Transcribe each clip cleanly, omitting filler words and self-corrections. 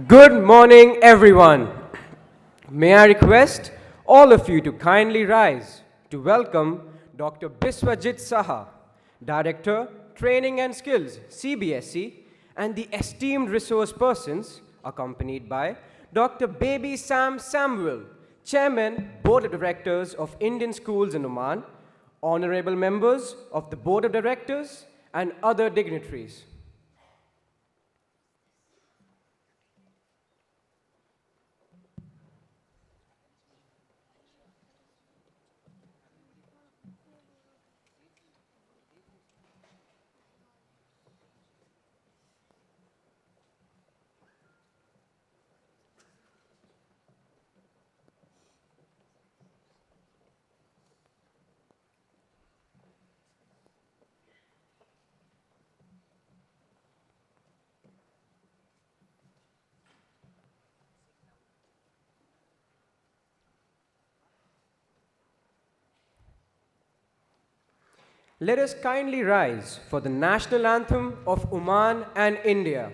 Good morning, everyone. May I request all of you to kindly rise to welcome Dr. Biswajit Saha, Director, Training and Skills, CBSE, and the esteemed resource persons, accompanied by Dr. Baby Sam Samuel, Chairman, Board of Directors of Indian Schools in Oman, honorable members of the Board of Directors, and other dignitaries. Let us kindly rise for the national anthem of Oman and India.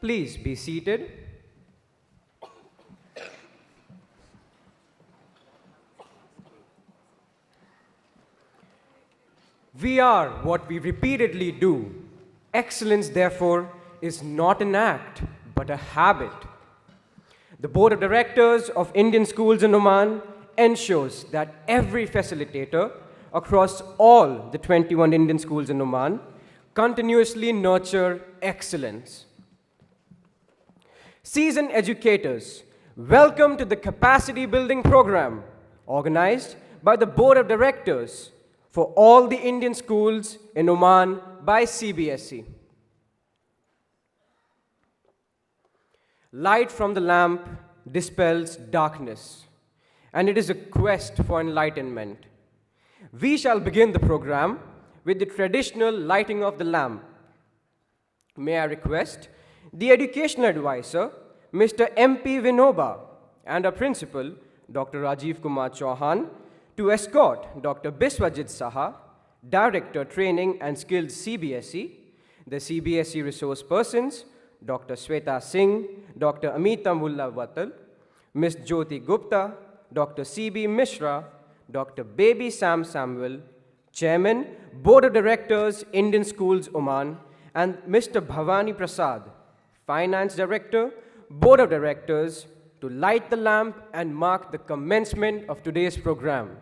Please be seated. We are what we repeatedly do. Excellence, therefore, is not an act, but a habit. The Board of Directors of Indian Schools in Oman ensures that every facilitator across all the 21 Indian schools in Oman continuously nurture excellence. Seasoned educators, welcome to the capacity building program organized by the Board of Directors for all the Indian schools in Oman by CBSE. Light from the lamp dispels darkness, and it is a quest for enlightenment. We shall begin the program with the traditional lighting of the lamp. May I request the educational advisor, Mr. M.P. Vinoba, and our principal, Dr. Rajiv Kumar Chauhan, to escort Dr. Biswajit Saha, Director, Training and Skills, CBSE, the CBSE resource persons, Dr. Sweta Singh, Dr. Amita Mullah Vatal, Ms. Jyoti Gupta, Dr. C.B. Mishra, Dr. Baby Sam Samuel, Chairman, Board of Directors, Indian Schools, Oman, and Mr. Bhavani Prasad, Finance Director, Board of Directors, to light the lamp and mark the commencement of today's program.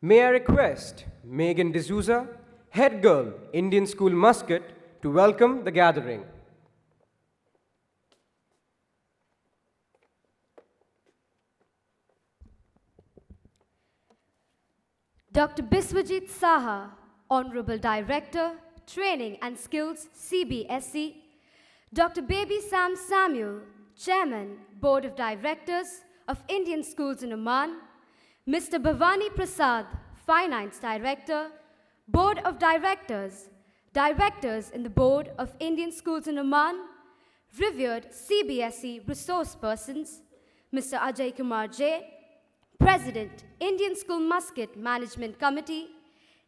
May I request Megan D'Souza, head girl, Indian School Muscat, to welcome the gathering. Dr. Biswajit Saha, Honorable Director, Training and Skills, CBSE. Dr. Baby Sam Samuel, Chairman, Board of Directors of Indian Schools in Oman. Mr. Bhavani Prasad, Finance Director, Board of Directors, Directors in the Board of Indian Schools in Oman, revered CBSE resource persons, Mr. Ajay Kumar J, President, Indian School Muscat Management Committee,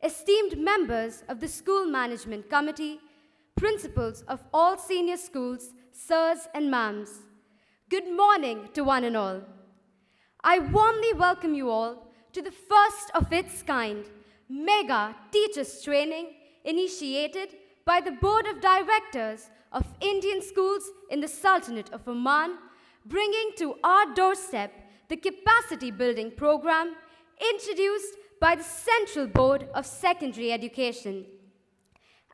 esteemed members of the School Management Committee, principals of all senior schools, sirs and ma'ams. Good morning to one and all. I warmly welcome you all to the first of its kind mega teachers training initiated by the Board of Directors of Indian Schools in the Sultanate of Oman, bringing to our doorstep the capacity building program introduced by the Central Board of Secondary Education.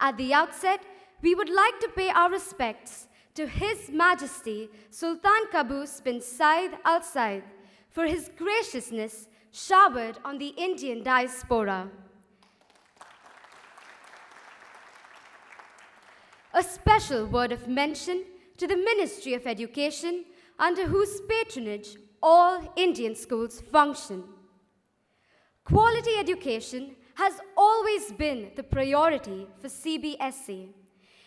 At the outset, we would like to pay our respects to His Majesty Sultan Qaboos bin Said Al Said for his graciousness showered on the Indian diaspora. A special word of mention to the Ministry of Education, under whose patronage all Indian schools function. Quality education has always been the priority for CBSE.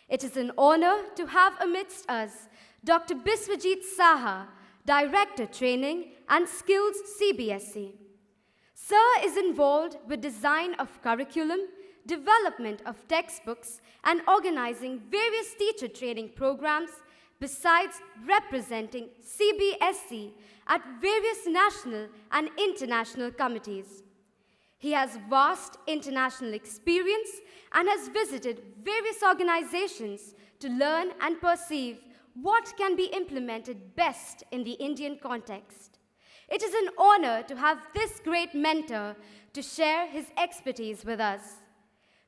It is an honor to have amidst us Dr. Biswajit Saha, Director Training and Skills, CBSE. Sir is involved with design of curriculum, development of textbooks, and organizing various teacher training programs, besides representing CBSE at various national and international committees. He has vast international experience and has visited various organizations to learn and perceive what can be implemented best in the Indian context. It is an honor to have this great mentor to share his expertise with us.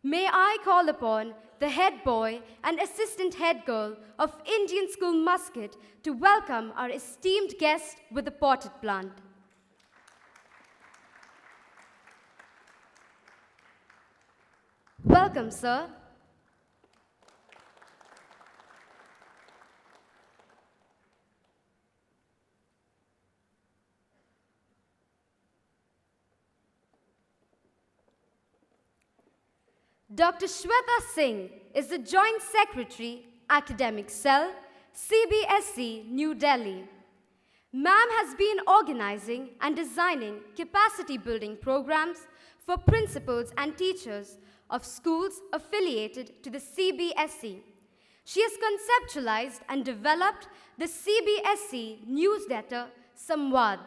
May I call upon the head boy and assistant head girl of Indian School Muscat to welcome our esteemed guest with a potted plant. Welcome, sir. Dr. Shweta Singh is the Joint Secretary, Academic Cell, CBSE, New Delhi. Ma'am has been organizing and designing capacity building programs for principals and teachers of schools affiliated to the CBSE. She has conceptualized and developed the CBSE newsletter Samvad.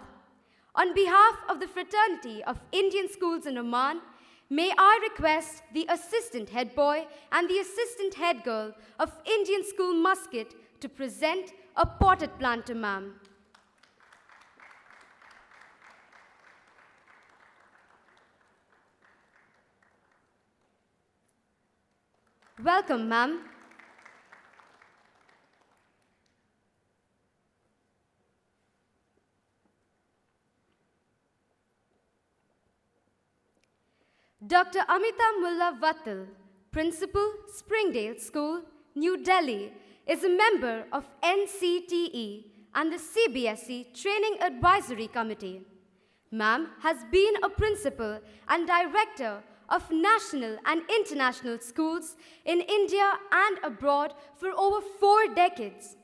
On behalf of the Fraternity of Indian Schools in Oman, may I request the assistant head boy and the assistant head girl of Indian School Muscat to present a potted plant to ma'am. Welcome, ma'am. Dr. Amita Mullah Vattal, Principal, Springdale School, New Delhi, is a member of NCTE and the CBSE Training Advisory Committee. Ma'am has been a principal and director of national and international schools in India and abroad for over 4 decades.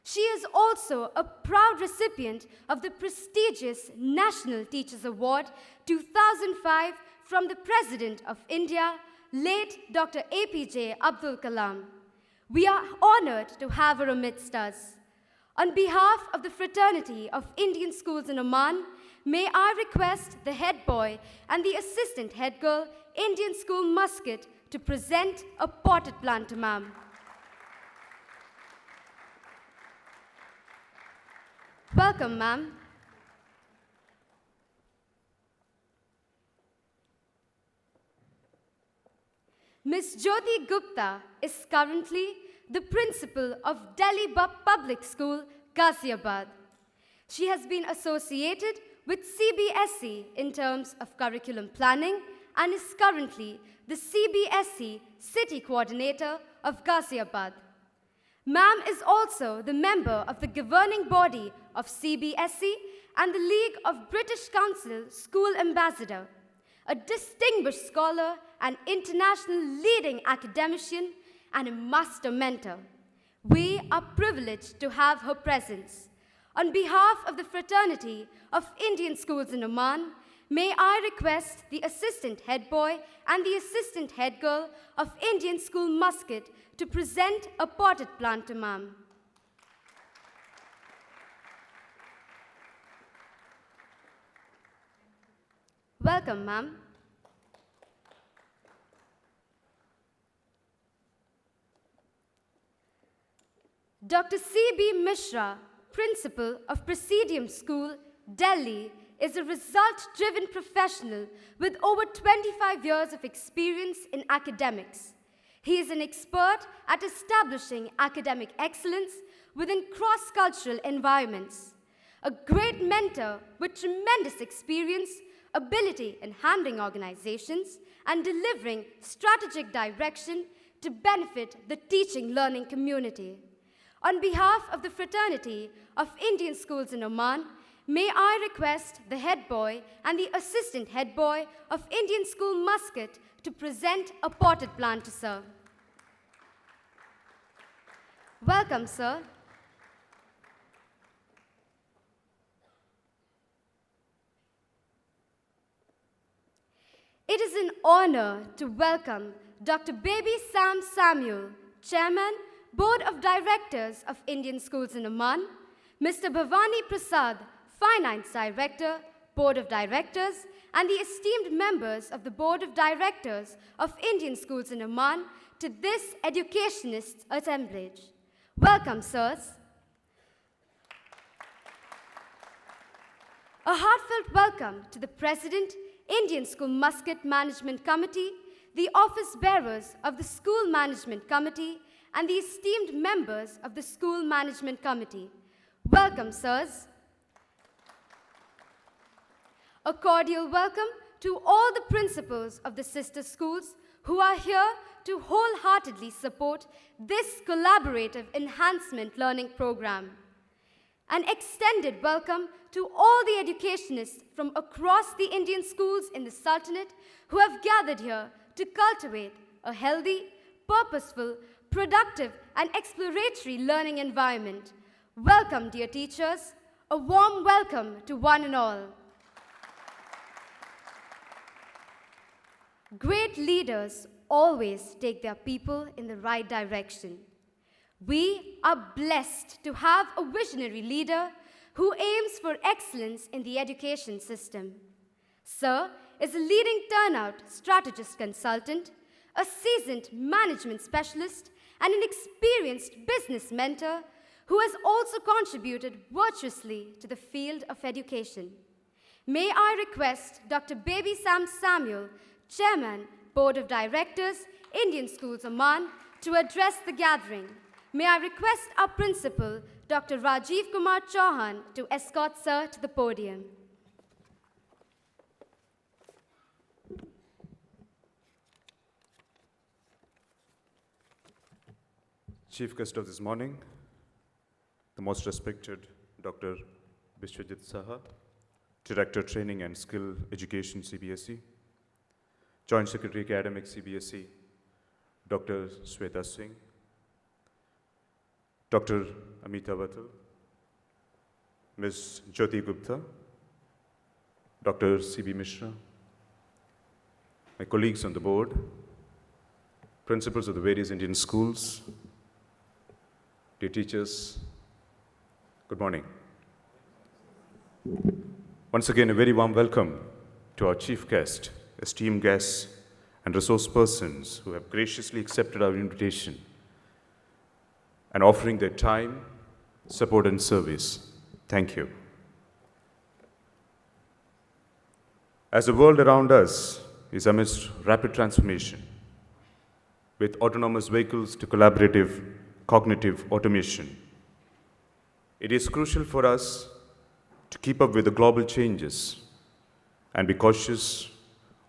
She is also a proud recipient of the prestigious National Teachers Award 2005 from the President of India, late Dr. APJ Abdul Kalam. We are honored to have her amidst us. On behalf of the Fraternity of Indian Schools in Oman, may I request the head boy and the assistant head girl, Indian School Muscat, to present a potted plant to ma'am. Welcome, ma'am. Ms. Jyoti Gupta is currently the principal of Delhi Public School, Ghaziabad. She has been associated with CBSE in terms of curriculum planning and is currently the CBSE City Coordinator of Ghaziabad. Ma'am is also the member of the governing body of CBSE and the League of British Council School Ambassador, a distinguished scholar, an international leading academician, and a master mentor. We are privileged to have her presence. On behalf of the Fraternity of Indian Schools in Oman, may I request the Assistant Head Boy and the Assistant Head Girl of Indian School Muscat to present a potted plant to Ma'am. Welcome, Ma'am. Dr. C.B. Mishra, Principal of Presidium School, Delhi, is a result-driven professional with over 25 years of experience in academics. He is an expert at establishing academic excellence within cross-cultural environments, a great mentor with tremendous experience, ability in handling organizations, and delivering strategic direction to benefit the teaching-learning community. On behalf of the Fraternity of Indian Schools in Oman, may I request the Head Boy and the Assistant Head Boy of Indian School Muscat to present a potted plant to Sir. Welcome, Sir. It is an honor to welcome Dr. Baby Sam Samuel, Chairman, Board of Directors of Indian Schools in Oman, Mr. Bhavani Prasad, Finance Director, Board of Directors, and the esteemed members of the Board of Directors of Indian Schools in Oman to this educationist assemblage. Welcome, sirs. A heartfelt welcome to the President, Indian School Muscat Management Committee, the office bearers of the School Management Committee, and the esteemed members of the School Management Committee. Welcome, sirs. A cordial welcome to all the principals of the sister schools who are here to wholeheartedly support this collaborative enhancement learning program. An extended welcome to all the educationists from across the Indian schools in the Sultanate who have gathered here to cultivate a healthy, purposeful, productive, and exploratory learning environment. Welcome, dear teachers. A warm welcome to one and all. Great leaders always take their people in the right direction. We are blessed to have a visionary leader who aims for excellence in the education system. Sir is a leading turnout strategist consultant, a seasoned management specialist, and an experienced business mentor who has also contributed virtuously to the field of education. May I request Dr. Baby Sam Samuel, Chairman, Board of Directors, Indian Schools Oman, to address the gathering. May I request our principal, Dr. Rajiv Kumar Chauhan, to escort Sir to the podium. Chief guest of this morning, the most respected Dr. Biswajit Saha, Director Training and Skill Education CBSE, Joint Secretary Academic CBSE, Dr. Sweta Singh, Dr. Amita Vatal, Ms. Jyoti Gupta, Dr. C.B. Mishra, my colleagues on the board, principals of the various Indian schools, dear teachers, good morning. Once again, a very warm welcome to our chief guest, esteemed guests, and resource persons who have graciously accepted our invitation and offering their time, support, and service. Thank you. As the world around us is amidst rapid transformation, with autonomous vehicles to collaborative cognitive automation. It is crucial for us to keep up with the global changes and be cautious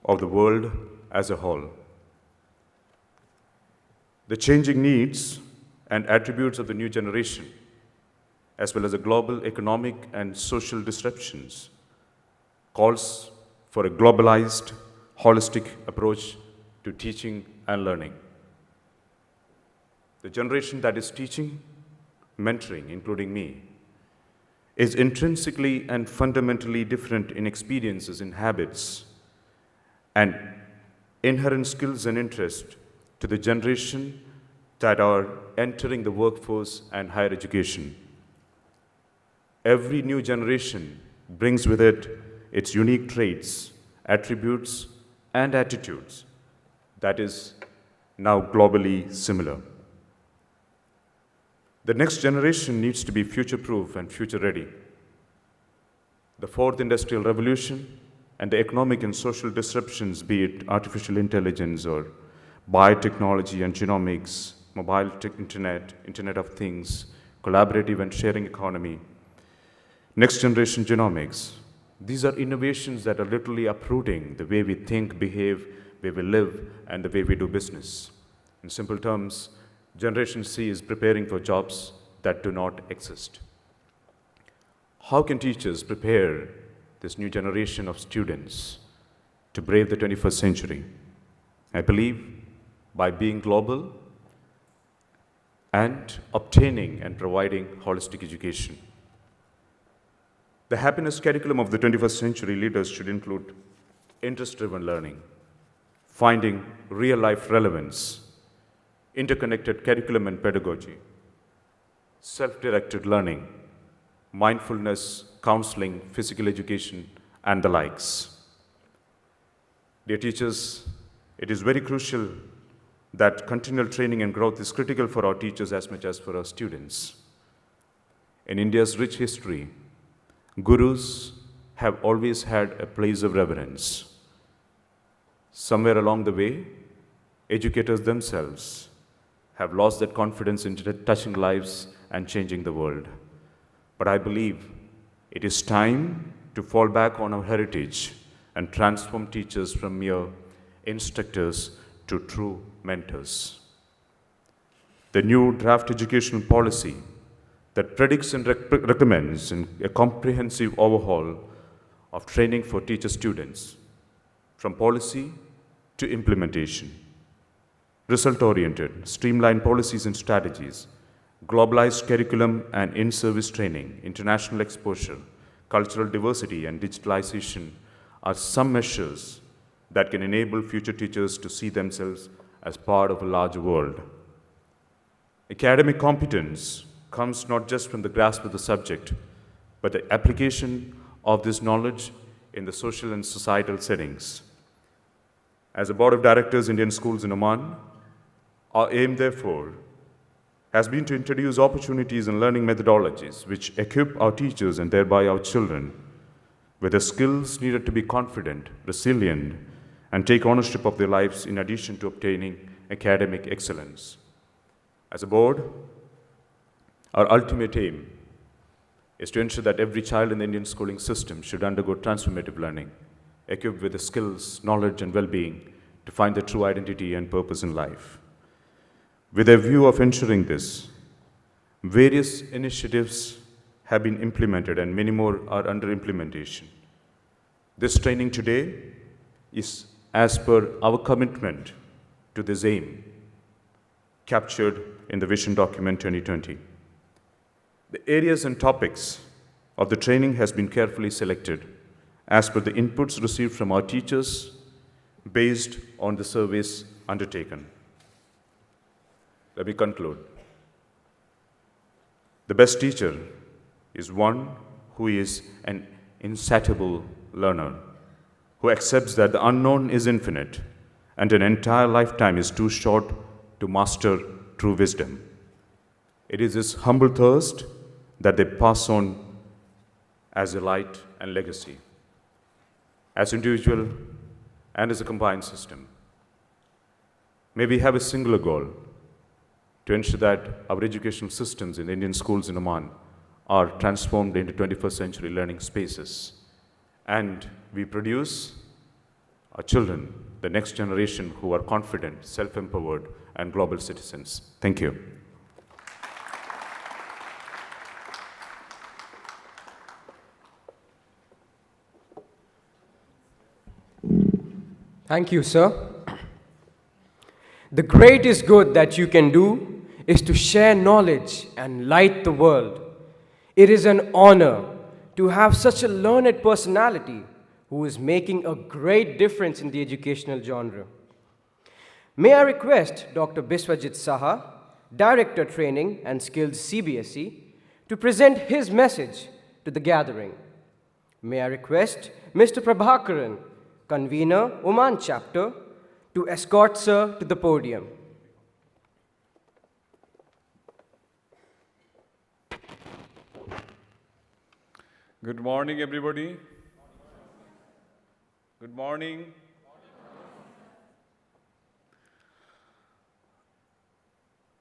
of the world as a whole. The changing needs and attributes of the new generation, as well as the global economic and social disruptions, calls for a globalized, holistic approach to teaching and learning. The generation that is teaching, mentoring, including me, is intrinsically and fundamentally different in experiences, in habits, and inherent skills and interest to the generation that are entering the workforce and higher education. Every new generation brings with it its unique traits, attributes, and attitudes that is now globally similar. The next generation needs to be future-proof and future-ready. The fourth industrial revolution and the economic and social disruptions, be it artificial intelligence or biotechnology and genomics, mobile internet, Internet of Things, collaborative and sharing economy, next generation genomics. These are innovations that are literally uprooting the way we think, behave, way we live, and the way we do business. In simple terms, Generation C is preparing for jobs that do not exist. How can teachers prepare this new generation of students to brave the 21st century? I believe by being global and obtaining and providing holistic education. The happiness curriculum of the 21st century leaders should include interest-driven learning, finding real-life relevance, interconnected curriculum and pedagogy, self-directed learning, mindfulness, counseling, physical education, and the likes. Dear teachers, it is very crucial that continual training and growth is critical for our teachers as much as for our students. In India's rich history, gurus have always had a place of reverence. Somewhere along the way, educators themselves have lost that confidence in touching lives and changing the world. But I believe it is time to fall back on our heritage and transform teachers from mere instructors to true mentors. The new draft educational policy that predicts and recommends a comprehensive overhaul of training for teacher students, from policy to implementation. Result-oriented, streamlined policies and strategies, globalized curriculum and in-service training, international exposure, cultural diversity, and digitalization are some measures that can enable future teachers to see themselves as part of a larger world. Academic competence comes not just from the grasp of the subject, but the application of this knowledge in the social and societal settings. As a board of directors Indian schools in Oman, our aim, therefore, has been to introduce opportunities and learning methodologies which equip our teachers and thereby our children with the skills needed to be confident, resilient, and take ownership of their lives in addition to obtaining academic excellence. As a board, our ultimate aim is to ensure that every child in the Indian schooling system should undergo transformative learning, equipped with the skills, knowledge, and well-being to find their true identity and purpose in life. With a view of ensuring this, various initiatives have been implemented and many more are under implementation. This training today is as per our commitment to this aim, captured in the Vision Document 2020. The areas and topics of the training has been carefully selected as per the inputs received from our teachers based on the surveys undertaken. Let me conclude. The best teacher is one who is an insatiable learner, who accepts that the unknown is infinite and an entire lifetime is too short to master true wisdom. It is this humble thirst that they pass on as a light and legacy, as individual and as a combined system. May we have a singular goal to ensure that our educational systems in the Indian schools in Oman are transformed into 21st century learning spaces, and we produce our children, the next generation who are confident, self-empowered, and global citizens. Thank you. Thank you, sir. The greatest good that you can do is to share knowledge and light the world. It is an honor to have such a learned personality who is making a great difference in the educational genre. May I request Dr. Biswajit Saha, Director Training and Skills CBSE, to present his message to the gathering. May I request Mr. Prabhakaran, Convener, Oman Chapter, to escort Sir to the podium. Good morning, everybody. Good morning.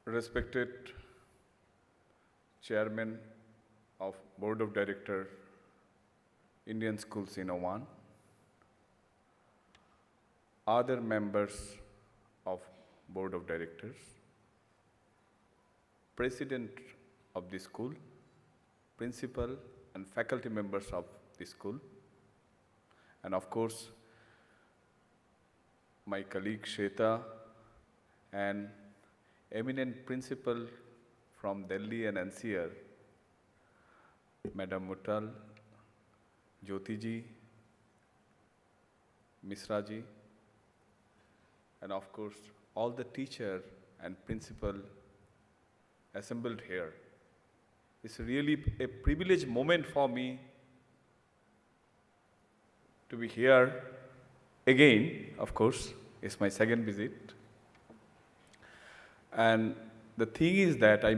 Respected Chairman of Board of Directors, Indian Schools in Oman, other members of Board of Directors, President of the school, Principal and faculty members of the school, and of course, my colleague Shweta and eminent principal from Delhi and NCR, Madam Muttal, Jyoti ji, Misra ji, and of course, all the teacher and principal assembled here. It's really a privileged moment for me to be here again, of course. It's my second visit. And the thing is that I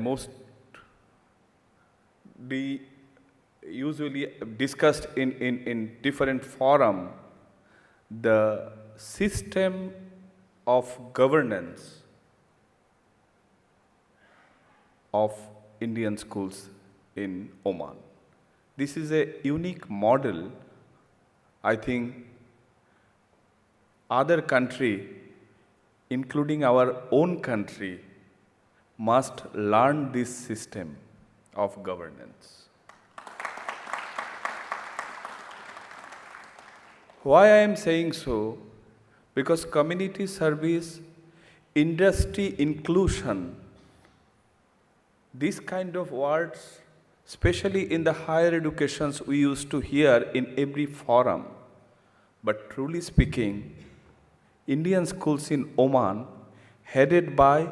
usually discussed in different forum the system of governance of Indian schools in Oman. This is a unique model. I think other country, including our own country, must learn this system of governance. Why I am saying so? Because community service, industry inclusion, these kind of words, especially in the higher educations, we used to hear in every forum. But truly speaking, Indian schools in Oman, headed by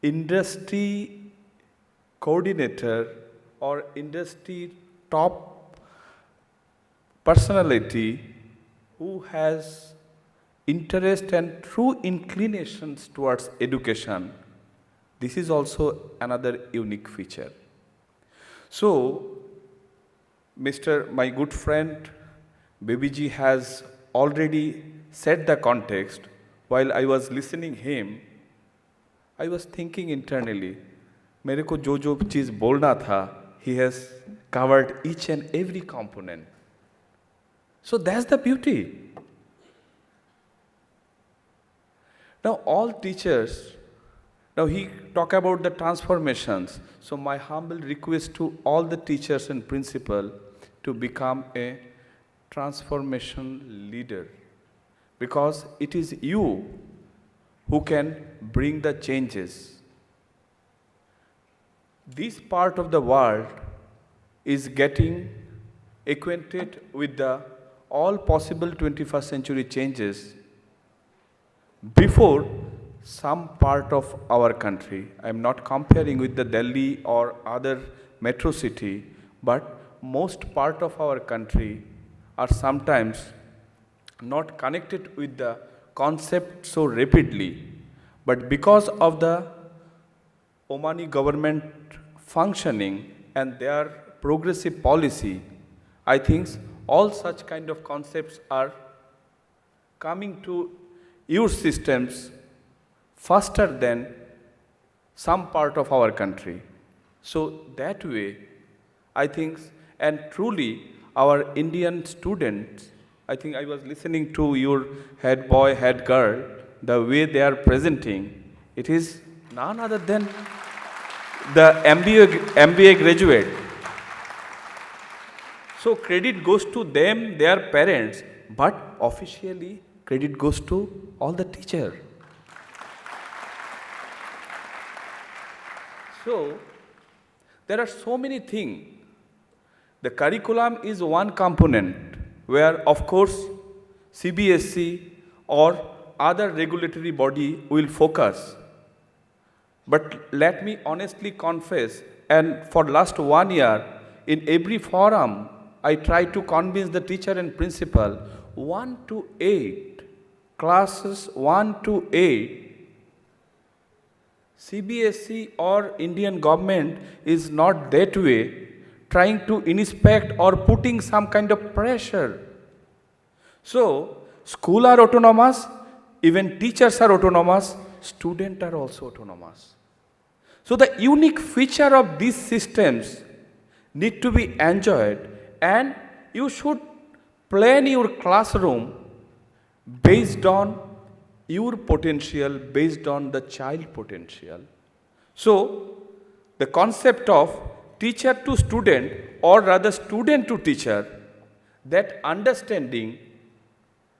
industry coordinator or industry top personality who has interest and true inclinations towards education, this is also another unique feature. So, my good friend Babiji has already set the context. While I was listening him, I was thinking internally, मेरे को जो चीज़ बोलना था, he has covered each and every component. So that's the beauty. Now all teachers, now he talk about the transformations. So my humble request to all the teachers and principal to become a transformation leader, because it is you who can bring the changes. This part of the world is getting acquainted with the all possible 21st century changes before some part of our country. I am not comparing with the Delhi or other metro city, but most part of our country are sometimes not connected with the concept so rapidly. But because of the Omani government functioning and their progressive policy, I think all such kind of concepts are coming to your systems faster than some part of our country. So that way, I think, and truly our Indian students, I think I was listening to your head boy, head girl, the way they are presenting, it is none other than the MBA graduate. So credit goes to them, their parents, but officially credit goes to all the teacher. So there are so many things. The curriculum is one component where, of course, CBSE or other regulatory body will focus. But let me honestly confess, and for last 1 year, in every forum, I try to convince the teacher and principal, 1 to 8, classes 1 to 8, CBSE or Indian government is not that way, trying to inspect or putting some kind of pressure. So, school are autonomous, even teachers are autonomous, students are also autonomous. So the unique feature of these systems need to be enjoyed, and you should plan your classroom based on your potential, based on the child potential. So the concept of teacher to student, or rather student to teacher, that understanding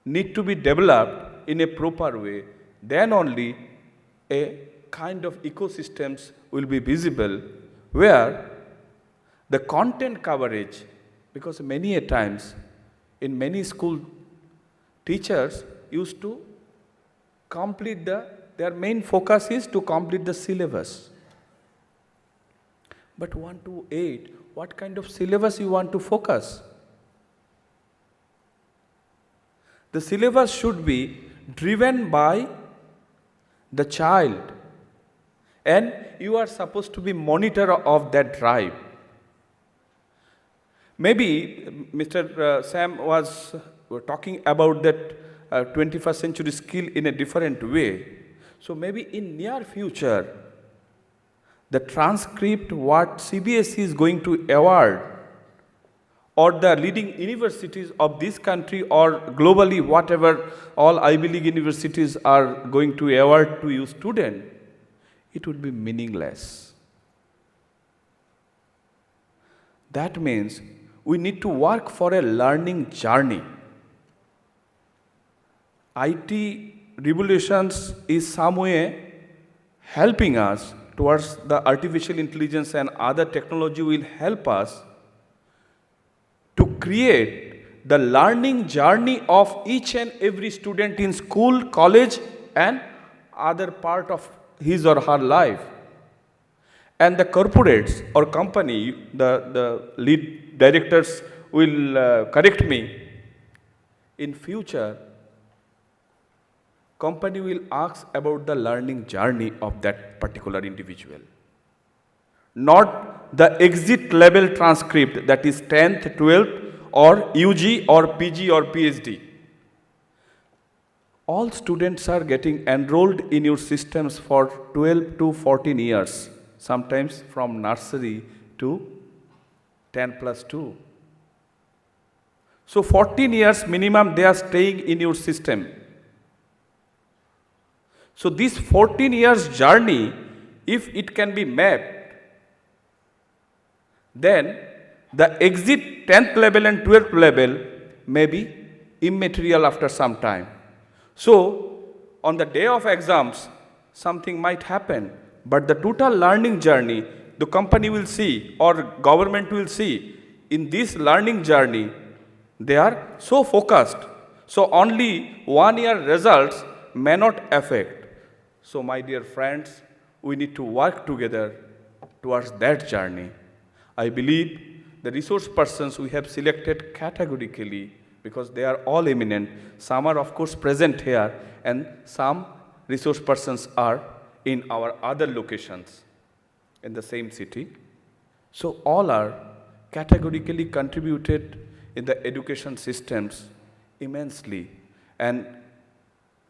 need to be developed in a proper way. Then only a kind of ecosystems will be visible where the content coverage, because many a times in many school teachers used to complete their main focus is to complete the syllabus. But 1 to 8, what kind of syllabus you want to focus? The syllabus should be driven by the child, and you are supposed to be monitor of that drive. Maybe Mr. Sam was talking about that 21st century skill in a different way. So maybe in near future, the transcript what CBSE is going to award, or the leading universities of this country or globally, whatever all Ivy League universities are going to award to you student, it would be meaningless. That means we need to work for a learning journey. IT revolutions is some way helping us towards the artificial intelligence, and other technology will help us to create the learning journey of each and every student in school, college, and other part of his or her life. And the corporates or company, the lead directors will correct me, in future, company will ask about the learning journey of that particular individual. Not the exit level transcript, that is 10th, 12th, or UG or PG or PhD. All students are getting enrolled in your systems for 12 to 14 years, sometimes from nursery to 10+2. So 14 years minimum they are staying in your system. So this 14 years journey, if it can be mapped, then the exit 10th level and 12th level may be immaterial after some time. So on the day of exams, something might happen, but the total learning journey, the company will see or government will see, in this learning journey, they are so focused. So only 1 year results may not affect. So my dear friends, we need to work together towards that journey. I believe the resource persons we have selected categorically, because they are all eminent. Some are of course present here, and some resource persons are in our other locations in the same city. So all are categorically contributed in the education systems immensely, and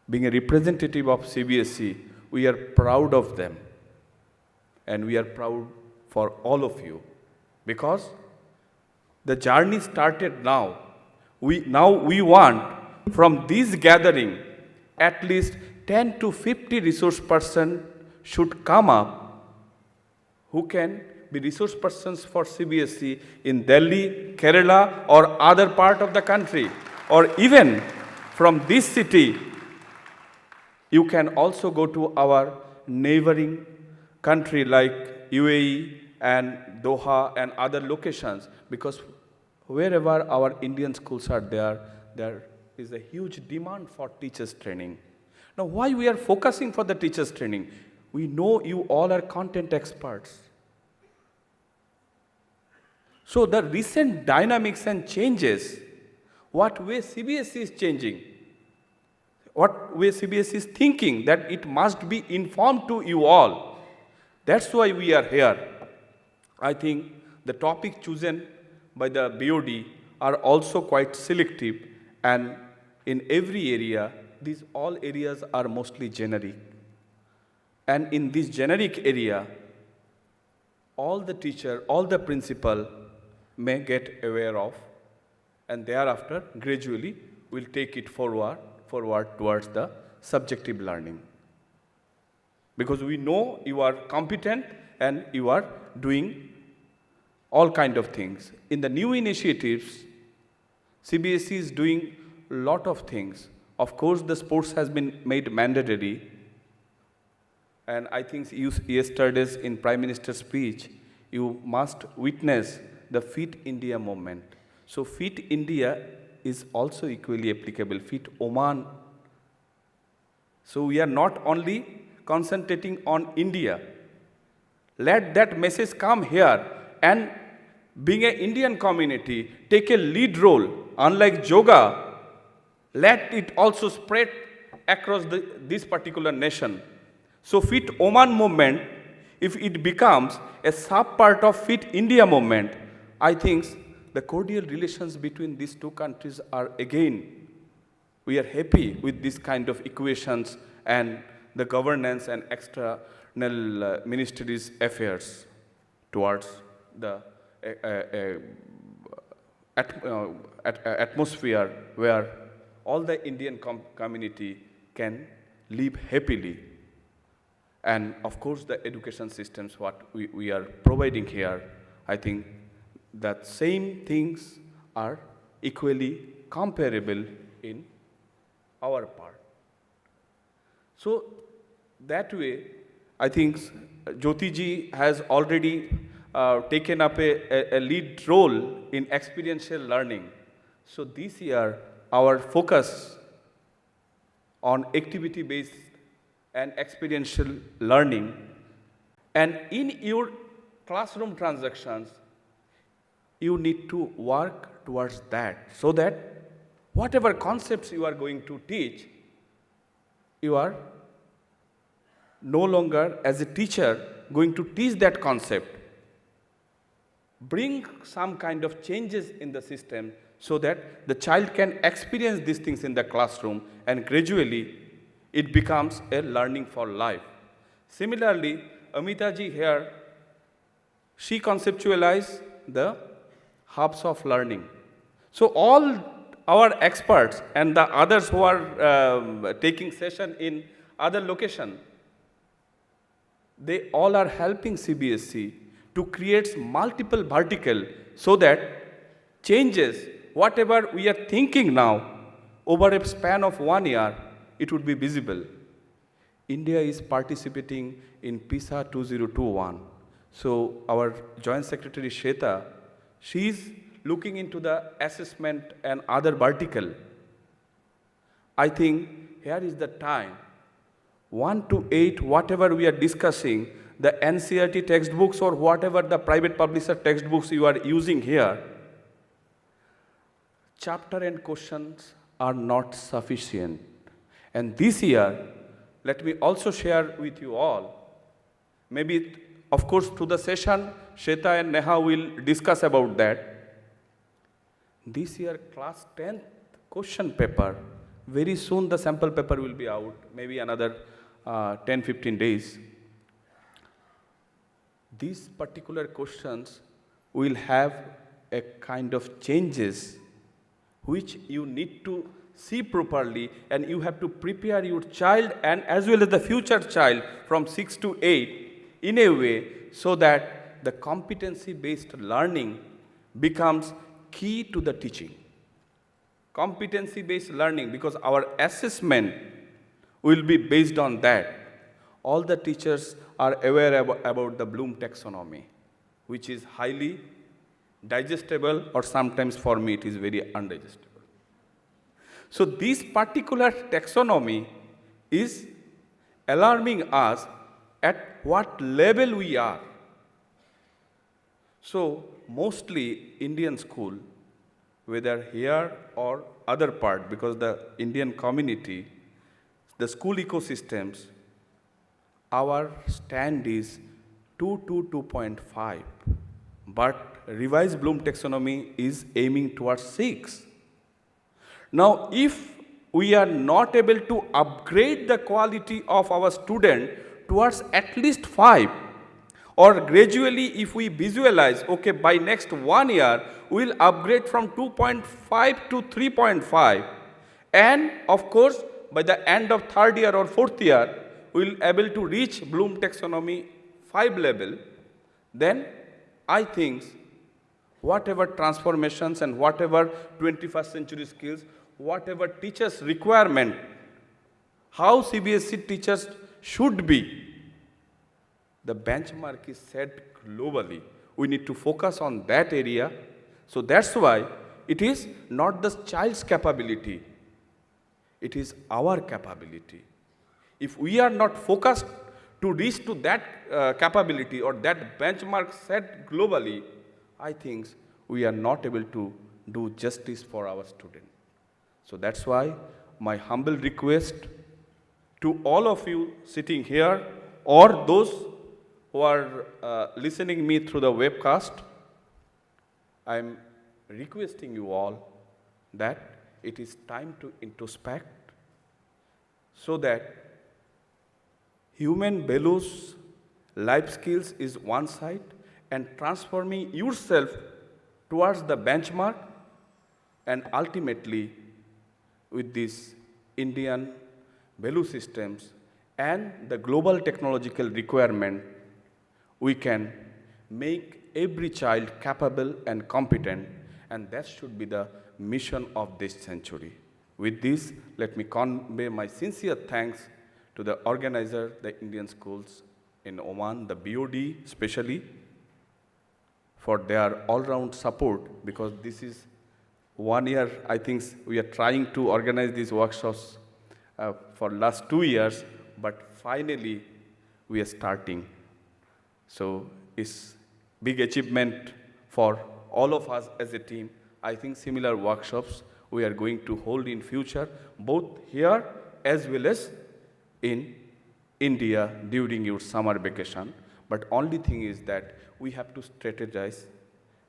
being a representative of CBSE, we are proud of them. And we are proud for all of you. Because the journey started now. Now we want from this gathering at least 10 to 50 resource persons should come up who can be resource persons for CBSE in Delhi, Kerala, or other part of the country, or even from this city. You can also go to our neighboring country like UAE and Doha and other locations, because wherever our Indian schools are there is a huge demand for teachers training. Now, why we are focusing for the teachers training? We know you all are content experts. So the recent dynamics and changes, what way CBSE is changing, what way CBSE is thinking, that it must be informed to you all. That's why we are here. I think the topic chosen by the BOD are also quite selective, and in every area, these all areas are mostly generic. And in this generic area, all the teacher, all the principal may get aware of, and thereafter gradually will take it forward towards the subjective learning. Because we know you are competent and you are doing all kind of things. In the new initiatives, CBSE is doing a lot of things. Of course, the sports has been made mandatory. And I think yesterday's in Prime Minister's speech, you must witness the Fit India movement. So Fit India is also equally applicable, Fit Oman. So we are not only concentrating on India. Let that message come here, and being an Indian community, take a lead role. Unlike yoga, let it also spread across this particular nation. So Fit Oman movement, if it becomes a sub-part of Fit India movement, I think the cordial relations between these two countries are again, we are happy with this kind of equations and the governance and external ministries affairs towards the atmosphere where all the Indian community can live happily. And of course, the education systems, what we are providing here, I think that same things are equally comparable in our part. So that way, I think Jyoti ji has already taken up a lead role in experiential learning. So this year, our focus on activity-based and experiential learning, and in your classroom transactions, you need to work towards that, so that whatever concepts you are going to teach, you are no longer as a teacher going to teach that concept. Bring some kind of changes in the system so that the child can experience these things in the classroom, and gradually it becomes a learning for life. Similarly, Amita ji here, she conceptualized the hubs of learning. So all our experts and the others who are taking session in other location, they all are helping CBSE to create multiple vertical, so that changes, whatever we are thinking now, over a span of 1 year, it would be visible. India is participating in PISA 2021. So our Joint Secretary Shweta, she is looking into the assessment and other vertical. I think here is the time, 1 to 8, whatever we are discussing, the NCERT textbooks or whatever the private publisher textbooks you are using here, chapter and questions are not sufficient. And this year, let me also share with you all, maybe, of course, through the session, Shweta and Neha will discuss about that. This year, class 10th question paper, very soon the sample paper will be out, maybe another 10-15 days, these particular questions will have a kind of changes which you need to see properly, and you have to prepare your child and as well as the future child from 6 to 8 in a way so that the competency based learning becomes key to the teaching. Competency based learning, because our assessment will be based on that. All the teachers are aware about the Bloom taxonomy, which is highly digestible, or sometimes for me it is very undigestible. So this particular taxonomy is alarming us at what level we are. So mostly Indian school, whether here or other part, because the Indian community, the school ecosystems, our stand is 2 to 2.5, but revised Bloom taxonomy is aiming towards 6. Now, if we are not able to upgrade the quality of our student towards at least 5, or gradually if we visualize, okay, by next 1 year, we will upgrade from 2.5 to 3.5, and of course, by the end of 3rd year or 4th year, we will able to reach Bloom taxonomy 5 level, then I think whatever transformations and whatever 21st century skills, whatever teachers' requirement, how CBSE teachers should be, the benchmark is set globally. We need to focus on that area. So that's why it is not the child's capability, it is our capability. If we are not focused to reach to that capability or that benchmark set globally, I think we are not able to do justice for our student. So that's why my humble request to all of you sitting here or those who are listening me through the webcast, I'm requesting you all that it is time to introspect so that human values, life skills is one side, and transforming yourself towards the benchmark, and ultimately with these Indian value systems and the global technological requirement, we can make every child capable and competent, and that should be the mission of this century. With this, let me convey my sincere thanks to the organizer, the Indian schools in Oman, the BOD especially, for their all-round support, because this is 1 year, I think we are trying to organize these workshops for last 2 years, but finally we are starting. So it's big achievement for all of us as a team. I think similar workshops we are going to hold in future, both here as well as in India during your summer vacation. But only thing is that we have to strategize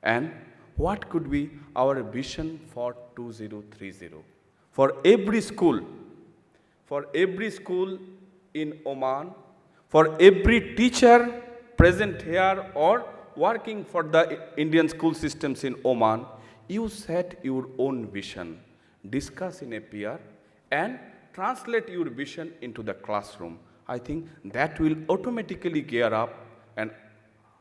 and what could be our vision for 2030 for every school in Oman, for every teacher present here or working for the Indian school systems in Oman. You set your own vision, discuss in a peer, and translate your vision into the classroom. I think that will automatically gear up, and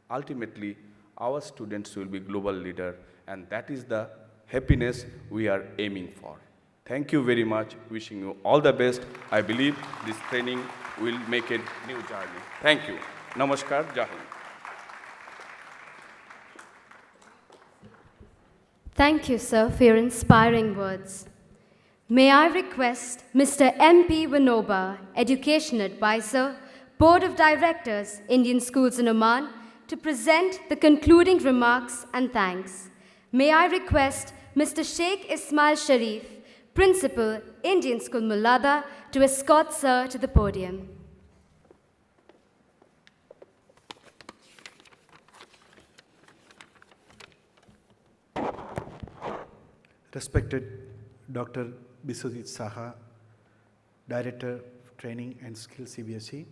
ultimately our students will be global leader, and that is the happiness we are aiming for. Thank you very much. Wishing you all the best. I believe this training will make a new journey. Thank you. Namaskar. Jai Hind. Thank you, sir, for your inspiring words. May I request Mr. M.P. Vinoba, Education Advisor, Board of Directors, Indian Schools in Oman, to present the concluding remarks and thanks. May I request Mr. Sheikh Ismail Sharif, Principal, Indian School Mullada, to escort sir to the podium. Respected Dr. Biswajit Saha, Director of Training and Skills CBSE,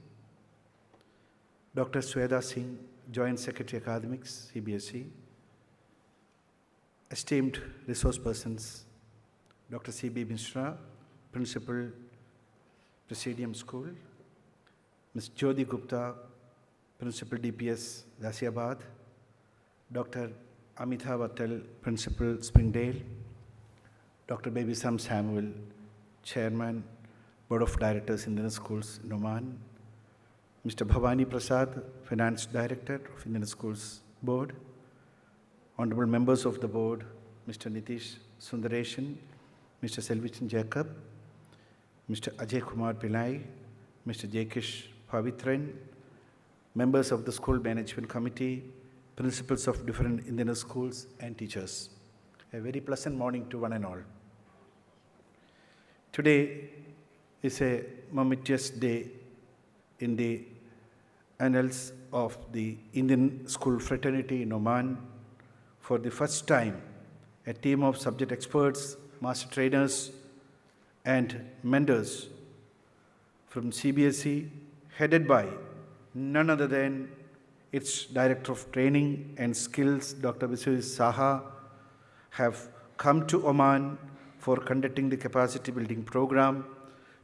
Dr. Sweda Singh, Joint Secretary Academics CBSE, esteemed resource persons, Dr. C.B. Mishra, Principal, Presidium School, Ms. Jyoti Gupta, Principal DPS, Ghaziabad, Dr. Amitha Vattal, Principal, Springdale, Dr. Baby Sam Samuel, Chairman, Board of Directors, Indian Schools in Oman, Mr. Bhavani Prasad, Finance Director of Indian Schools Board, Honorable Members of the Board, Mr. Nitish Sundareshan, Mr. Selvichan Jacob, Mr. Ajay Kumar Pillai, Mr. Jakesh Pavitran, members of the School Management Committee, principals of different Indian schools, and teachers. A very pleasant morning to one and all. Today is a momentous day in the annals of the Indian school fraternity in Oman. For the first time, a team of subject experts, master trainers, and mentors from CBSE, headed by none other than its Director of Training and Skills, Dr. Biswajit Saha, have come to Oman for conducting the capacity building program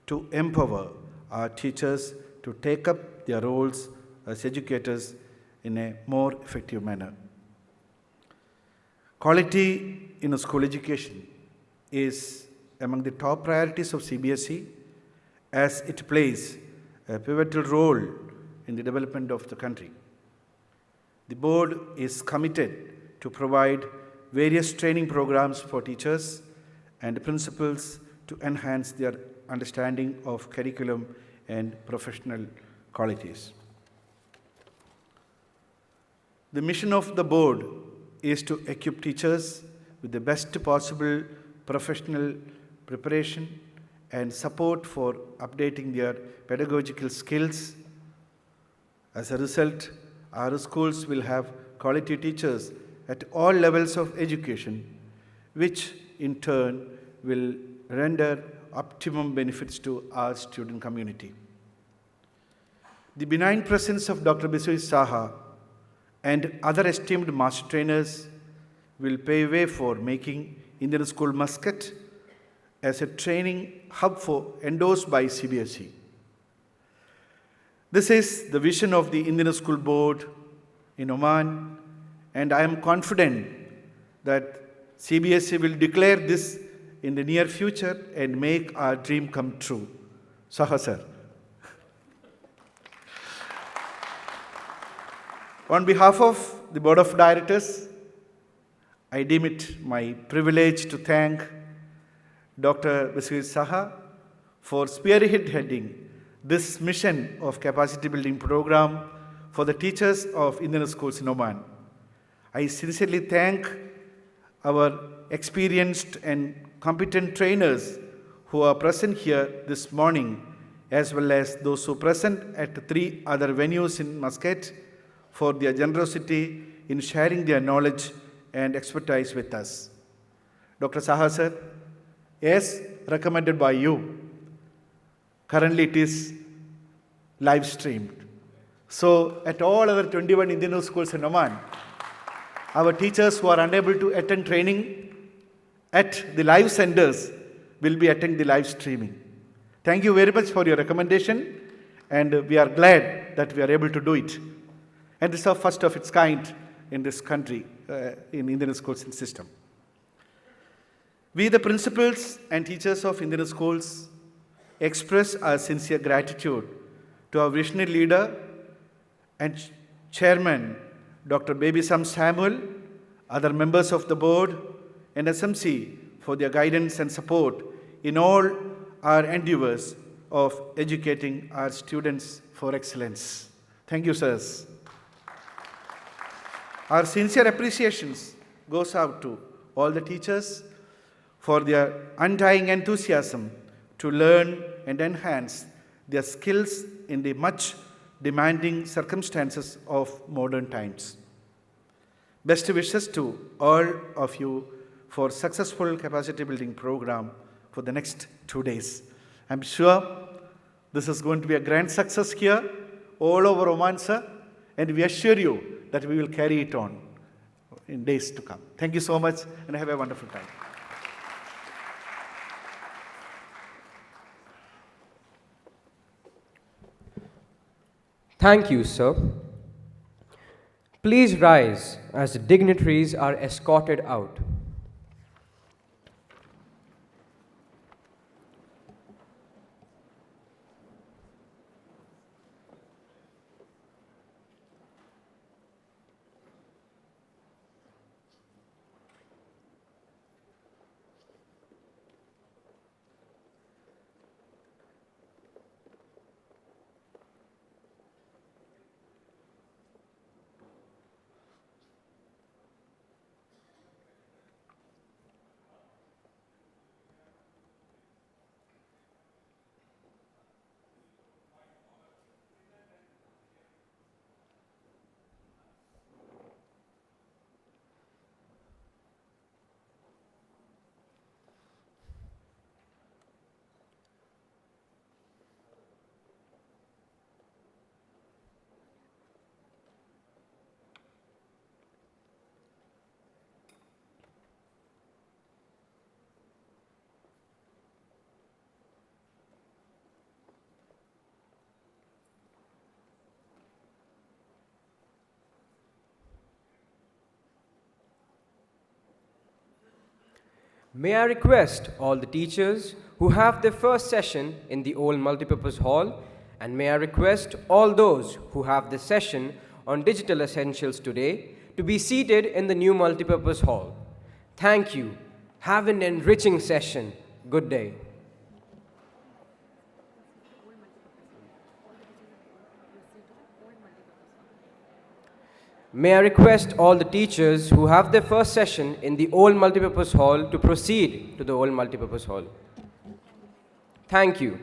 to empower our teachers to take up their roles as educators in a more effective manner. Quality in a school education is among the top priorities of CBSE, as it plays a pivotal role in the development of the country. The board is committed to provide various training programs for teachers and principals to enhance their understanding of curriculum and professional qualities. The mission of the board is to equip teachers with the best possible professional preparation and support for updating their pedagogical skills. As a result, our schools will have quality teachers at all levels of education, which in turn will render optimum benefits to our student community. The benign presence of Dr. Biswajit Saha and other esteemed master trainers will pave way for making Indian School Muscat as a training hub endorsed by CBSE. This is the vision of the Indian School Board in Oman, and I am confident that CBSE will declare this in the near future and make our dream come true. Saha sir. On behalf of the Board of Directors, I deem it my privilege to thank Dr. Biswajit Saha for spearheading this mission of capacity building program for the teachers of Indian schools in Oman. I sincerely thank our experienced and competent trainers who are present here this morning, as well as those who are present at 3 other venues in Muscat, for their generosity in sharing their knowledge and expertise with us. Dr. Saha sir, as recommended by you, currently it is live streamed. So at all other 21 Indian schools in Oman, our teachers who are unable to attend training at the live centers will be attending the live streaming. Thank you very much for your recommendation, and we are glad that we are able to do it. And this is our first of its kind in this country, in Indian schools system. We, the principals and teachers of Indian schools, express our sincere gratitude to our visionary leader and chairman, Dr. Baby Sam Samuel, other members of the board, and SMC for their guidance and support in all our endeavors of educating our students for excellence. Thank you, sirs. Our sincere appreciations goes out to all the teachers for their undying enthusiasm to learn and enhance their skills in the much demanding circumstances of modern times. Best wishes to all of you for successful capacity building program for the next 2 days. I'm sure This is going to be a grand success here, all over Oman, sir, and we assure you that we will carry it on in days to come. Thank you so much, and have a wonderful time. Thank you, sir. Please rise as the dignitaries are escorted out. May I request all the teachers who have their first session in the old multipurpose hall, and may I request all those who have this session on digital essentials today to be seated in the new multipurpose hall. Thank you. Have an enriching session. Good day. May I request all the teachers who have their first session in the old multipurpose hall to proceed to the old multipurpose hall. Thank you.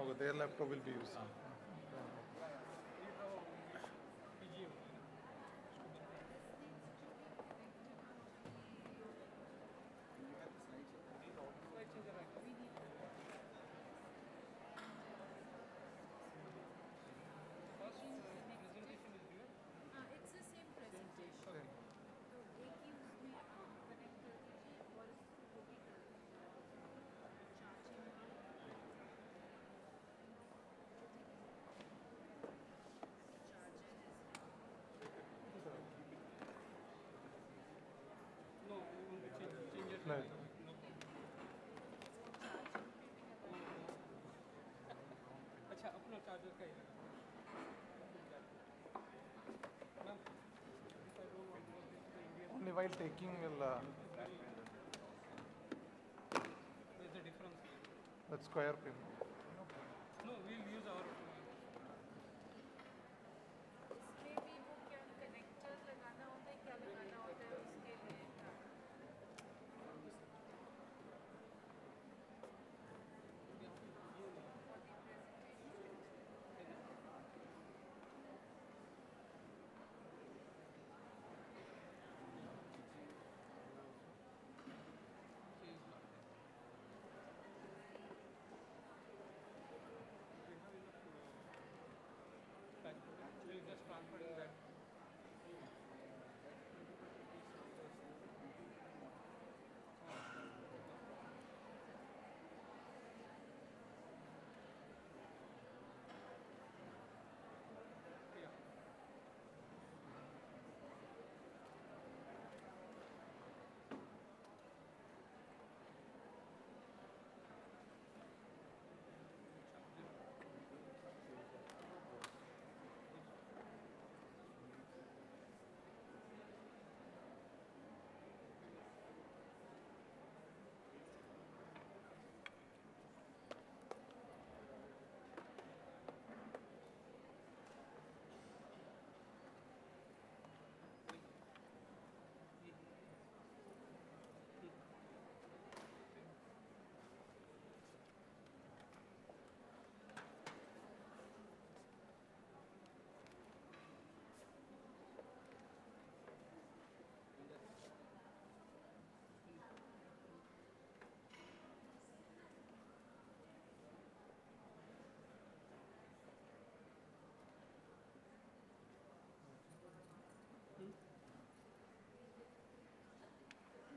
Okay, their laptop will be used. Right. Only while taking will that square pin. maybe वो क्या connector लगाना होता है क्या लगाना होता है उसके लिए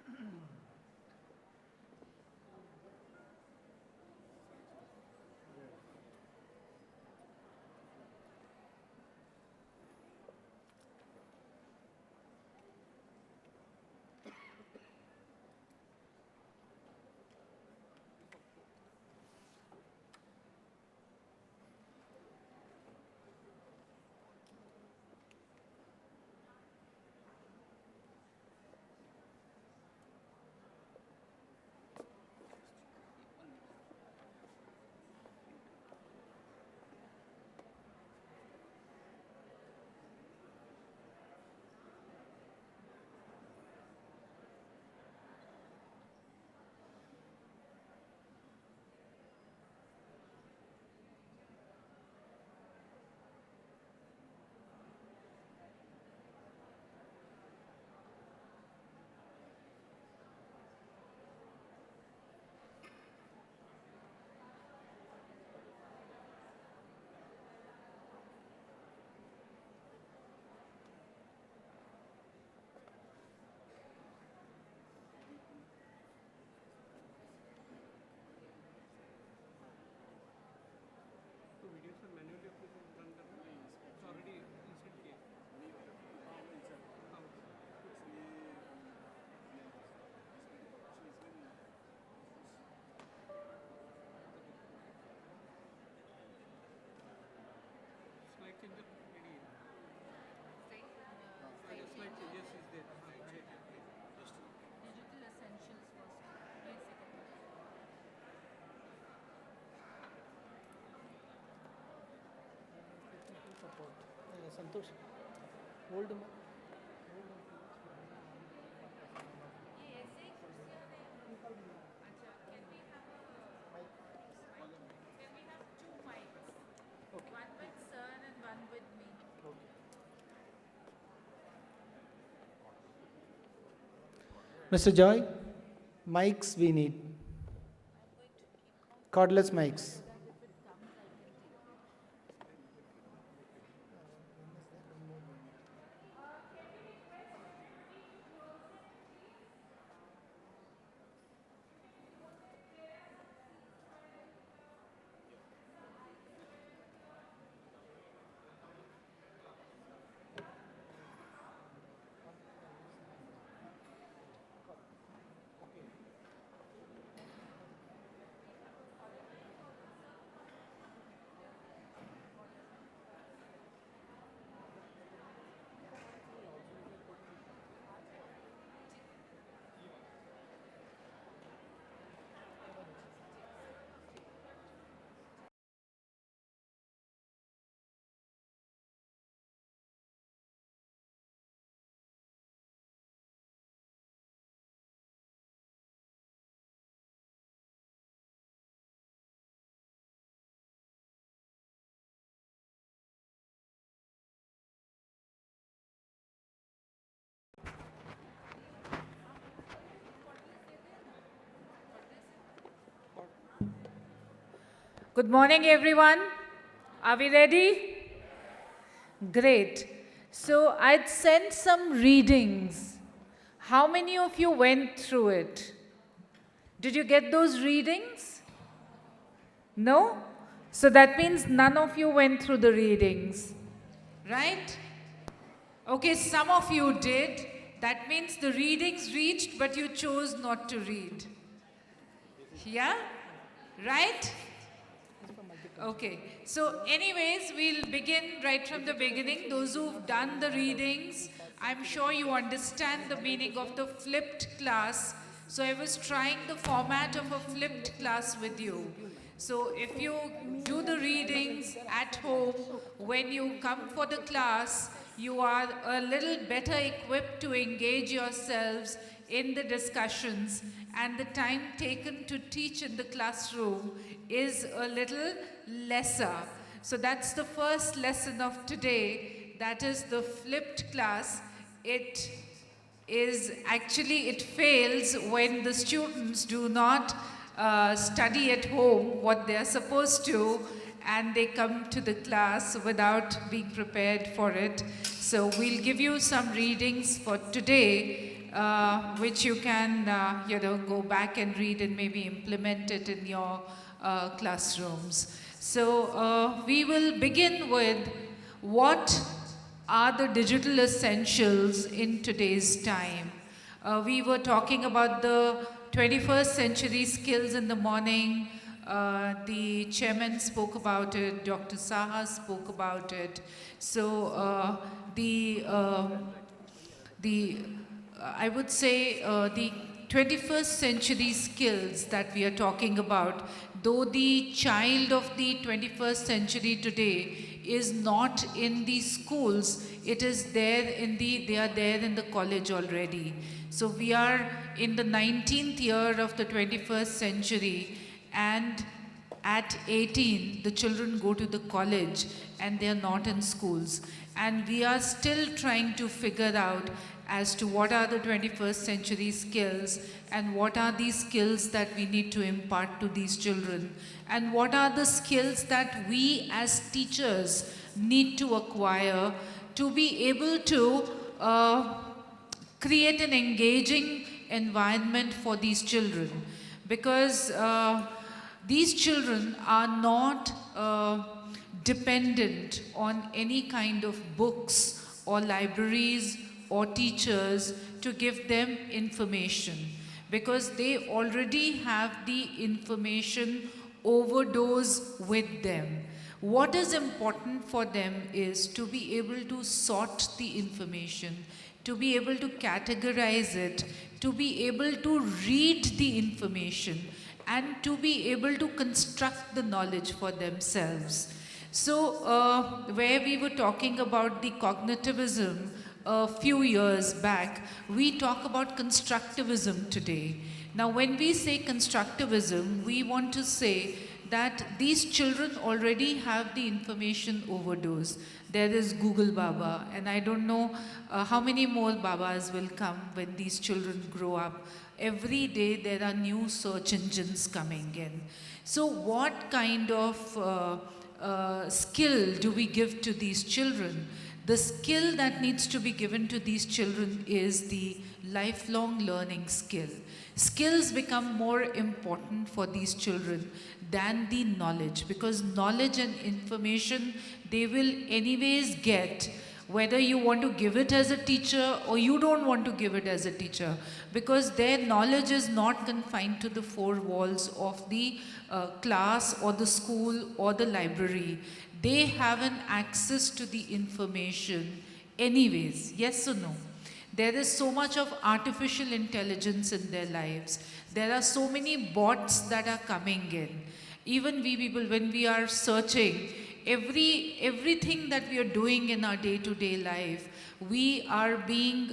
हाँ digital essentials first ये second support. Santosh, hold him. ये ऐसे ही कुर्सियाँ हैं अच्छा can we have two mics one with sir and one with me Mr. Joy, mics we need. Cordless mics. Good morning, everyone. Are we ready? Great. So I'd sent some readings. How many of you went through it? Did you get those readings? No? So that means none of you went through the readings, right? Okay, some of you did. That means the readings reached, but you chose not to read. Yeah? Right? Okay. So anyways, we'll begin right from the beginning. Those who've done the readings, I'm sure you understand the meaning of the flipped class. So I was trying the format of a flipped class with you. So if you do the readings at home, when you come for the class, you are a little better equipped to engage yourselves in the discussions, and the time taken to teach in the classroom is a little lesser. So that's the first lesson of today. That is the flipped class. It fails when the students do not study at home what they are supposed to, and they come to the class without being prepared for it. So we'll give you some readings for today, which you can go back and read and maybe implement it in your classrooms. So we will begin with what are the digital essentials in today's time. We were talking about the 21st century skills in the morning. The chairman spoke about it, Dr. Saha spoke about it. So I would say the 21st century skills that we are talking about, though the child of the 21st century today is not in the schools, it is there they are there in the college already. So we are in the 19th year of the 21st century, and at 18, the children go to the college and they are not in schools. And we are still trying to figure out as to what are the 21st century skills and what are these skills that we need to impart to these children, and what are the skills that we as teachers need to acquire to be able to create an engaging environment for these children. Because these children are not dependent on any kind of books or libraries or teachers to give them information, because they already have the information overdose with them. What is important for them is to be able to sort the information, to be able to categorize it, to be able to read the information, and to be able to construct the knowledge for themselves. So where we were talking about the cognitivism a few years back, we talk about constructivism today. Now when we say constructivism, we want to say that these children already have the information overdose. There is Google Baba, and I don't know how many more Babas will come when these children grow up. Every day there are new search engines coming in. So what kind of skill do we give to these children? The skill that needs to be given to these children is the lifelong learning skill. Skills become more important for these children than the knowledge, because knowledge and information they will anyways get, whether you want to give it as a teacher or you don't want to give it as a teacher, because their knowledge is not confined to the four walls of the class or the school or the library. They have an access to the information anyways, yes or no? There is so much of artificial intelligence in their lives. There are so many bots that are coming in. Even we people, when we are searching, everything that we are doing in our day-to-day life, we are being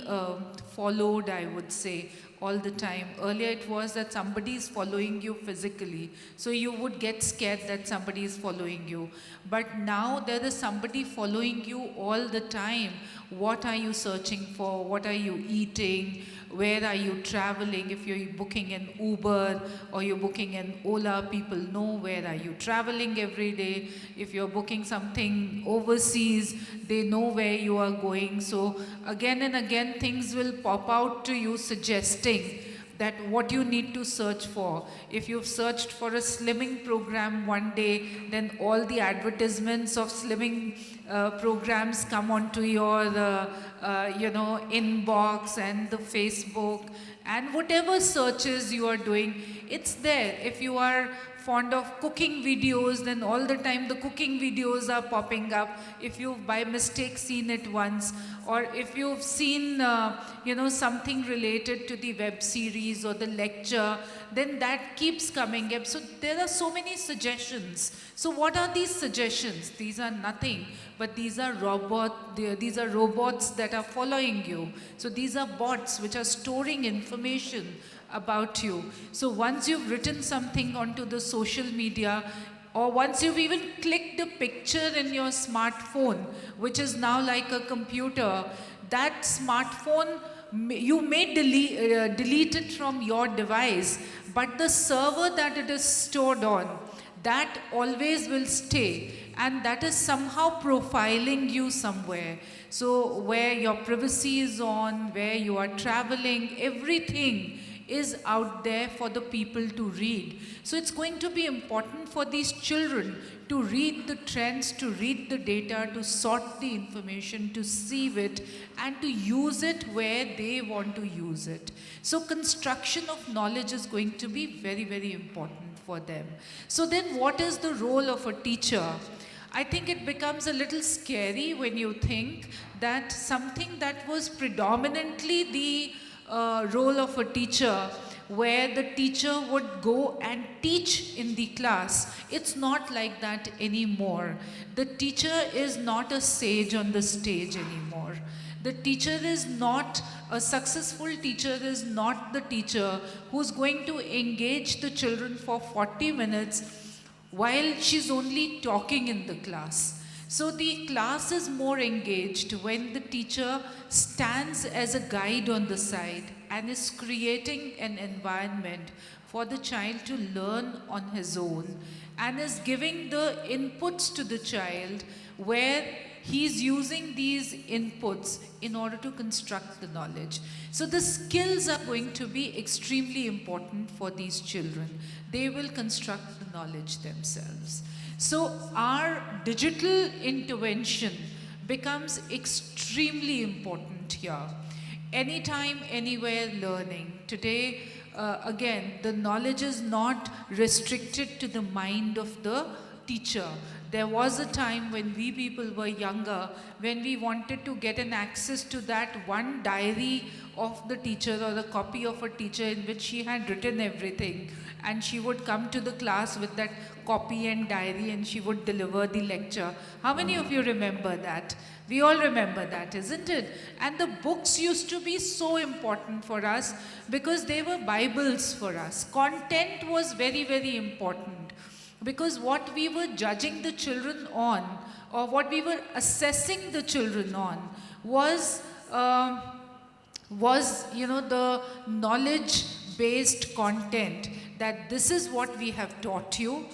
followed, I would say, all the time. Earlier it was that somebody is following you physically, so you would get scared that somebody is following you. But now there is somebody following you all the time. What are you searching for? What are you eating? where are you traveling. If you're booking an Uber or you're booking an Ola, people know where are you traveling every day. If you're booking something overseas, they know where you are going. So again and again things will pop out to you suggesting that what you need to search for. If you've searched for a slimming program one day, then all the advertisements of slimming programs come onto your inbox and the Facebook, and whatever searches you are doing, it's there. If you are fond of cooking videos, then all the time the cooking videos are popping up. If you've by mistake seen it once, or if you've seen something related to the web series or the lecture, then that keeps coming up. So there are so many suggestions. So what are these suggestions? These are nothing but these are robots that are following you. So these are bots which are storing information about you. So once you've written something onto the social media, or once you've even clicked a picture in your smartphone, which is now like a computer, that smartphone, you may delete it from your device, but the server that it is stored on, that always will stay, and that is somehow profiling you somewhere. So where your privacy is on, where you are traveling, everything is out there for the people to read. So it's going to be important for these children to read the trends, to read the data, to sort the information, to sieve it, and to use it where they want to use it. So construction of knowledge is going to be very, very important for them. So then what is the role of a teacher? I think it becomes a little scary when you think that something that was predominantly the role of a teacher, where the teacher would go and teach in the class, it's not like that anymore. The teacher is not a sage on the stage anymore. The teacher is not, a successful teacher is not the teacher who's going to engage the children for 40 minutes while she's only talking in the class. So the class is more engaged when the teacher stands as a guide on the side and is creating an environment for the child to learn on his own, and is giving the inputs to the child where he's using these inputs in order to construct the knowledge. So the skills are going to be extremely important for these children. They will construct the knowledge themselves. So our digital intervention becomes extremely important here. Anytime, anywhere learning. Today, again, the knowledge is not restricted to the mind of the teacher. There was a time when we people were younger, when we wanted to get an access to that one diary of the teacher, or the copy of a teacher in which she had written everything, and she would come to the class with that copy and diary and she would deliver the lecture. How many of you remember that? We all remember that, isn't it? And the books used to be so important for us because they were Bibles for us. Content was very, very important, because what we were judging the children on, or what we were assessing the children on, was the knowledge-based content, that this is what we have taught you,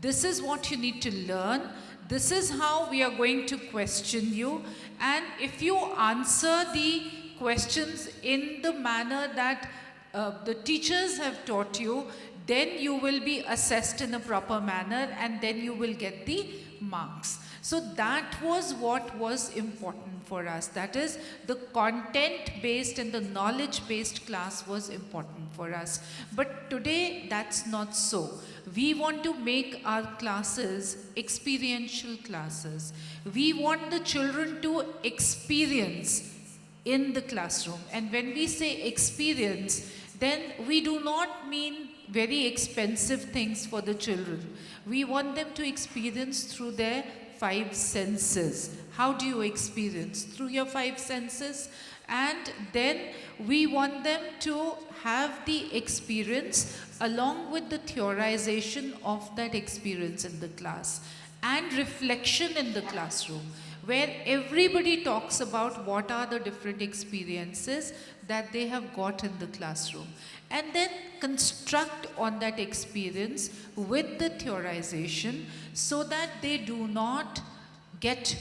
this is what you need to learn, this is how we are going to question you, and if you answer the questions in the manner that the teachers have taught you, then you will be assessed in a proper manner, and then you will get the marks. So that was what was important for us. That is, the content-based and the knowledge-based class was important for us. But today, that's not so. We want to make our classes experiential classes. We want the children to experience in the classroom. And when we say experience, then we do not mean very expensive things for the children. We want them to experience through their 5 senses. How do you experience? Through your 5 senses. And then we want them to have the experience along with the theorization of that experience in the class and reflection in the classroom. where everybody talks about what are the different experiences that they have got in the classroom, and then construct on that experience with the theorization so that they do not get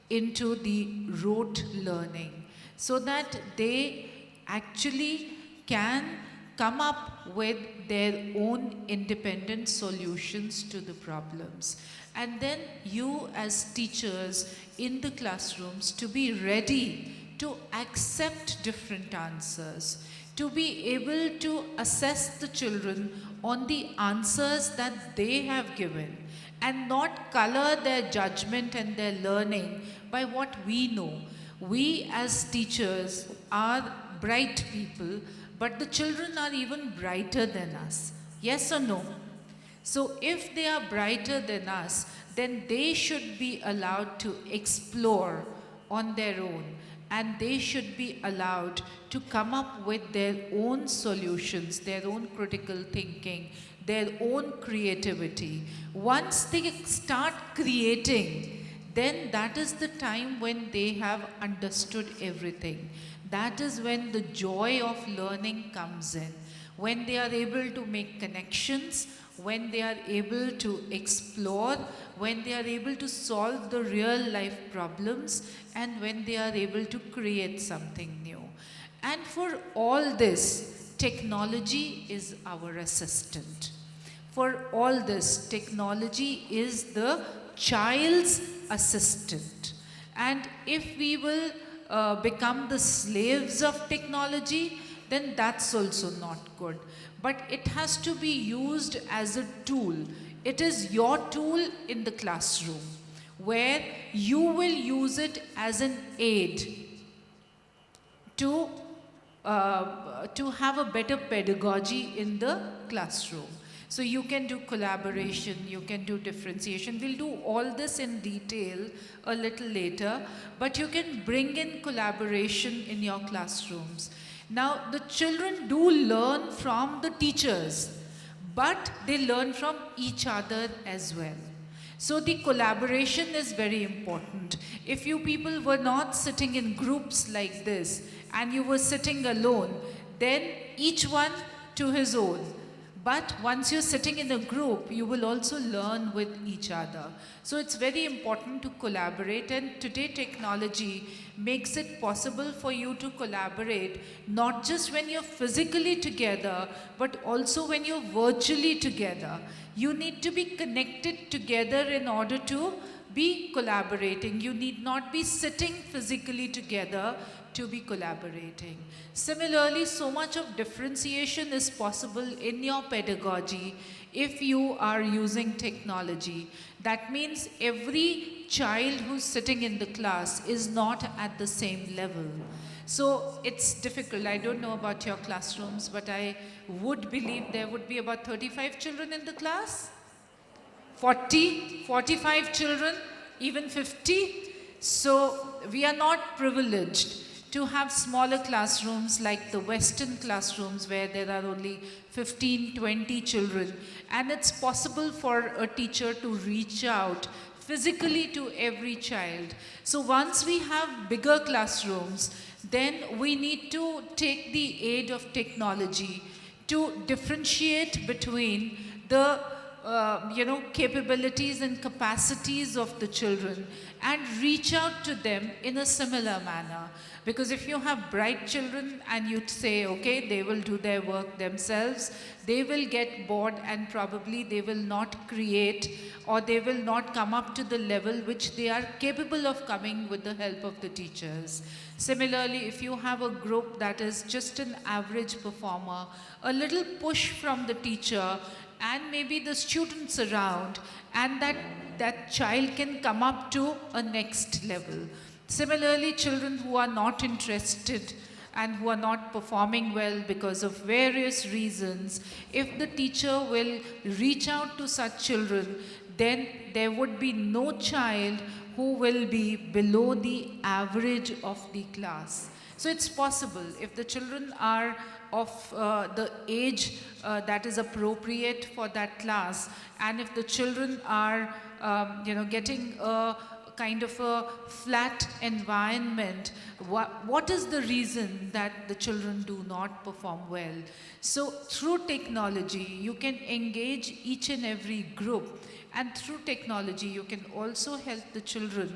into the rote learning, so that they actually can come up with their own independent solutions to the problems. And then you as teachers in the classrooms to be ready to accept different answers, to be able to assess the children on the answers that they have given, and not color their judgment and their learning by what we know. We as teachers are bright people, but the children are even brighter than us. Yes or no? So if they are brighter than us, then they should be allowed to explore on their own, and they should be allowed to come up with their own solutions, their own critical thinking, their own creativity. Once they start creating, then that is the time when they have understood everything. That is when the joy of learning comes in, when they are able to make connections, when they are able to explore, when they are able to solve the real life problems, and when they are able to create something new. And for all this, technology is our assistant. For all this, technology is the child's assistant. And if we will become the slaves of technology, then that's also not good. But it has to be used as a tool. It is your tool in the classroom, where you will use it as an aid to have a better pedagogy in the classroom. So you can do collaboration, you can do differentiation. We'll do all this in detail a little later, but you can bring in collaboration in your classrooms. Now, the children do learn from the teachers, but they learn from each other as well. So the collaboration is very important. If you people were not sitting in groups like this and you were sitting alone, then each one to his own. But once you're sitting in a group, you will also learn with each other. So it's very important to collaborate, and today technology makes it possible for you to collaborate, not just when you're physically together, but also when you're virtually together. You need to be connected together in order to be collaborating. You need not be sitting physically together to be collaborating. Similarly, so much of differentiation is possible in your pedagogy if you are using technology. That means every child who's sitting in the class is not at the same level. So it's difficult. I don't know about your classrooms, but I would believe there would be about 35 children in the class. 40, 45 children, even 50. So we are not privileged to have smaller classrooms like the Western classrooms where there are only 15, 20 children. And it's possible for a teacher to reach out physically to every child. So once we have bigger classrooms, then we need to take the aid of technology to differentiate between the capabilities and capacities of the children and reach out to them in a similar manner. Because if you have bright children and you say, okay, they will do their work themselves, they will get bored and probably they will not create, or they will not come up to the level which they are capable of coming with the help of the teachers. Similarly, if you have a group that is just an average performer, a little push from the teacher and maybe the students around, and that child can come up to a next level. Similarly, children who are not interested and who are not performing well because of various reasons, if the teacher will reach out to such children, then there would be no child who will be below the average of the class. So it's possible if the children are of the age that is appropriate for that class, and if the children are getting a kind of a flat environment, what is the reason that the children do not perform well? So through technology, you can engage each and every group, and through technology, you can also help the children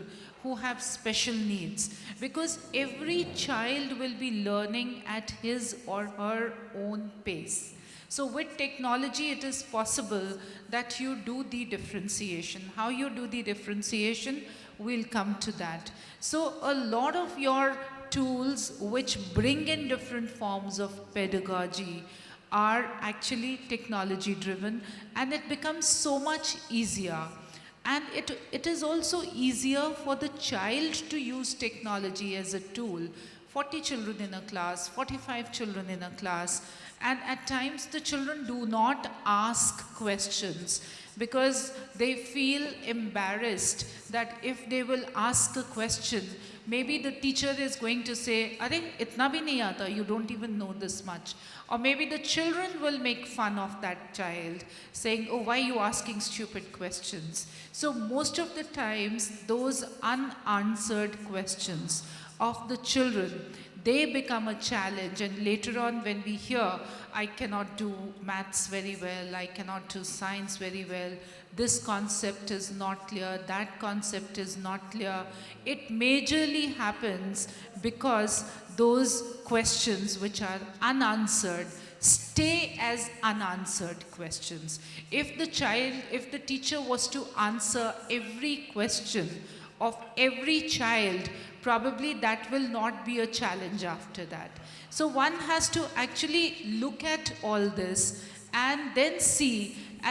who have special needs, because every child will be learning at his or her own pace. So with technology, it is possible that you do the differentiation. How you do the differentiation, we'll come to that. So a lot of your tools which bring in different forms of pedagogy are actually technology driven, and it becomes so much easier. And it is also easier for the child to use technology as a tool. 40 children in a class, 45 children in a class, and at times the children do not ask questions because they feel embarrassed that if they will ask a question, maybe the teacher is going to say, "Arey, itna bhi nahi aata, you don't even know this much." Or maybe the children will make fun of that child, saying, "Oh, why are you asking stupid questions?" So most of the times, those unanswered questions of the children, they become a challenge. And later on, when we hear, "I cannot do maths very well, I cannot do science very well, this concept is not clear, that concept is not clear," it majorly happens because those questions which are unanswered stay as unanswered questions. If the teacher was to answer every question of every child, probably that will not be a challenge after that. So one has to actually look at all this and then see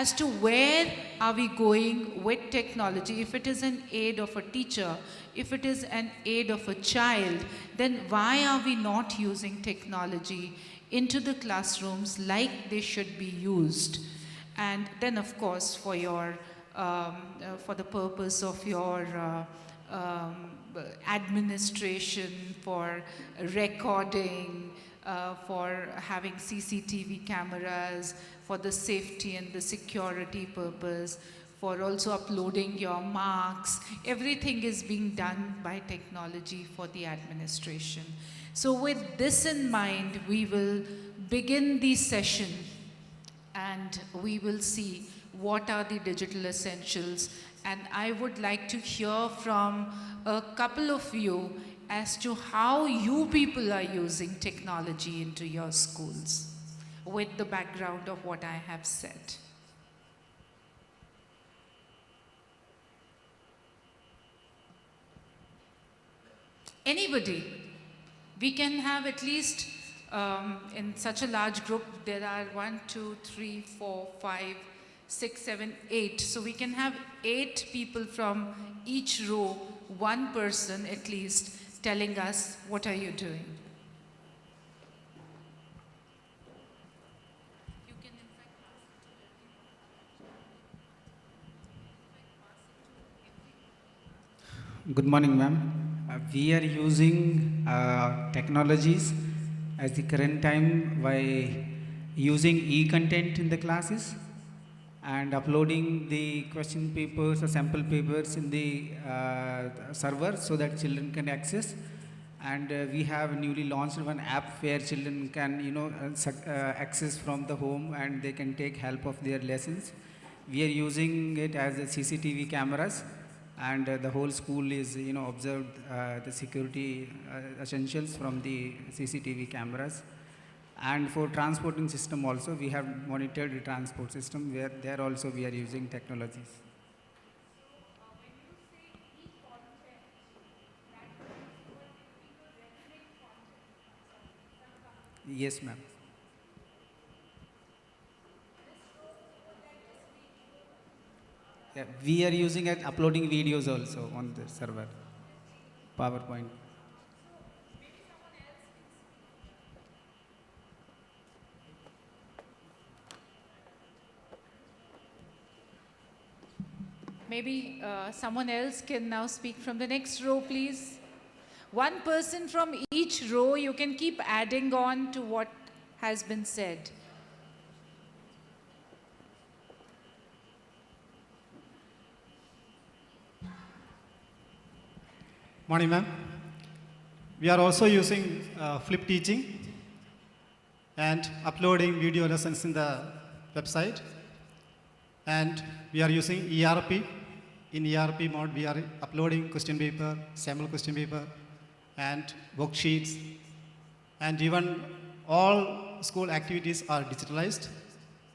as to where are we going with technology. If it is an aid of a teacher, if it is an aid of a child, then why are we not using technology into the classrooms like they should be used? And then of course for your for the purpose of your administration, for recording, for having CCTV cameras, for the safety and the security purpose, for also uploading your marks. Everything is being done by technology for the administration. So with this in mind, we will begin the session and we will see what are the digital essentials. And I would like to hear from a couple of you as to how you people are using technology into your schools with the background of what I have said. Anybody? We can have at least, in such a large group, there are 1, 2, 3, 4, 5, 6, 7, 8. So we can have 8 people from each row, one person at least, telling us, what are you doing? You can in fact Good morning, ma'am. We are using technologies at the current time by using e-content in the classes and uploading the question papers or sample papers in the server so that children can access. And we have newly launched one app where children can, access from the home and they can take help of their lessons. We are using it as a CCTV cameras, and the whole school is, observed the security essentials from the CCTV cameras. And for transporting system also, we have monitored the transport system where there also we are using technologies. Yes, ma'am. Yeah, we are using it uploading videos also on the server, PowerPoint. maybe someone else can now speak from the next row, please. One person from each row, you can keep adding on to what has been said. Morning, ma'am. We are also using flip teaching and uploading video lessons in the website. And we are using ERP. In ERP mode, we are uploading question paper, sample question paper, and worksheets. And even all school activities are digitalized.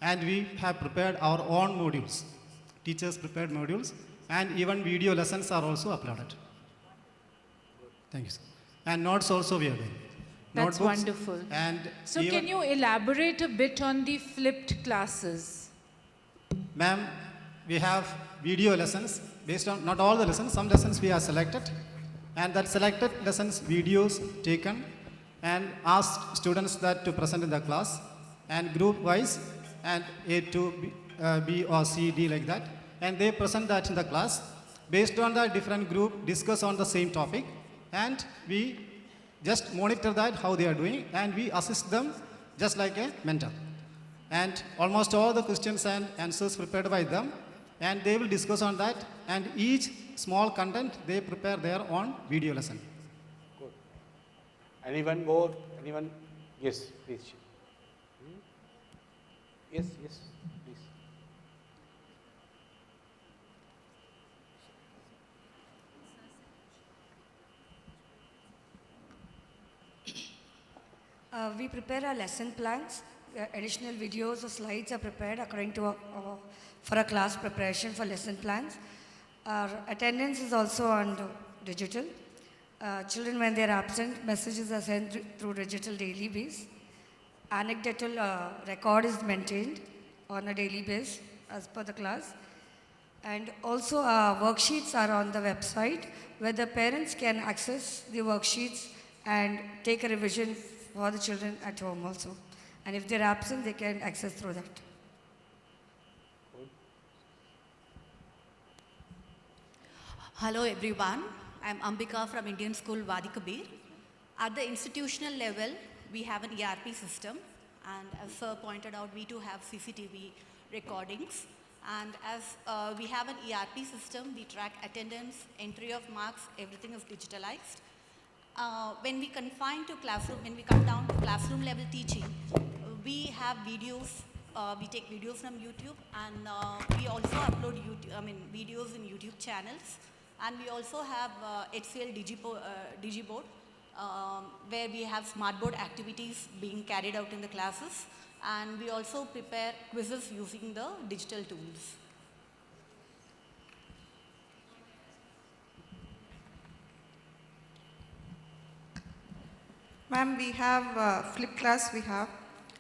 And we have prepared our own modules. Teachers prepared modules, and even video lessons are also uploaded. Thank you, sir. And notes also we are doing. That's Notebooks wonderful. And So even- can you elaborate a bit on the flipped classes? Ma'am, we have video lessons based on, not all the lessons, some lessons we have selected. And that selected lessons videos taken and asked students that to present in the class and group wise and A to B, B or C, D like that. And they present that in the class. Based on the different group, discuss on the same topic. And we just monitor that, how they are doing, and we assist them just like a mentor. And almost all the questions and answers prepared by them, and they will discuss on that, and each small content, they prepare their own video lesson. Good. Anyone more? Anyone? Yes, please. Yes, yes, please. We prepare our lesson plans. Additional videos or slides are prepared according to for a class preparation for lesson plans. Our attendance is also on digital. Children, when they are absent, messages are sent through digital daily base. Anecdotal record is maintained on a daily basis as per the class. And also our worksheets are on the website where the parents can access the worksheets and take a revision for the children at home also. And if they're absent, they can access through that. Hello everyone, I'm Ambika from Indian School Wadi Kabir. At the institutional level, we have an ERP system, and as Sir pointed out, we too have CCTV recordings. And as we have an ERP system, we track attendance, entry of marks, everything is digitalized. When we confine to classroom, when we come down to classroom level teaching, we have videos, we take videos from YouTube, and we also upload videos in YouTube channels. And we also have HCL Digiboard, where we have smartboard activities being carried out in the classes. And we also prepare quizzes using the digital tools. Ma'am, we have flip class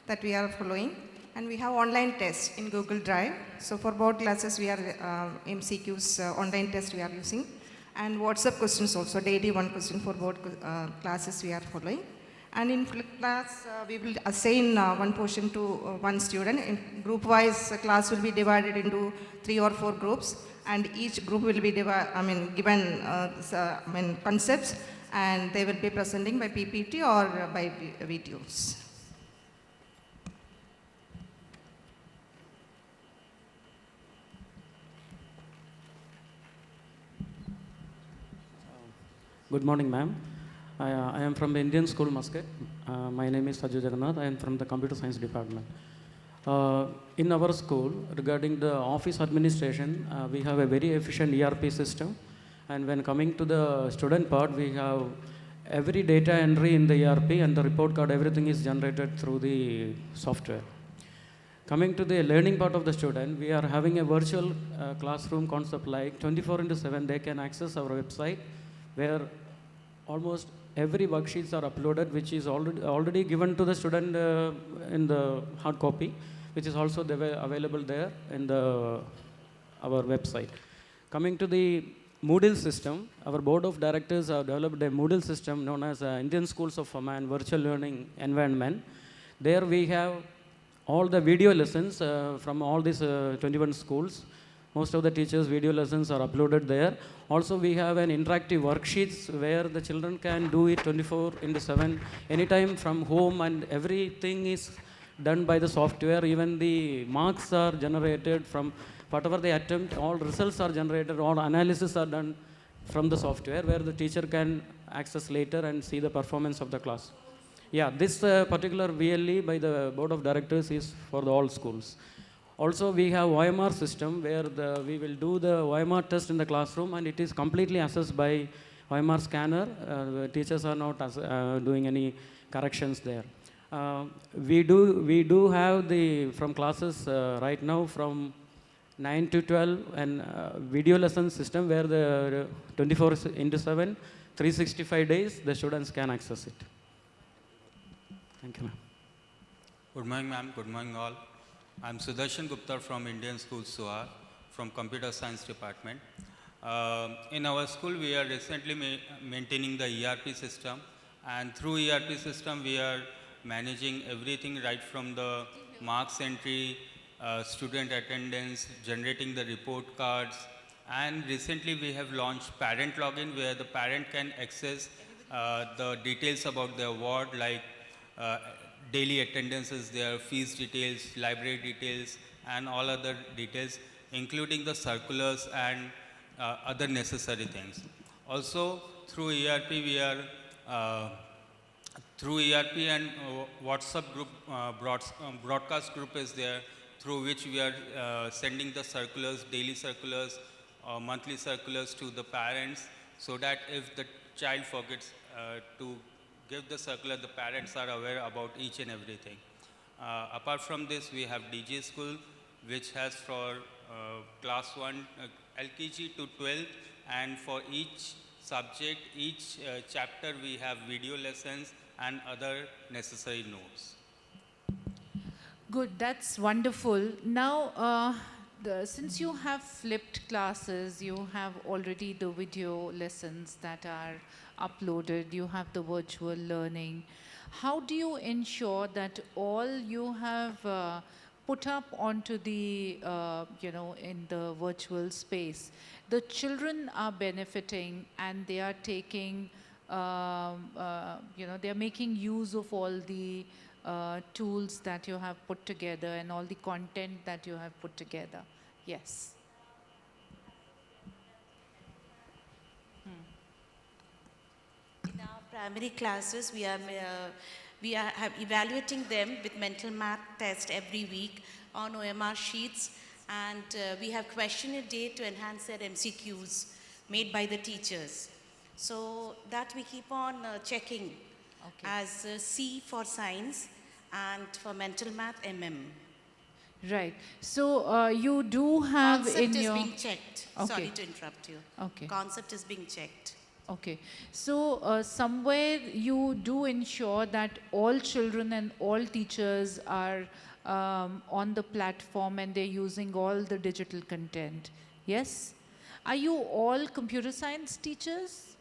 that we are following, and we have online test in Google Drive. So for board classes, we are MCQs online test we are using, and WhatsApp questions also, daily one question for board classes we are following. And in flip class, we will assign one portion to one student. In group wise, class will be divided into 3 or 4 groups, and each group will be given concepts, and they will be presenting by PPT or by videos. Good morning, ma'am. I am from the Indian School, Muscat. My name is Sajju Jagannath. I am from the Computer Science Department. In our school, regarding the office administration, we have a very efficient ERP system. And when coming to the student part, we have every data entry in the ERP, and the report card, everything is generated through the software. Coming to the learning part of the student, we are having a virtual classroom concept like 24/7. They can access our website where almost every worksheets are uploaded, which is already given to the student in the hard copy, which is also available there in our website. Coming to the Moodle system, our board of directors have developed a Moodle system known as Indian Schools of Command Virtual Learning Environment. There we have all the video lessons from all these 21 schools. Most of the teachers' video lessons are uploaded there. Also, we have an interactive worksheets where the children can do it 24/7, anytime from home, and everything is done by the software. Even the marks are generated from whatever they attempt, all results are generated, all analysis are done from the software where the teacher can access later and see the performance of the class. Yeah, this particular VLE by the Board of Directors is for the all schools. Also, we have OMR system where we will do the OMR test in the classroom and it is completely assessed by OMR scanner. The teachers are not doing any corrections there. We do have the from classes right now from 9 to 12 and video lesson system where the 24/7, 365 days the students can access it. Thank you, ma'am. Good morning, ma'am. Good morning, all. I'm Sudarshan Gupta from Indian School Suhar, from Computer Science Department. In our school, we are recently maintaining the ERP system, and through ERP system, we are managing everything right from the marks entry, student attendance, generating the report cards, and recently we have launched parent login where the parent can access the details about their ward, like daily attendances, their fees details, library details, and all other details, including the circulars and other necessary things. Also, through ERP, we are through ERP and WhatsApp group, broadcast group is there, through which we are sending the circulars, daily circulars, monthly circulars to the parents, so that if the child forgets to give the circular, the parents are aware about each and everything. Apart from this, we have DJ School, which has for class 1, LKG to 12, and for each subject, each chapter, we have video lessons and other necessary notes. Good, that's wonderful. Now, since you have flipped classes, you have already the video lessons that are uploaded, you have the virtual learning. How do you ensure that all you have put up onto the, in the virtual space, the children are benefiting and they are taking, they are making use of all the tools that you have put together and all the content that you have put together? Yes. In our primary classes, we are evaluating them with mental math test every week on OMR sheets, and we have question a day to enhance their MCQs made by the teachers. So that we keep on checking as C for science and for mental math MM. Right. So you do have Concept in your... is being checked. Okay. Sorry to interrupt you. Okay. Concept is being checked. Okay. So somewhere you do ensure that all children and all teachers are on the platform and they're using all the digital content. Yes? Are you all computer science teachers?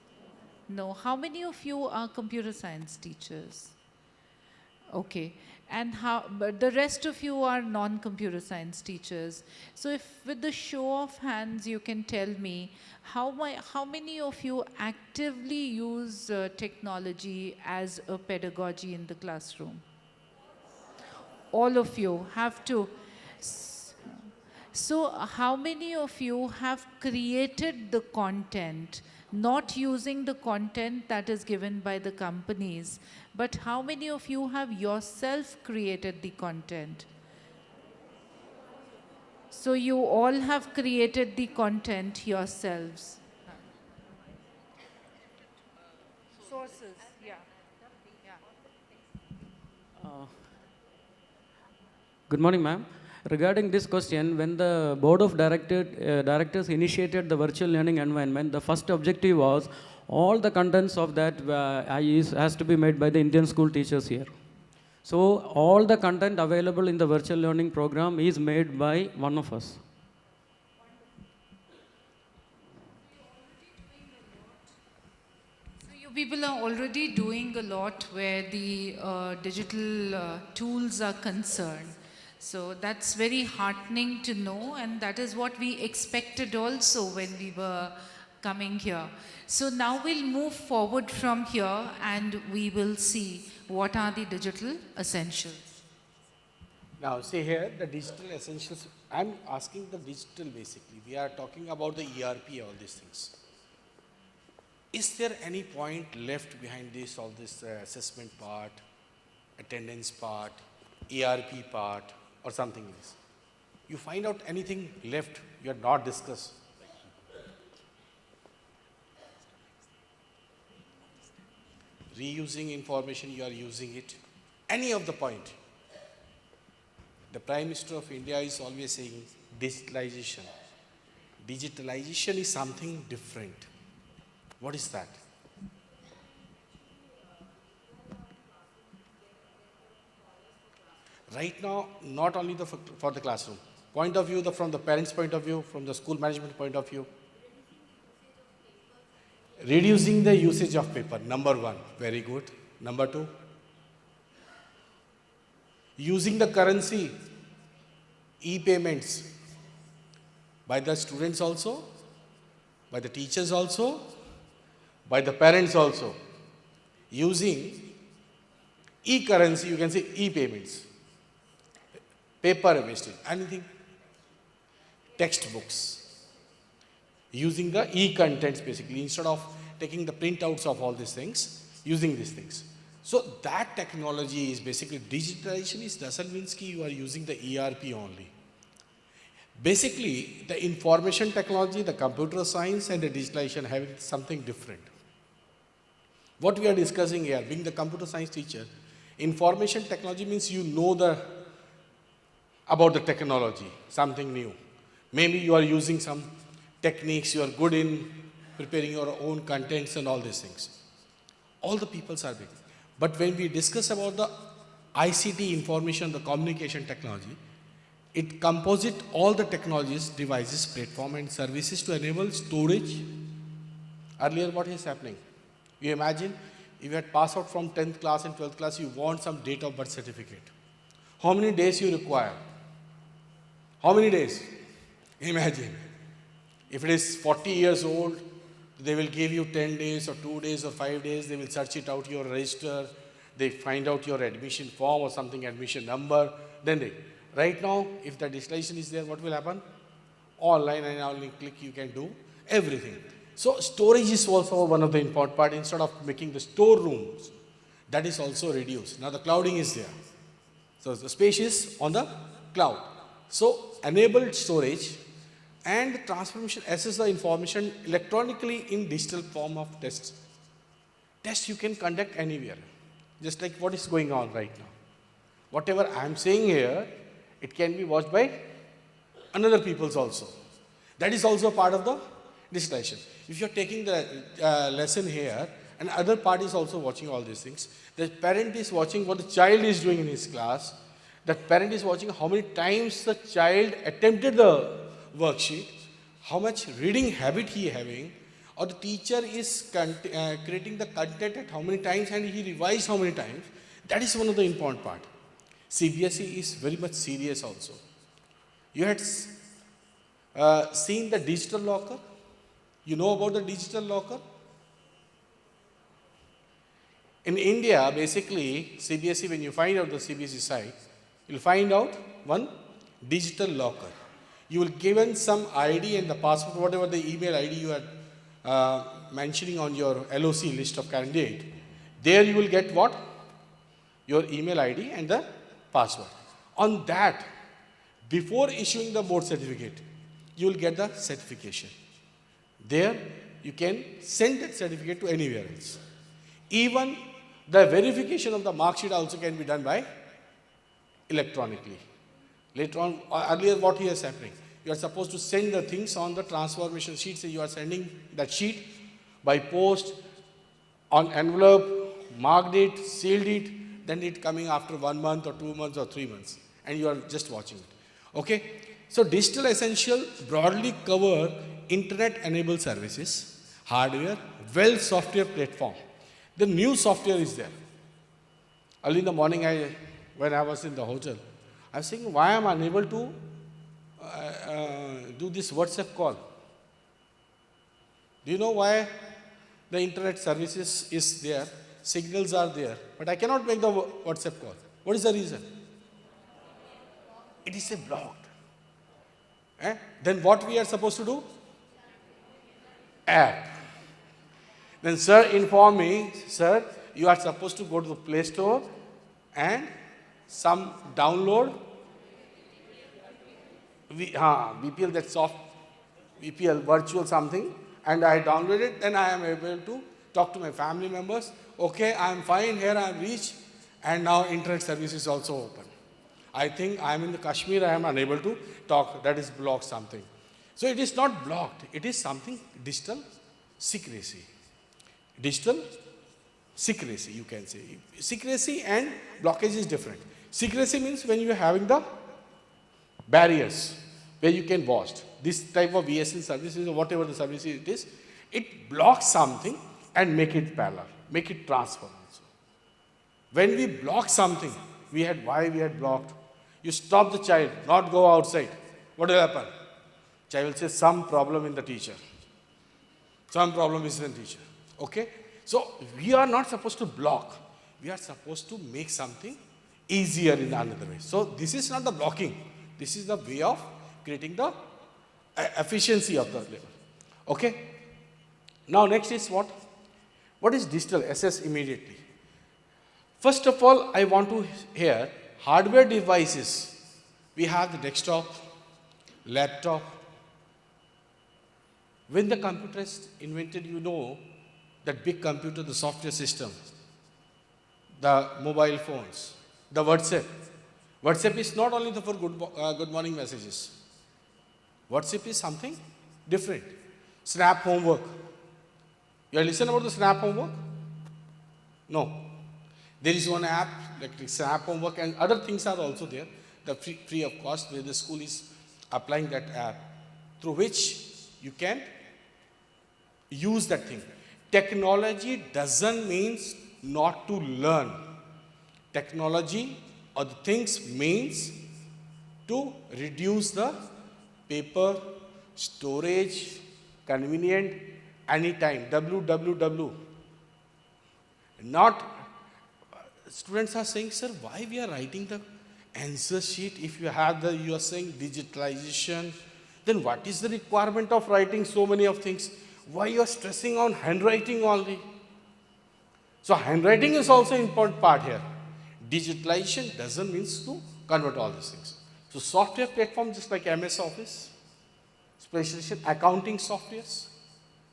No. How many of you are computer science teachers? Okay. And but the rest of you are non-computer science teachers. So if with the show of hands you can tell me how many of you actively use technology as a pedagogy in the classroom? All of you have to. So how many of you have created the content, not using the content that is given by the companies, but how many of you have yourself created the content? So you all have created the content yourselves. Sources, yeah. Good morning, ma'am. Regarding this question, when the Board of Directors initiated the virtual learning environment, the first objective was all the contents of that has to be made by the Indian school teachers here. So all the content available in the virtual learning program is made by one of us. So you people are already doing a lot where the digital tools are concerned. So that's very heartening to know, and that is what we expected also when we were coming here. So now we'll move forward from here and we will see what are the digital essentials. Now see here, the digital essentials, I'm asking the digital basically. We are talking about the ERP, all these things. Is there any point left behind this, all this assessment part, attendance part, ERP part, or something else? You find out anything left you have not discussed? Reusing information, you are using it. Any of the point. The Prime Minister of India is always saying digitalization. Digitalization is something different. What is that? Right now, not only for the classroom, point of view, from the parents' point of view, from the school management point of view. Reducing the usage of paper, number one, very good. Number two, using the currency, e-payments, by the students also, by the teachers also, by the parents also. Using e-currency, you can say e-payments, paper wastage, anything, textbooks. Using the e-contents basically, instead of taking the printouts of all these things, using these things. So that technology is basically, digitalization doesn't mean you are using the ERP only. Basically, the information technology, the computer science and the digitalization having something different. What we are discussing here, being the computer science teacher, information technology means you know about the technology, something new. Maybe you are using some techniques, you are good in preparing your own contents and all these things. All the peoples are big. But when we discuss about the ICT, information, the communication technology, it composites all the technologies, devices, platform and services to enable storage. Earlier what is happening? You imagine if you had passed out from 10th class and 12th class, you want some date of birth certificate. How many days you require? How many days? Imagine. If it is 40 years old, they will give you 10 days or 2 days or 5 days. They will search it out, your register. They find out your admission form or something, admission number. Then they, right now, if the digitalization is there, what will happen? Online and only click, you can do everything. So storage is also one of the important part. Instead of making the storerooms, that is also reduced. Now the clouding is there. So the space is on the cloud. So enabled storage and transformation, access the information electronically in digital form of tests. Tests you can conduct anywhere, just like what is going on right now. Whatever I am saying here, it can be watched by another peoples also. That is also part of the digitalization. If you are taking the lesson here, and other party is also watching all these things, the parent is watching what the child is doing in his class, that parent is watching how many times the child attempted the worksheet, how much reading habit he having, or the teacher is creating the content at how many times and he revised how many times. That is one of the important part. CBSE is very much serious also. You had seen the digital locker. You know about the digital locker? In India, basically, CBSE, when you find out the CBSE site, you'll find out one digital locker. You will given some ID and the password, whatever the email ID you are mentioning on your LOC list of candidate. There you will get what? Your email ID and the password. On that, before issuing the board certificate, you will get the certification. There, you can send that certificate to anywhere else. Even the verification of the mark sheet also can be done by electronically. Later on, earlier what is happening? You are supposed to send the things on the transformation sheet. So you are sending that sheet by post, on envelope, marked it, sealed it, then it coming after 1 month or 2 months or 3 months. And you are just watching it. Okay? So digital essential broadly cover internet-enabled services, hardware, well software platform. The new software is there. Early in the morning, when I was in the hotel, I was saying, why am I unable to do this WhatsApp call? Do you know why the internet services is there, signals are there, but I cannot make the WhatsApp call? What is the reason? It is a blocked. Then what we are supposed to do? App. Then sir informed me, sir, you are supposed to go to the Play Store and some download VPL, that soft VPL, virtual something, and I downloaded it. Then I am able to talk to my family members. Okay, I am fine, here I am reached, and now internet service is also open. I think I am in the Kashmir, I am unable to talk, that is blocked something. So it is not blocked, it is something digital secrecy. Digital secrecy, you can say. Secrecy and blockage is different. Secrecy means when you are having the barriers where you can watch. This type of VSL services or whatever the service it is, it blocks something and make it parallel, make it transfer also. When we block something, why we had blocked? You stop the child, not go outside. What will happen? Child will say some problem in the teacher. Some problem is in the teacher. Okay? So we are not supposed to block. We are supposed to make something easier in another way. So this is not the blocking. This is the way of creating the efficiency of the level. Okay? Now next is what? What is digital? Assess immediately. First of all, I want to hear hardware devices. We have the desktop, laptop. When the computer is invented, you know that big computer, the software system, the mobile phones, the WhatsApp. WhatsApp is not only for good morning messages. WhatsApp is something different. Snap homework. You have listened about the Snap homework? No. There is one app like Snap homework, and other things are also there, the free of cost, where the school is applying that app, through which you can use that thing. Technology doesn't mean not to learn. Technology or the things means to reduce the paper, storage, convenient, anytime, www. Not, students are saying, sir, why we are writing the answer sheet if you have you are saying digitalization, then what is the requirement of writing so many of things? Why you are stressing on handwriting only? So handwriting is also an important part here. Digitalization doesn't mean to convert all these things. So software platform just like MS Office, specialization, accounting softwares.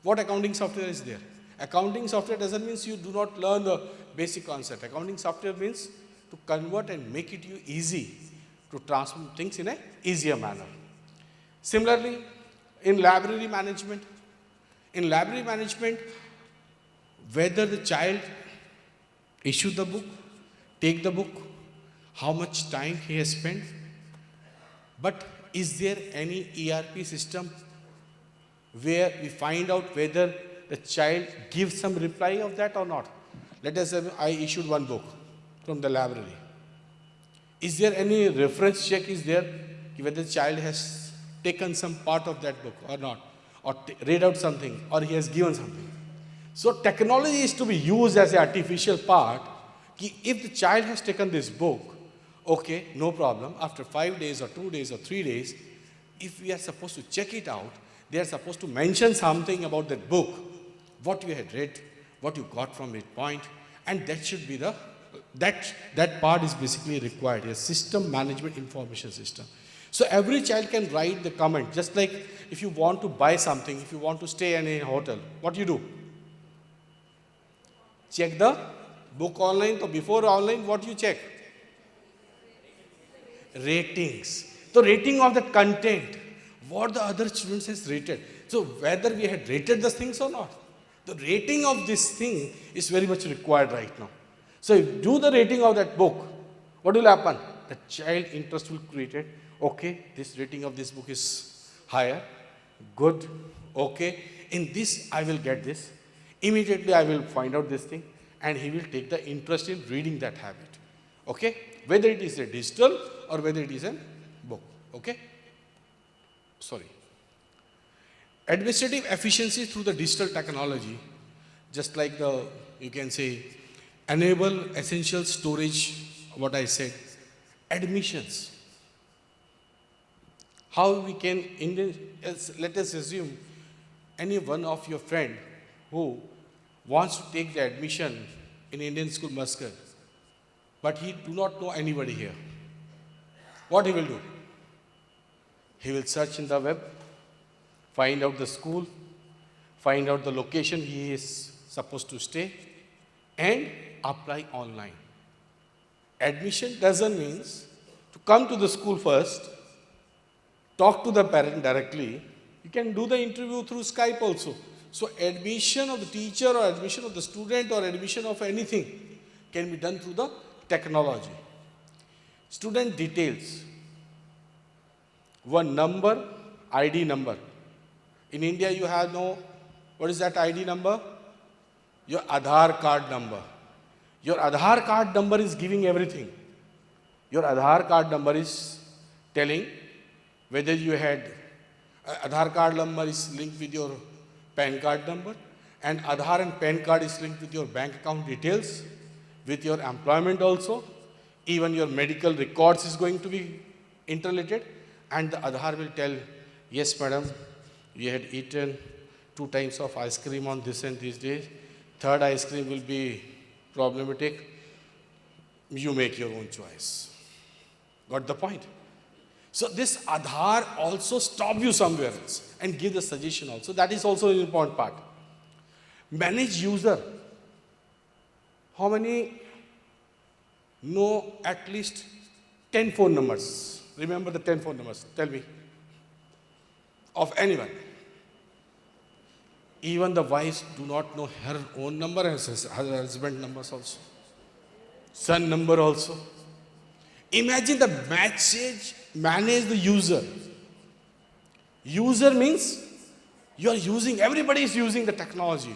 What accounting software is there? Accounting software doesn't mean you do not learn the basic concept. Accounting software means to convert and make it easy to transform things in an easier manner. Similarly, in library management, whether the child issue the book, take the book, how much time he has spent, but is there any ERP system where we find out whether the child gives some reply of that or not? Let us say I issued one book from the library. Is there any reference check is there whether the child has taken some part of that book or not, or read out something, or he has given something? So technology is to be used as an artificial part. If the child has taken this book, okay, no problem. After 5 days or 2 days or 3 days, if we are supposed to check it out, they are supposed to mention something about that book, what you had read, what you got from it point, and that should be that part is basically required, a system management information system. So every child can write the comment, just like if you want to buy something, if you want to stay in a hotel, what do you do? Check the book online. So before online, what do you check? Ratings. So rating of the content, what the other students has rated. So whether we had rated the things or not, the rating of this thing is very much required right now. So if you do the rating of that book, what will happen? The child interest will create it. Okay, this rating of this book is higher, good, okay. In this, I will get this. Immediately, I will find out this thing, and he will take the interest in reading that habit. Okay, whether it is a digital or whether it is a book. Okay, sorry. Administrative efficiency through the digital technology, just like you can say, enable essential storage, what I said, admissions. How we can, let us assume any one of your friend who wants to take the admission in Indian school Muscat, but he do not know anybody here. What he will do? He will search in the web, find out the school, find out the location he is supposed to stay, and apply online. Admission doesn't mean to come to the school first, talk to the parent directly. You can do the interview through Skype also. So admission of the teacher or admission of the student or admission of anything can be done through the technology. Student details. One number, ID number. In India you have what is that ID number? Your Aadhaar card number. Your Aadhaar card number is giving everything. Your Aadhaar card number is telling whether you had, Aadhaar card number is linked with your PAN card number, and Aadhaar and PAN card is linked with your bank account details, with your employment also. Even your medical records is going to be interrelated, and the Aadhaar will tell, yes madam, you had eaten 2 times of ice cream on this and these days. 3rd ice cream will be problematic. You make your own choice. Got the point? So this Aadhaar also stop you somewhere else and give the suggestion also. That is also an important part. Manage user. How many know at least 10 phone numbers? Remember the 10 phone numbers? Tell me. Of anyone. Even the wives do not know her own number and her husband numbers also. Son number also. Imagine the message, manage the user. User means you are using, everybody is using the technology.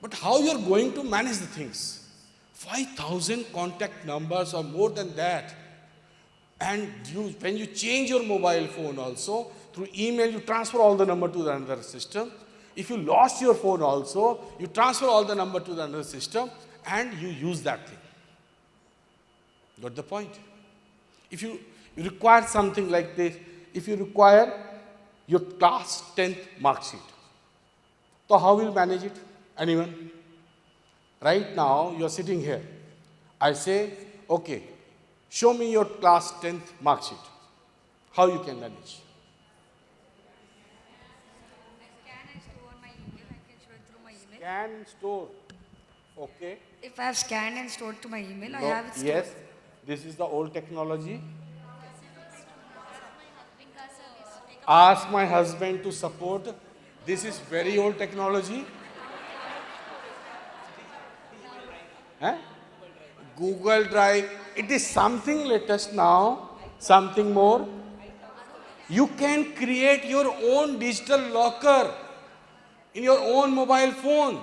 But how you are going to manage the things? 5,000 contact numbers or more than that. And when you change your mobile phone also, through email you transfer all the number to another system. If you lost your phone also, you transfer all the number to another system and you use that thing. Got the point? If you require something like this, if you require your class 10th mark sheet, so how will you manage it? Anyone? Right now, you are sitting here. I say, okay, show me your class 10th mark sheet. How you can manage? Scan and store. Okay. If I have scanned and stored to my email, I No, have it stored. yes, this is the old technology. Ask my husband to support. This is very old technology. Google Drive. It is something latest now, something more. You can create your own digital locker in your own mobile phone.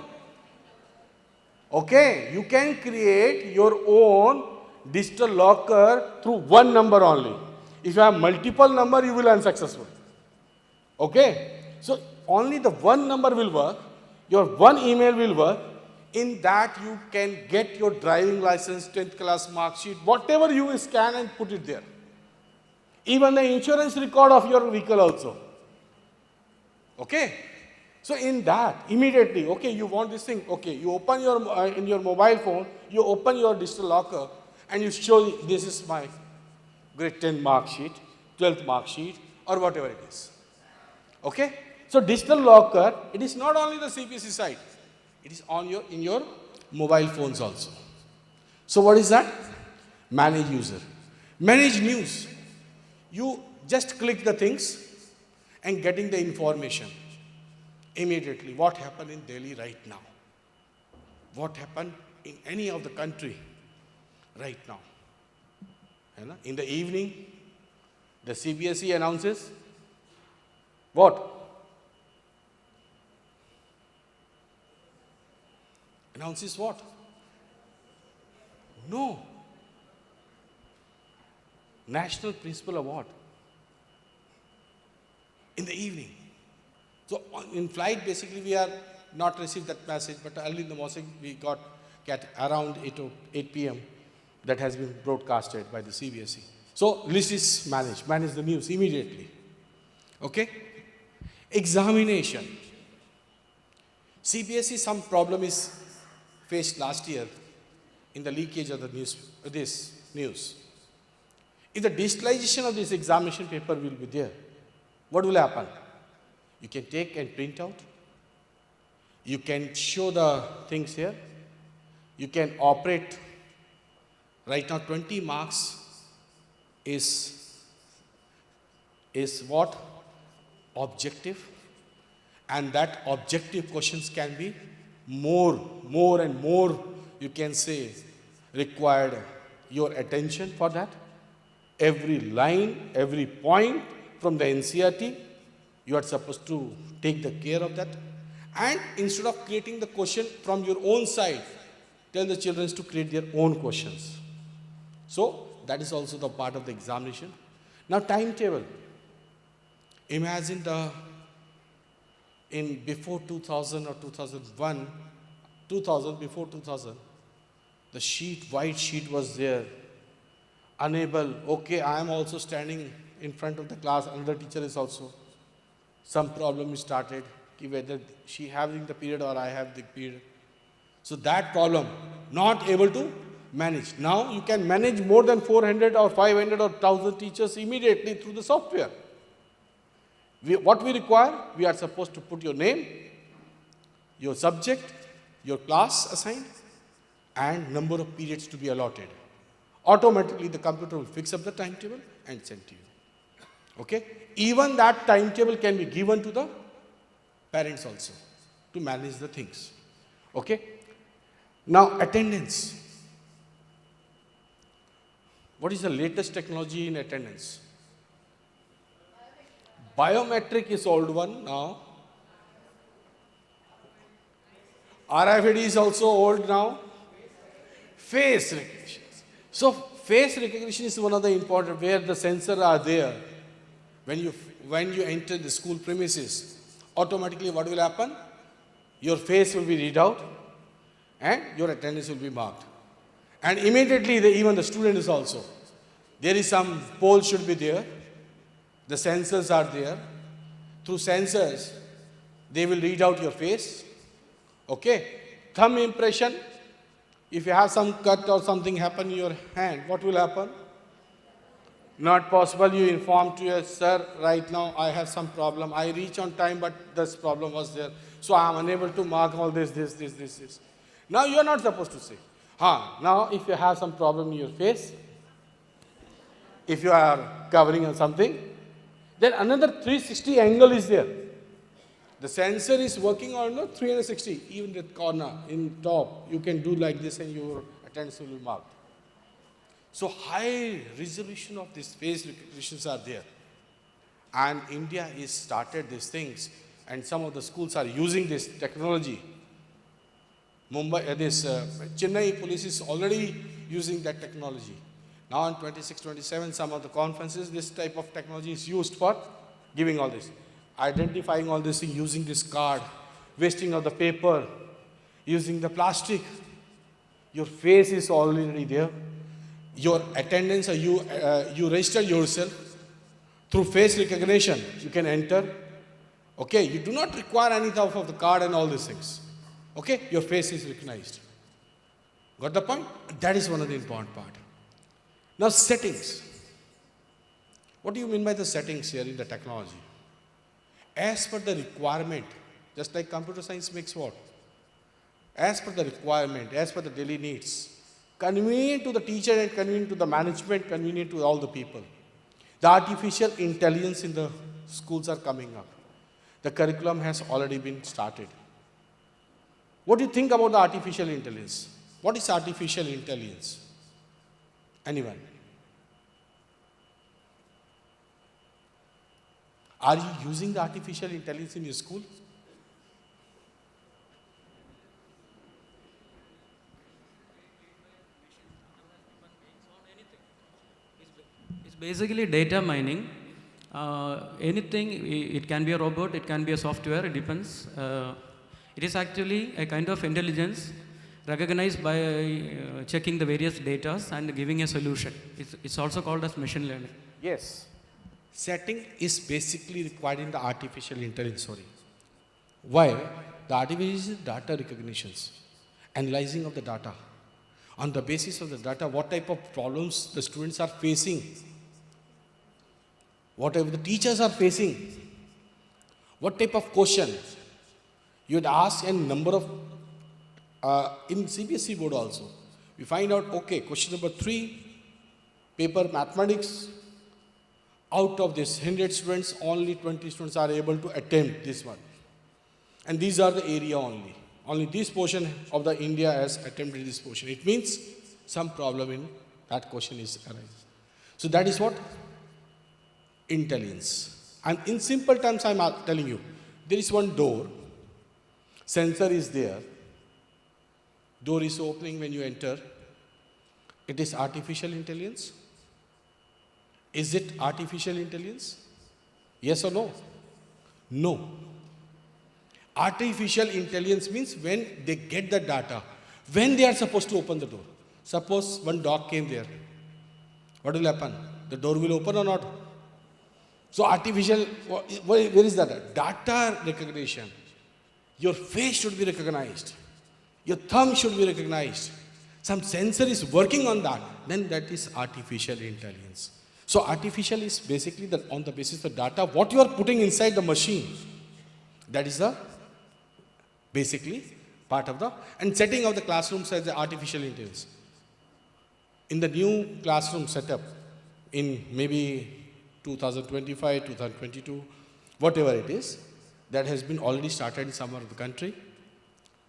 Okay, you can create your own digital locker through one number only. If you have multiple number, you will be unsuccessful. Okay, so only the one number will work, your one email will work. In that you can get your driving license, 10th class mark sheet, whatever you will scan and put it there. Even the insurance record of your vehicle also. Okay. So in that, immediately, okay, you want this thing, okay, you open your, in your mobile phone, you open your digital locker and you show this is my grade 10 mark sheet, 12th mark sheet, or whatever it is. Okay. So digital locker, it is not only the CPSC side, it is on in your mobile phones also. So what is that? Manage user. Manage news. You just click the things and getting the information immediately. What happened in Delhi right now? What happened in any of the country right now? In the evening, the CBSE announces what? Announces what? No. National Principal Award. In the evening. So in flight, basically, we are not received that message, but early in the morning, we got around 8 p.m. that has been broadcasted by the CBSE. So list is managed. Manage the news immediately. Okay? Examination. CBSE, some problem is faced last year in the leakage of the news, this news. If the digitalization of this examination paper will be there, what will happen? You can take and print out. You can show the things here. You can operate. Right now 20 marks is what? Objective. And that objective questions can be more and more, you can say, required your attention for that. Every line, every point from the NCERT, you are supposed to take the care of that. And instead of creating the question from your own side, tell the children to create their own questions. So that is also the part of the examination. Now timetable. Imagine in before 2000 or 2001, before 2000, the white sheet was there. Unable, okay, I am also standing in front of the class, another teacher is also. Some problem started, whether she having the period or I have the period. So that problem, not able to manage. Now you can manage more than 400 or 500 or 1000 teachers immediately through the software. What we require, we are supposed to put your name, your subject, your class assigned, and number of periods to be allotted. Automatically the computer will fix up the timetable and send to you. Okay? Even that timetable can be given to the parents also to manage the things. Okay? Now attendance. What is the latest technology in attendance? Biometric is old one now. RFID is also old now. Face recognition. So face recognition is one of the important where the sensors are there. When you enter the school premises, automatically what will happen? Your face will be read out and your attendance will be marked. And immediately even the student is also. There is some poll should be there. The sensors are there. Through sensors, they will read out your face. Okay? Thumb impression. If you have some cut or something happen in your hand, what will happen? Not possible. You inform to your sir, right now I have some problem. I reach on time, but this problem was there. So I am unable to mark all this. Now you are not supposed to say. Now if you have some problem in your face, if you are covering on something, then another 360 angle is there. The sensor is working on 360, even the corner, in top, you can do like this and your attendance will be marked. So high resolution of these face recognitions are there. And India has started these things and some of the schools are using this technology. Chennai police is already using that technology. Now in 26, 27, some of the conferences, this type of technology is used for giving all this. Identifying all this thing, using this card, wasting of the paper, using the plastic. Your face is already there. Your attendance, you register yourself through face recognition. You can enter. Okay, you do not require anything of the card and all these things. Okay, your face is recognized. Got the point? That is one of the important part. Now settings. What do you mean by the settings here in the technology? As per the requirement, just like computer science makes what? As per the requirement, as per the daily needs, convenient to the teacher and convenient to the management, convenient to all the people. The artificial intelligence in the schools are coming up. The curriculum has already been started. What do you think about the artificial intelligence? What is artificial intelligence? Anyone? Are you using the artificial intelligence in your school? It's basically data mining. Anything, it can be a robot, it can be a software, it depends. It is actually a kind of intelligence recognized by checking the various data and giving a solution. It's also called as machine learning. Yes. Setting is basically required in the artificial intelligence, Why? The artificial data recognitions. analyzing of the data. On the basis of the data, what type of problems the students are facing, whatever the teachers are facing, what type of question you would ask, and number of, in CBSE board also, we find out, okay, question number 3, paper mathematics, out of this 100 students, only 20 students are able to attempt this one. And these are the area only. Only this portion of the India has attempted this portion. It means some problem in that question is arising. So that is what? Intelligence. And in simple terms, I am telling you, there is one door, sensor is there, door is opening when you enter. It is artificial intelligence. Is it artificial intelligence? Yes or no? No. Artificial intelligence means when they get the data, when they are supposed to open the door. Suppose one dog came there. What will happen? The door will open or not? So artificial, where is that? Data recognition. Your face should be recognized. Your thumb should be recognized. Some sensor is working on that. Then that is artificial intelligence. So artificial is basically on the basis of data, what you are putting inside the machine. That is the basically part of the, and setting of the classrooms as the artificial intelligence. In the new classroom setup, in maybe 2025, 2022, whatever it is, that has been already started in some of the country.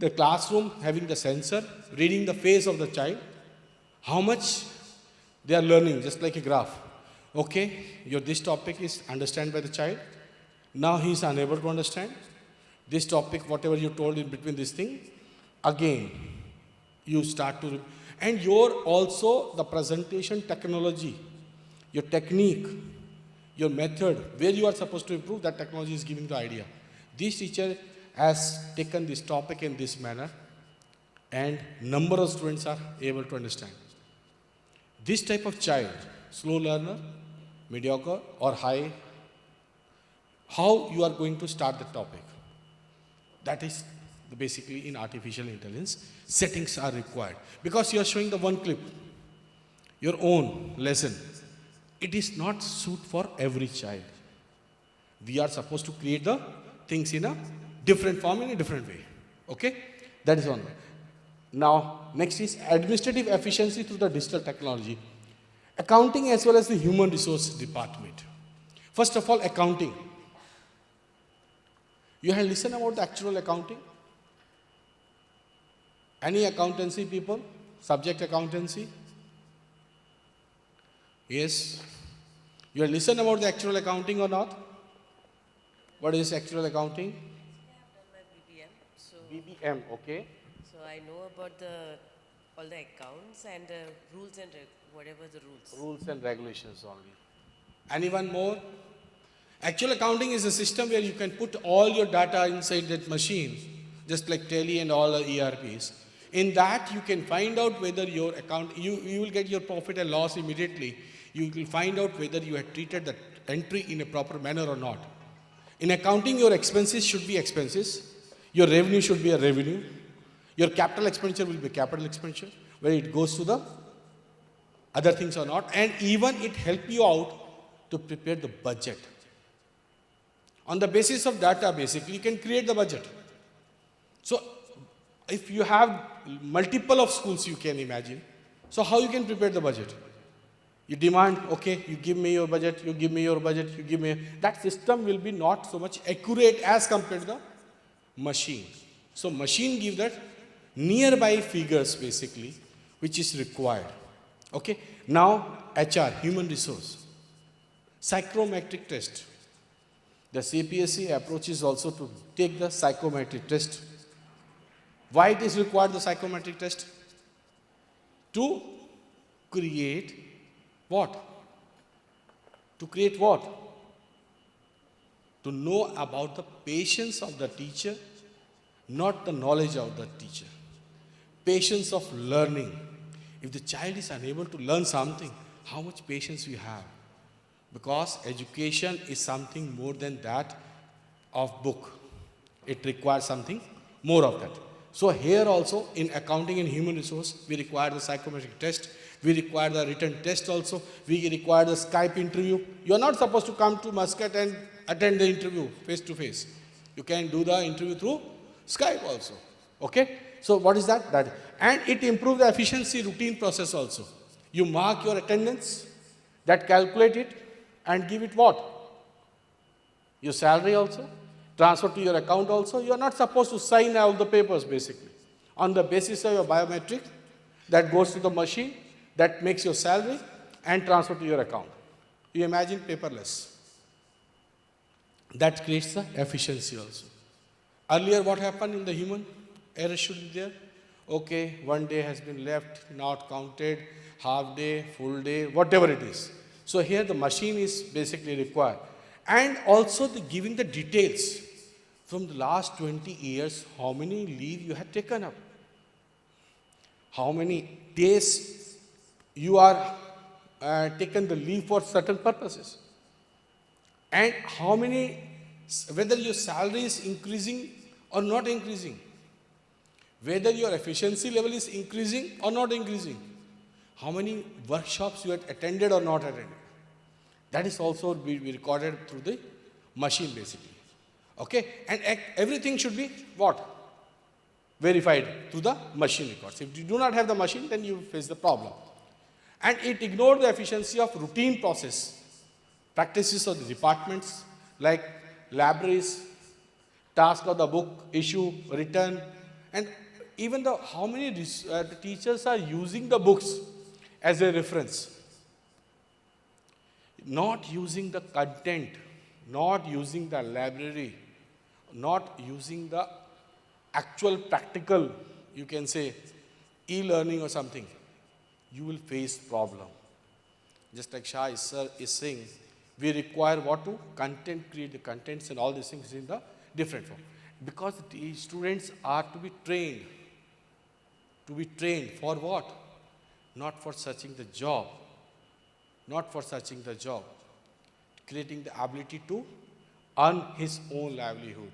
The classroom having the sensor, reading the face of the child, how much they are learning, just like a graph. Okay, this topic is understood by the child. Now he is unable to understand. This topic, whatever you told in between this thing, again, you start to, and your also the presentation technology, your technique, your method, where you are supposed to improve, that technology is giving the idea. This teacher has taken this topic in this manner, and number of students are able to understand. This type of child, slow learner, mediocre or high, how you are going to start the topic. That is basically in artificial intelligence, settings are required. Because you are showing the one clip, your own lesson. It is not suit for every child. We are supposed to create the things in a different form, in a different way. Okay? That is one way. Now, next is administrative efficiency through the digital technology. Accounting as well as the human resource department. First of all, accounting. You have listened about the actual accounting? Any accountancy people? Subject accountancy? Yes. You have listened about the actual accounting or not? What is actual accounting? BBM. So BBM, okay. So I know about all the accounts and rules and whatever the rules. Rules and regulations only. Anyone more? Actual accounting is a system where you can put all your data inside that machine, just like Tele and all the ERPs. In that, you can find out whether your account, you will get your profit and loss immediately. You will find out whether you have treated the entry in a proper manner or not. In accounting, your expenses should be expenses. Your revenue should be a revenue. Your capital expenditure will be capital expenditure, where it goes to the other things or not. And even it helps you out to prepare the budget. On the basis of data, basically, you can create the budget. So, if you have multiple of schools, you can imagine. So, how you can prepare the budget? You demand, okay, you give me your budget, you give me your budget, you give me. That system will be not so much accurate as compared to the machine. So, machine give that nearby figures, basically, which is required. Okay. Now, HR, human resource. Psychometric test. The CPSE approach is also to take the psychometric test. Why it is required, the psychometric test? To create what? To create what? To know about the patience of the teacher, not the knowledge of the teacher. Patience of learning. If the child is unable to learn something, how much patience you have? Because education is something more than that of book. It requires something more of that. So here also in accounting and human resource, we require the psychometric test, we require the written test also, we require the Skype interview. You are not supposed to come to Muscat and attend the interview face to face. You can do the interview through Skype also. Okay? So what is that? And it improves the efficiency routine process also. You mark your attendance, that calculate it and give it what? Your salary also, transfer to your account also. You are not supposed to sign all the papers basically. On the basis of your biometric, that goes to the machine, that makes your salary and transfer to your account. You imagine paperless. That creates the efficiency also. Earlier what happened in the human? Error should be there. Okay, one day has been left, not counted, half day, full day, whatever it is. So here the machine is basically required. And also giving the details from the last 20 years, how many leave you have taken up, how many days you are taken the leave for certain purposes, and how many, whether your salary is increasing or not increasing, whether your efficiency level is increasing or not increasing, how many workshops you had attended or not attended. That is also be recorded through the machine basically. Okay, and everything should be what? Verified through the machine records. If you do not have the machine, then you face the problem. And it ignored the efficiency of routine process, practices of the departments like libraries, task of the book, issue, return, and even how many the teachers are using the books as a reference. Not using the content, not using the library, not using the actual practical, you can say, e-learning or something, you will face problem. Just like Shah is saying, we require what to? Content, create the contents and all these things in the different form. Because the students are to be trained. To be trained for what? Not for searching the job. Not for searching the job. Creating the ability to earn his own livelihood.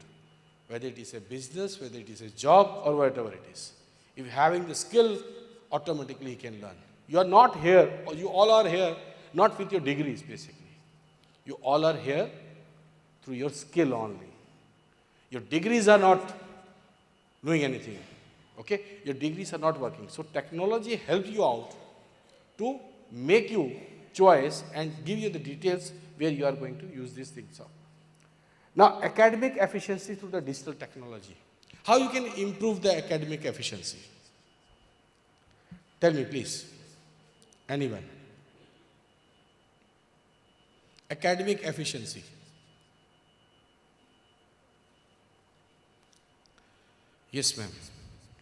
Whether it is a business, whether it is a job or whatever it is. If having the skill, automatically he can learn. You are not here, or you all are here, not with your degrees basically. You all are here through your skill only. Your degrees are not doing anything. Okay? Your degrees are not working. So technology helps you out to make you choice and give you the details where you are going to use these things out. Now, academic efficiency through the digital technology. How you can improve the academic efficiency? Tell me, please. Anyone? Academic efficiency. Yes, ma'am.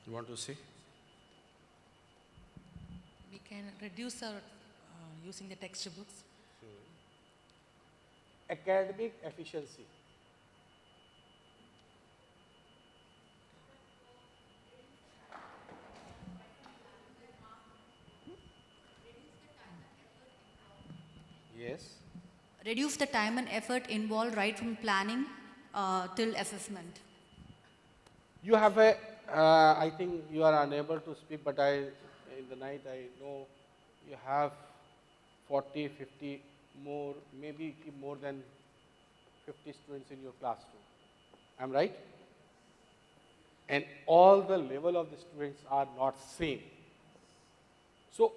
You want to say? We can reduce our using the textbooks. Academic efficiency. Yes. Reduce the time and effort involved right from planning till assessment. You have a, I think you are unable to speak, but in the night I know you have 40, 50 more, maybe more than 50 students in your classroom. Am I right? And all the level of the students are not same. So,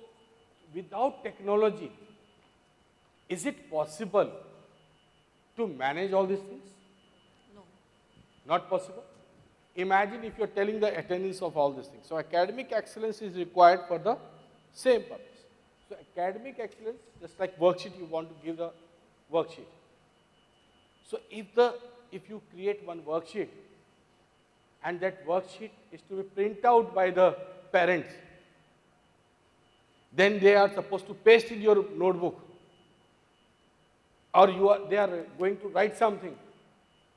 without technology, is it possible to manage all these things? No. Not possible? Imagine if you are telling the attendance of all these things. So, academic excellence is required for the same purpose. So, academic excellence, just like worksheet, you want to give the worksheet. So, if you create one worksheet and that worksheet is to be printed out by the parents, then they are supposed to paste in your notebook, or they are going to write something,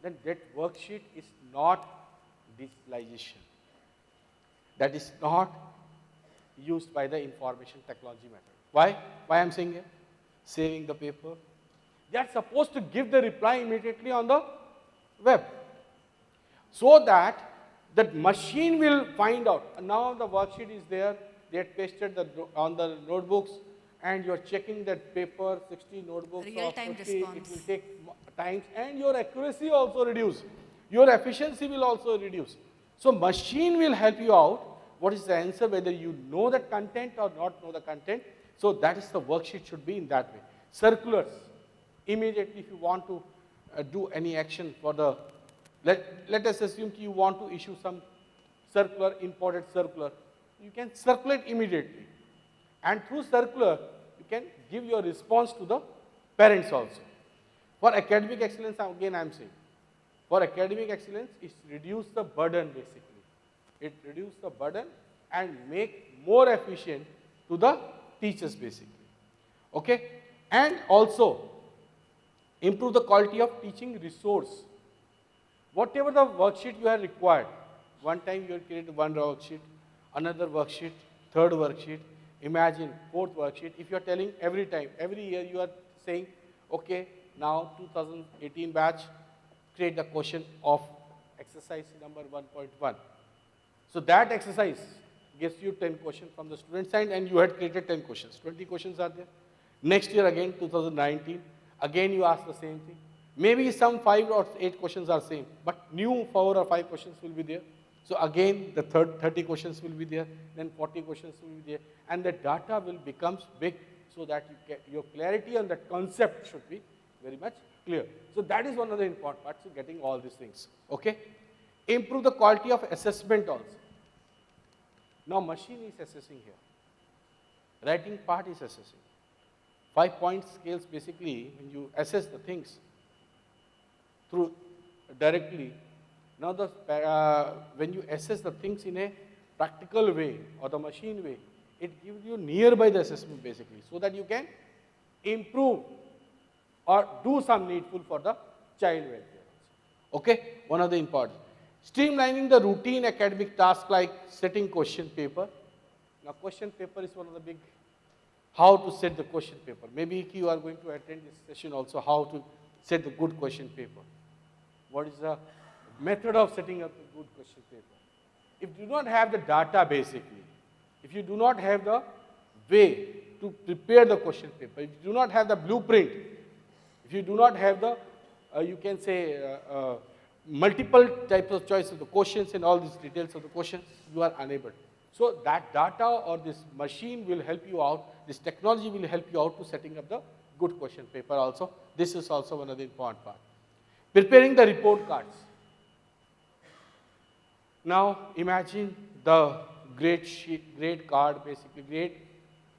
then that worksheet is not digitalization. That is not used by the information technology method. Why? Why I am saying here? Saving the paper. They are supposed to give the reply immediately on the web, so that That machine will find out. Now the worksheet is there, they had pasted on the notebooks, and you are checking that paper, 60 notebooks or 50, it will take times, and your accuracy also reduce. Your efficiency will also reduce. So machine will help you out. What is the answer, whether you know the content or not know the content. So that is the worksheet should be in that way. Circulars, immediately if you want to do any action for the, let us assume you want to issue some circular, imported circular. You can circulate immediately. And through circular, you can give your response to the parents also. For academic excellence, again I am saying, for academic excellence, it reduce the burden basically. It reduce the burden and make more efficient to the teachers basically. Okay? And also, improve the quality of teaching resource. Whatever the worksheet you have required, one time you have created one worksheet, another worksheet, third worksheet, imagine fourth worksheet. If you are telling every time, every year you are saying, okay, now 2018 batch, create the question of exercise number 1.1. So that exercise gives you 10 questions from the student side, and you had created 10 questions. 20 questions are there. Next year again, 2019, again you ask the same thing. Maybe some 5 or 8 questions are same, but new 4 or 5 questions will be there. So again, the 30 questions will be there, then 40 questions will be there, and the data will become big so that you get your clarity on that concept should be very much clear. So that is one of the important parts of getting all these things. Okay? Improve the quality of assessment also. Now machine is assessing here. Writing part is assessing. 5-point scales basically, when you assess the things through directly, now when you assess the things in a practical way or the machine way, it gives you nearby the assessment basically, so that you can improve or do some needful for the child welfare also. Okay, one of the important. Streamlining the routine academic tasks like setting question paper. Now question paper is one of the big, how to set the question paper. Maybe you are going to attend this session also, how to set the good question paper. What is the method of setting up a good question paper? If you do not have the data basically, if you do not have the way to prepare the question paper, if you do not have the blueprint, if you do not have the, you can say, multiple types of choice of the questions and all these details of the questions, you are unable. So that data or this machine will help you out, this technology will help you out to setting up the good question paper also. This is also one of the important part. Preparing the report cards. Now imagine the grade sheet, grade card basically, grade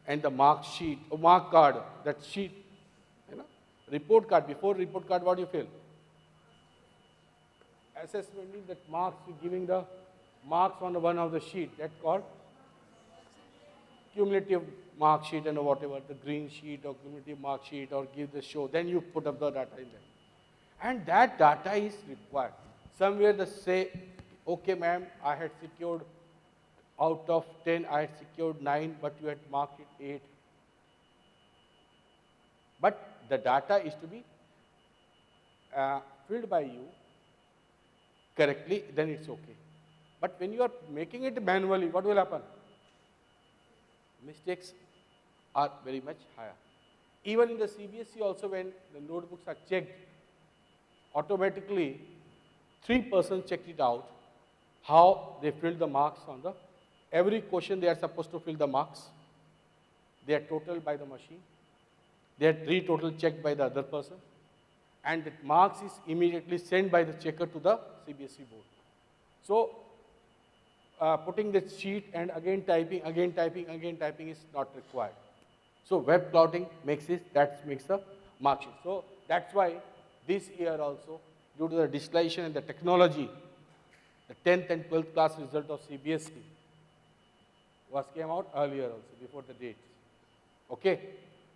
and the mark sheet, or mark card, that sheet, you know, report card. Before report card, what do you feel? Assessment means that marks, you're giving the marks on one of the sheet, that's called cumulative mark sheet and whatever, the green sheet or cumulative mark sheet, or give the show, then you put up the data in there. And that data is required. Somewhere they say, okay ma'am, I had secured out of 10, I had secured 9, but you had marked it 8. But the data is to be filled by you correctly, then it's okay. But when you are making it manually, what will happen? Mistakes are very much higher. Even in the CBSE also, when the notebooks are checked, automatically 3 persons checked it out, how they filled the marks on the, every question they are supposed to fill the marks. They are totaled by the machine. They are re-total checked by the other person. And the marks is immediately sent by the checker to the CBSE board. So, putting the sheet and again typing is not required. So, web plotting makes it, that makes the mark sheet. So, that's why this year also, due to the digitalization and the technology, the 10th and 12th class result of CBSE came out earlier also, before the date. Okay?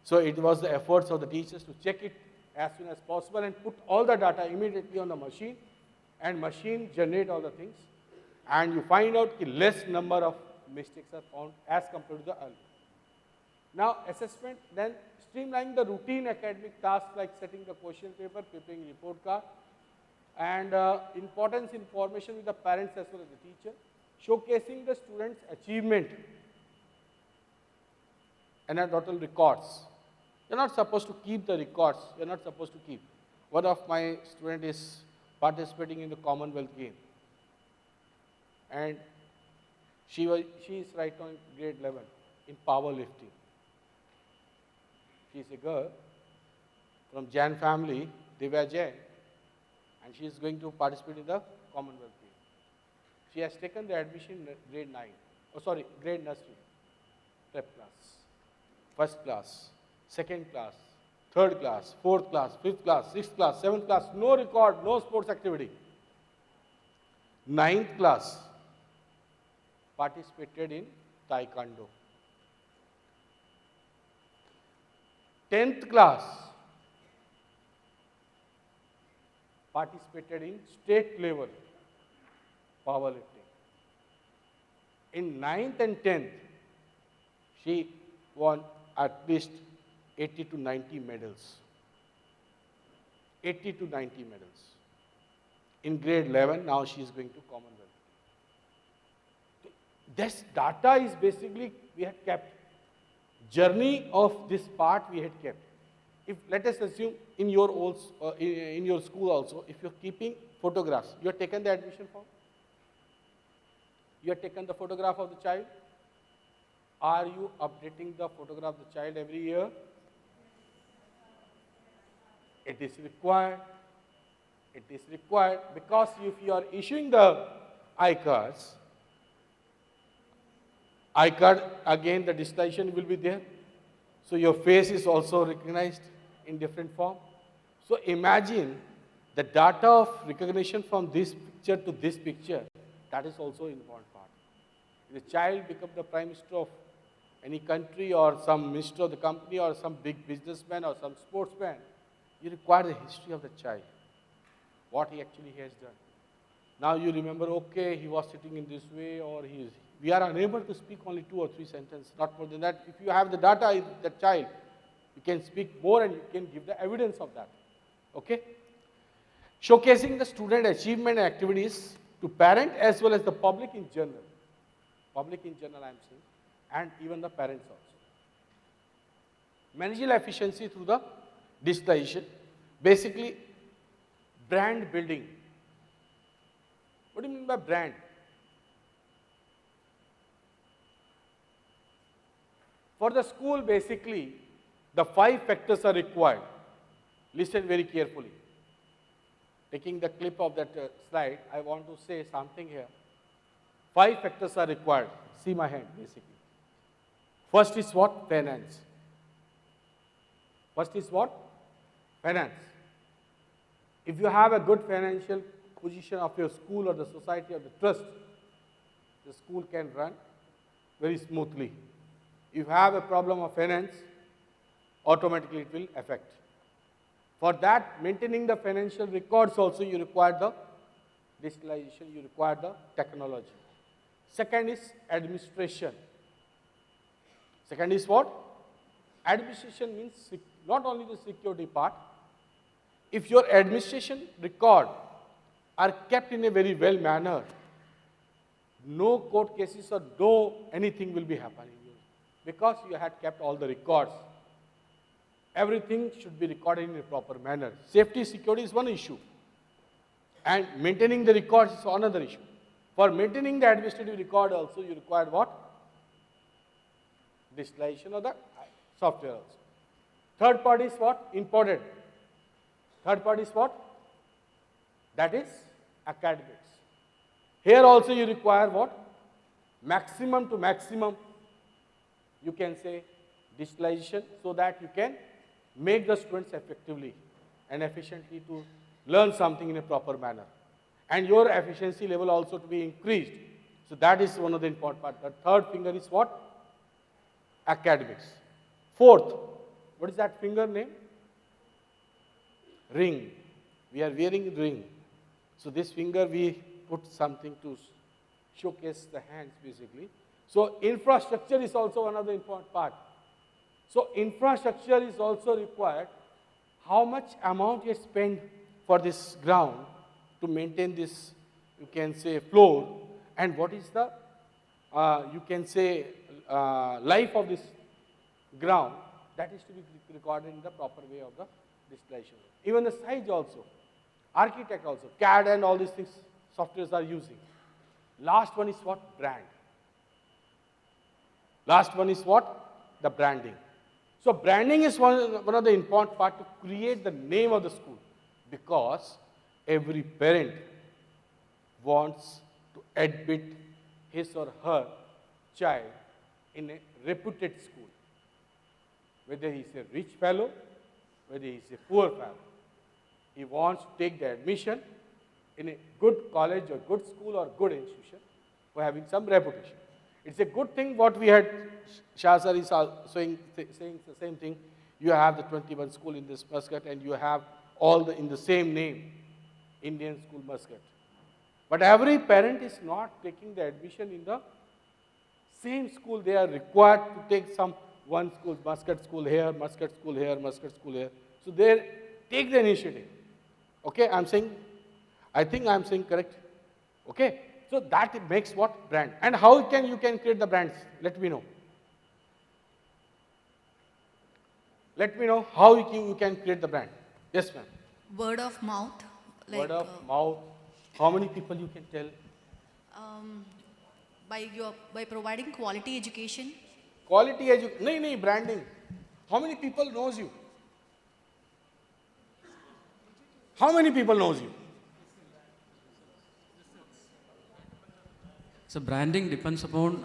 So, it was the efforts of the teachers to check it as soon as possible and put all the data immediately on the machine, and machine generate all the things, and you find out that less number of mistakes are found as compared to the earlier. Now assessment, then streamlining the routine academic tasks like setting the question paper, preparing report card, and importance information with the parents as well as the teacher, showcasing the students' achievement and anecdotal records. You're not supposed to keep the records. You're not supposed to keep. One of my student is participating in the Commonwealth game, and she is right now in grade 11 in powerlifting. She is a girl from Jain family, Divya Jain, and she is going to participate in the Commonwealth game. She has taken the admission in grade 9, grade nursery, prep class, first class, second class, third class, fourth class, fifth class, sixth class, seventh class, no record, no sports activity. Ninth class, participated in Taekwondo. 10th class, participated in state level powerlifting. In 9th and 10th, she won at least 80 to 90 medals. 80 to 90 medals. In grade 11, now she is going to Commonwealth. This data is basically we had kept. Journey of this part we had kept. If let us assume in your school also, if you're keeping photographs, you have taken the admission form, you have taken the photograph of the child. Are you updating the photograph of the child every year? It is required. It is required because if you are issuing the iCard, again the digitization will be there. So your face is also recognized in different form. So imagine the data of recognition from this picture to this picture, that is also an important part. If the child becomes the prime minister of any country or some minister of the company or some big businessman or some sportsman, you require the history of the child, what he actually has done. Now you remember, okay, he was sitting in this way or we are unable to speak only 2 or 3 sentences, not more than that. If you have the data in that child, you can speak more and you can give the evidence of that. Okay? Showcasing the student achievement and activities to parent as well as the public in general. Public in general I am saying, and even the parents also. Managerial efficiency through the digitalization. Basically, brand building. What do you mean by brand? For the school, basically, the 5 factors are required. Listen very carefully. Taking the clip of that slide, I want to say something here. 5 factors are required. See my hand, basically. First is what? Finance. First is what? Finance. If you have a good financial position of your school or the society or the trust, the school can run very smoothly. If you have a problem of finance, automatically it will affect. For that, maintaining the financial records also, you require the digitalization, you require the technology. Second is administration. Second is what? Administration means not only the security part. If your administration record are kept in a very well manner, no court cases or no anything will be happening because you had kept all the records. Everything should be recorded in a proper manner. Safety, security is one issue, and maintaining the records is another issue. For maintaining the administrative record also, you require what? Digitalization of the software also. Third part is what? Important. Third part is what? That is academics. Here also you require what? Maximum to maximum, you can say, digitalization, so that you can make the students effectively and efficiently to learn something in a proper manner. And your efficiency level also to be increased. So that is one of the important parts. The third finger is what? Academics. Fourth, what is that finger name? Ring. We are wearing ring. So this finger we put something to showcase the hands basically. So infrastructure is also another important part. So infrastructure is also required. How much amount you spend for this ground to maintain this, you can say, floor, and what is the, you can say, life of this ground, that is to be recorded in the proper way of the distillation. Even the size also, architect also, CAD and all these things, softwares are using. Last one is what? Brand. Last one is what? The branding. So branding is one of the important part to create the name of the school, because every parent wants to admit his or her child in a reputed school. Whether he is a rich fellow, whether he is a poor fellow, he wants to take the admission in a good college or good school or good institution for having some reputation. It's a good thing what we had, Shah sir is saying the same thing. You have the 21 school in this Muscat and you have all in the same name, Indian School Muscat. But every parent is not taking the admission in the same school. They are required to take some one school, Muscat school here, Muscat school here, Muscat school here. So they take the initiative. Okay, I think I'm saying correct. Okay, so that makes what? Brand. And how you can create the brands? Let me know. Let me know how you can create the brand. Yes, ma'am. Word of mouth. Word of mouth. How many people you can tell? By providing quality education. Quality education. No, branding. How many people knows you? How many people knows you? So branding depends upon,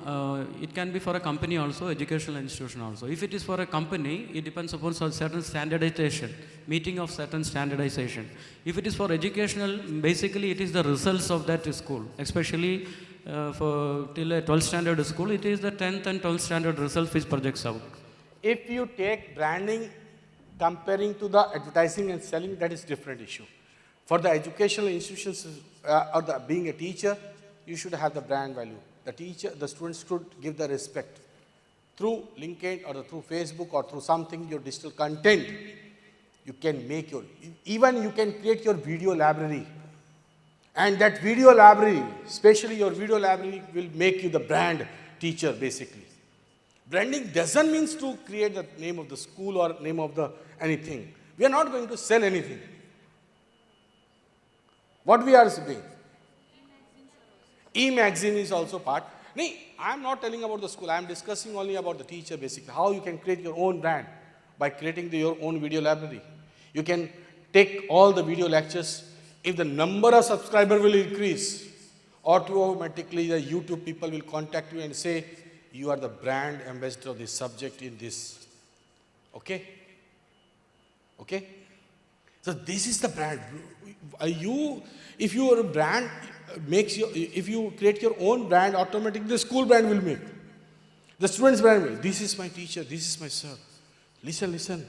it can be for a company also, educational institution also. If it is for a company, it depends upon certain standardization, meeting of certain standardization. If it is for educational, basically it is the results of that school, especially for till a 12th standard school, it is the 10th and 12th standard results which projects out. If you take branding comparing to the advertising and selling, that is different issue. For the educational institutions or being a teacher, you should have the brand value. The students should give the respect. Through LinkedIn or through Facebook or through something, your digital content, you can make even you can create your video library. And that video library, especially your video library, will make you the brand teacher basically. Branding doesn't mean to create the name of the school or name of the anything. We are not going to sell anything. What we are doing? E-magazine is also part. I am not telling about the school. I am discussing only about the teacher basically. How you can create your own brand by creating your own video library. You can take all the video lectures. If the number of subscribers will increase, automatically the YouTube people will contact you and say, you are the brand ambassador of this subject in this. Okay? Okay? So this is the brand. If your brand if you create your own brand, automatically the school brand will make. The student's brand will. This is my teacher, this is my sir. Listen.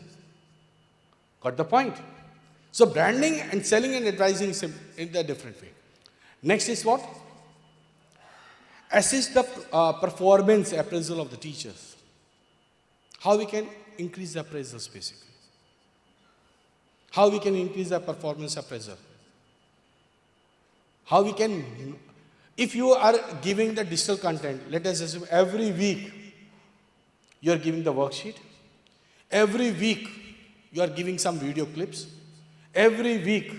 Got the point? So branding and selling and advising is in a different way. Next is what? Assist the performance appraisal of the teachers. How we can increase the appraisals basically. How we can increase the performance appraisal. How we can, if you are giving the digital content, let us assume every week you are giving the worksheet. Every week you are giving some video clips. Every week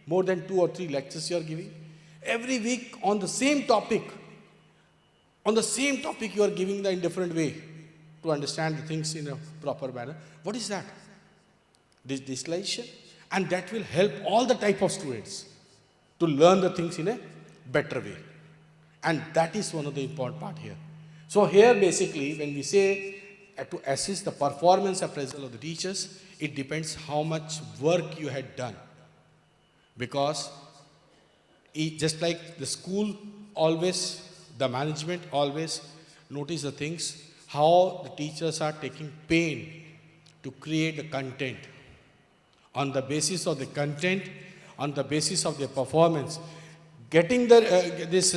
more than 2 or 3 lectures you are giving. Every week on the same topic. On the same topic you are giving in different way to understand the things in a proper manner. What is that? Distillation. And that will help all the type of students to learn the things in a better way. And that is one of the important part here. So here basically when we say to assist the performance appraisal of the teachers, it depends how much work you had done. Because just like the school always, the management always notice the things, how the teachers are taking pain to create the content. On the basis of the content, on the basis of their performance, getting this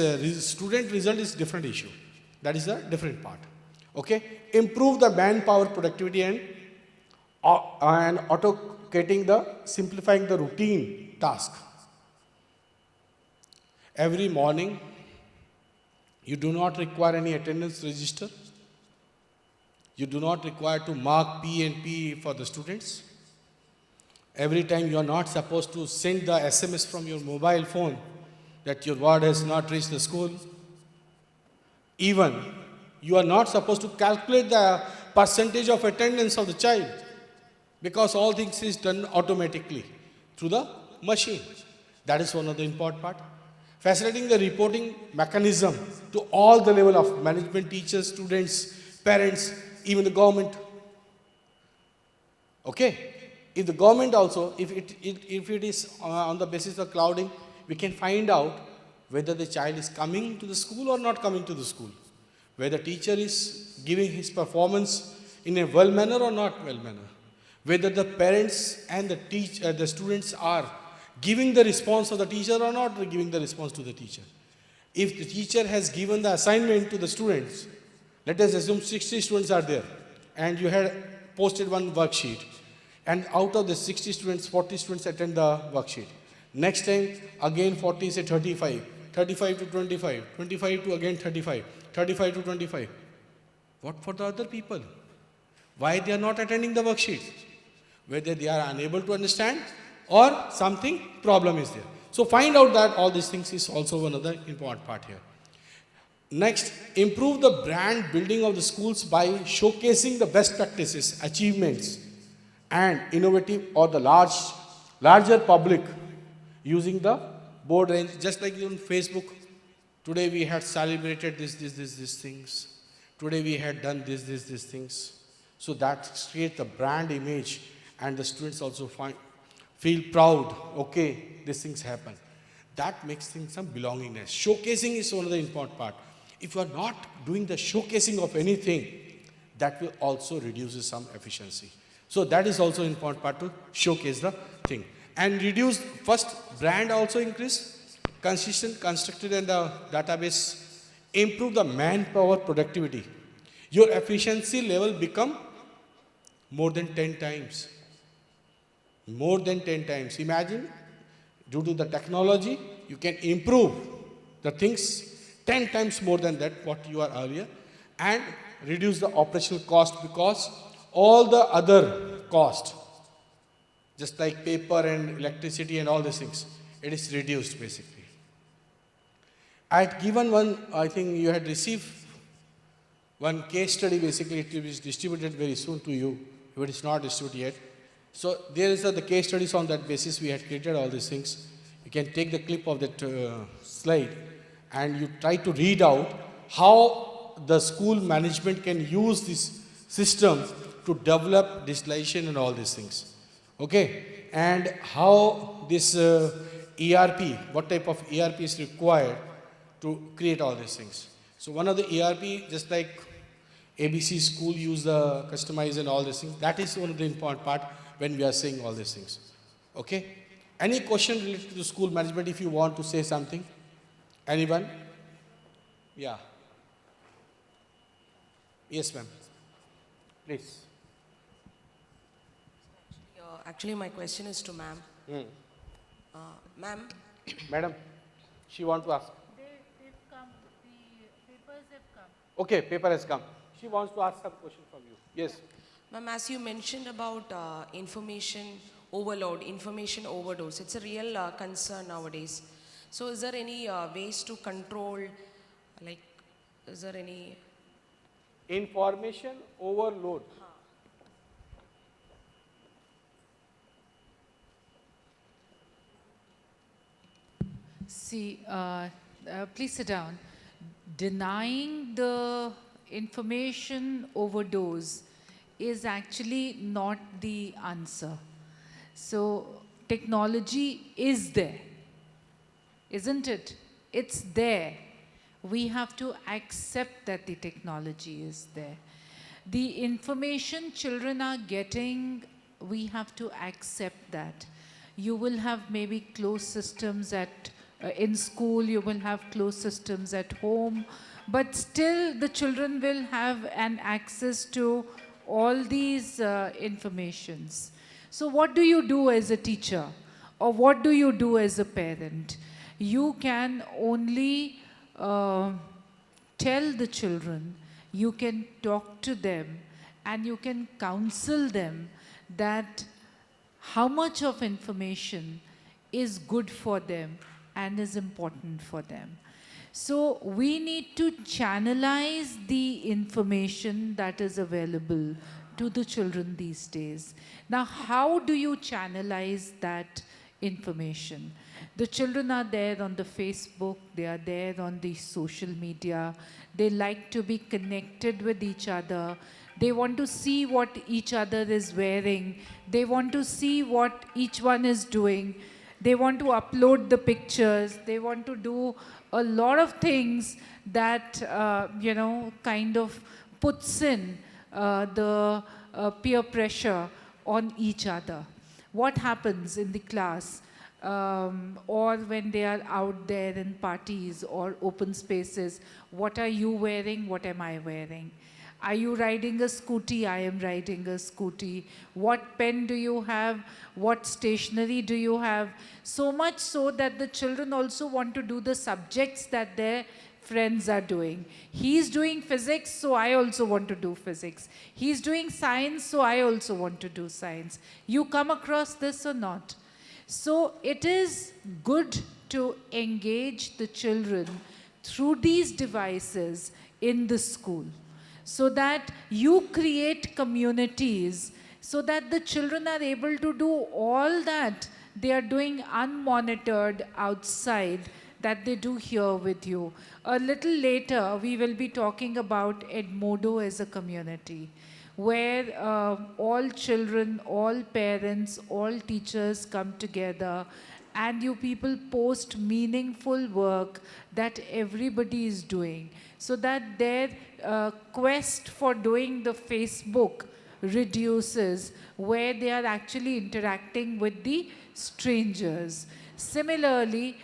student result is different issue. That is a different part. Okay? Improve the manpower productivity and automating simplifying the routine task. Every morning, you do not require any attendance register. You do not require to mark P and P for the students. Every time you are not supposed to send the SMS from your mobile phone that your word has not reached the school. Even you are not supposed to calculate the percentage of attendance of the child because all things is done automatically through the machine. That is one of the important part. Facilitating the reporting mechanism to all the level of management, teachers, students, parents, even the government. Okay? If the government also, if it is on the basis of clouding, we can find out whether the child is coming to the school or not coming to the school. Whether the teacher is giving his performance in a well manner or not well manner. Whether the parents and the students are giving the response of the teacher or not giving the response to the teacher. If the teacher has given the assignment to the students, let us assume 60 students are there and you had posted one worksheet. And out of the 60 students, 40 students attend the worksheet. Next time, again 40 say 35, 35 to 25, 25 to again 35, 35 to 25. What for the other people? Why they are not attending the worksheet? Whether they are unable to understand or something problem is there. So find out that all these things is also another important part here. Next, improve the brand building of the schools by showcasing the best practices, achievements, and innovative or the larger public using the board range, just like on Facebook. Today we had celebrated these things. Today we had done these things. So that creates the brand image and the students also feel proud, okay, these things happen. That makes things some belongingness. Showcasing is one of the important part. If you are not doing the showcasing of anything, that will also reduce some efficiency. So that is also important part to showcase the thing. And reduce, first brand also increase, consistent, constructed and the database, improve the manpower productivity. Your efficiency level become more than 10 times. More than 10 times. Imagine, due to the technology, you can improve the things 10 times more than that what you are earlier and reduce the operational cost because all the other cost, just like paper and electricity and all these things, it is reduced basically. I had given one, I think you had received one case study basically, it is distributed very soon to you, if it is not distributed yet. So there is the case studies on that basis we had created all these things. You can take the clip of that slide and you try to read out how the school management can use this system to develop digitalization and all these things. Okay, and how this ERP, what type of ERP is required to create all these things. So one of the ERP, just like ABC school use the customize and all these things, that is one of the important part when we are saying all these things. Okay, any question related to school management if you want to say something? Anyone? Yeah. Yes, ma'am. Please. Actually, my question is to ma'am. Ma'am. Madam, she want to ask. They've come, the papers have come. Okay, paper has come. She wants to ask some question from you. Yes. Ma'am, as you mentioned about information overload, information overdose, it's a real concern nowadays. So is there any ways to control, like, is there any? Information overload. See, please sit down. Denying the information overdose is actually not the answer. So technology is there, isn't it? It's there. We have to accept that the technology is there. The information children are getting, we have to accept that. You will have maybe closed systems in school, you will have closed systems at home, but still the children will have an access to all these informations. So what do you do as a teacher? Or what do you do as a parent? you can only tell the children, you can talk to them, and you can counsel them that how much of information is good for them and is important for them. So we need to channelize the information that is available to the children these days. Now, how do you channelize that information? The children are there on the Facebook, they are there on the social media, they like to be connected with each other, they want to see what each other is wearing, they want to see what each one is doing, they want to upload the pictures, they want to do a lot of things that, kind of puts in the peer pressure on each other. What happens in the class or when they are out there in parties or open spaces? What are you wearing? What am I wearing? Are you riding a scooty? I am riding a scooty. What pen do you have? What stationery do you have? So much so that the children also want to do the subjects that their friends are doing. He's doing physics, so I also want to do physics. He's doing science, so I also want to do science. You come across this or not? So it is good to engage the children through these devices in the school, so that you create communities, so that the children are able to do all that they are doing unmonitored outside, that they do here with you. A little later, we will be talking about Edmodo as a community, where all children, all parents, all teachers come together, and you people post meaningful work that everybody is doing, so that their quest for doing the Facebook reduces, where they are actually interacting with the strangers. Similarly,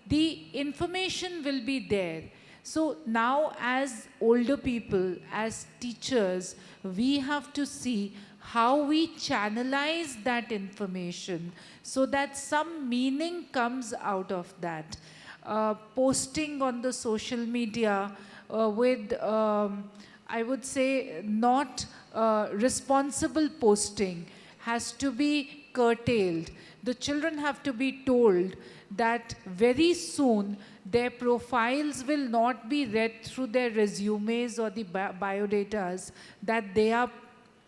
the information will be there. So now, as older people, as teachers, we have to see how we channelize that information so that some meaning comes out of that. Posting on the social media with, I would say, not responsible posting has to be curtailed. The children have to be told that very soon their profiles will not be read through their resumes or the biodatas that they are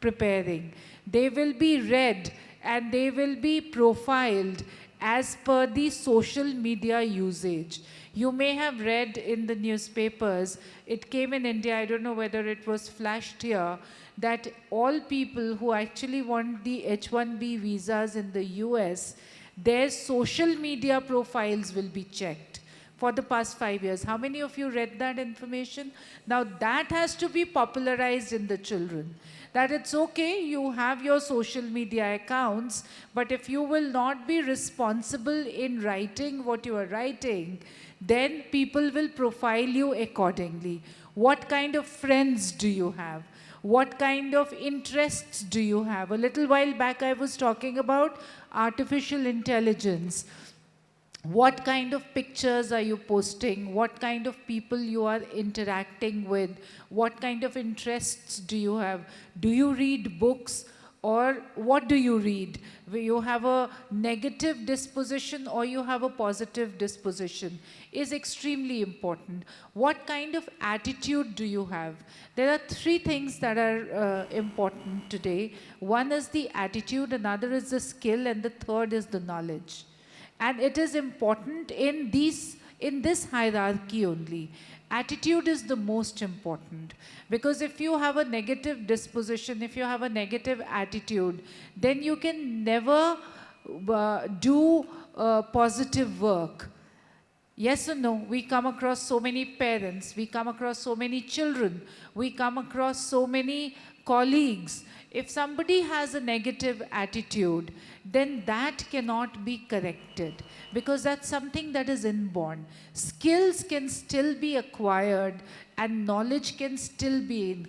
preparing. They will be read and they will be profiled as per the social media usage. You may have read in the newspapers, it came in India, I don't know whether it was flashed here, that all people who actually want the H-1B visas in the US, their social media profiles will be checked for the past 5 years. How many of you read that information? Now that has to be popularized in the children. That it's okay, you have your social media accounts, but if you will not be responsible in writing what you are writing, then people will profile you accordingly. What kind of friends do you have? What kind of interests do you have? A little while back I was talking about artificial intelligence. What kind of pictures are you posting? What kind of people you are interacting with? What kind of interests do you have? Do you read books, or what do you read? You have a negative disposition or you have a positive disposition is extremely important. What kind of attitude do you have? There are three things that are important today. One is the attitude, another is the skill, and the third is the knowledge. And it is important in this hierarchy only. Attitude is the most important, because if you have a negative disposition, if you have a negative attitude, then you can never do positive work. Yes or no? We come across so many parents, we come across so many children, we come across so many colleagues, if somebody has a negative attitude, then that cannot be corrected because that's something that is inborn. Skills can still be acquired and knowledge can still be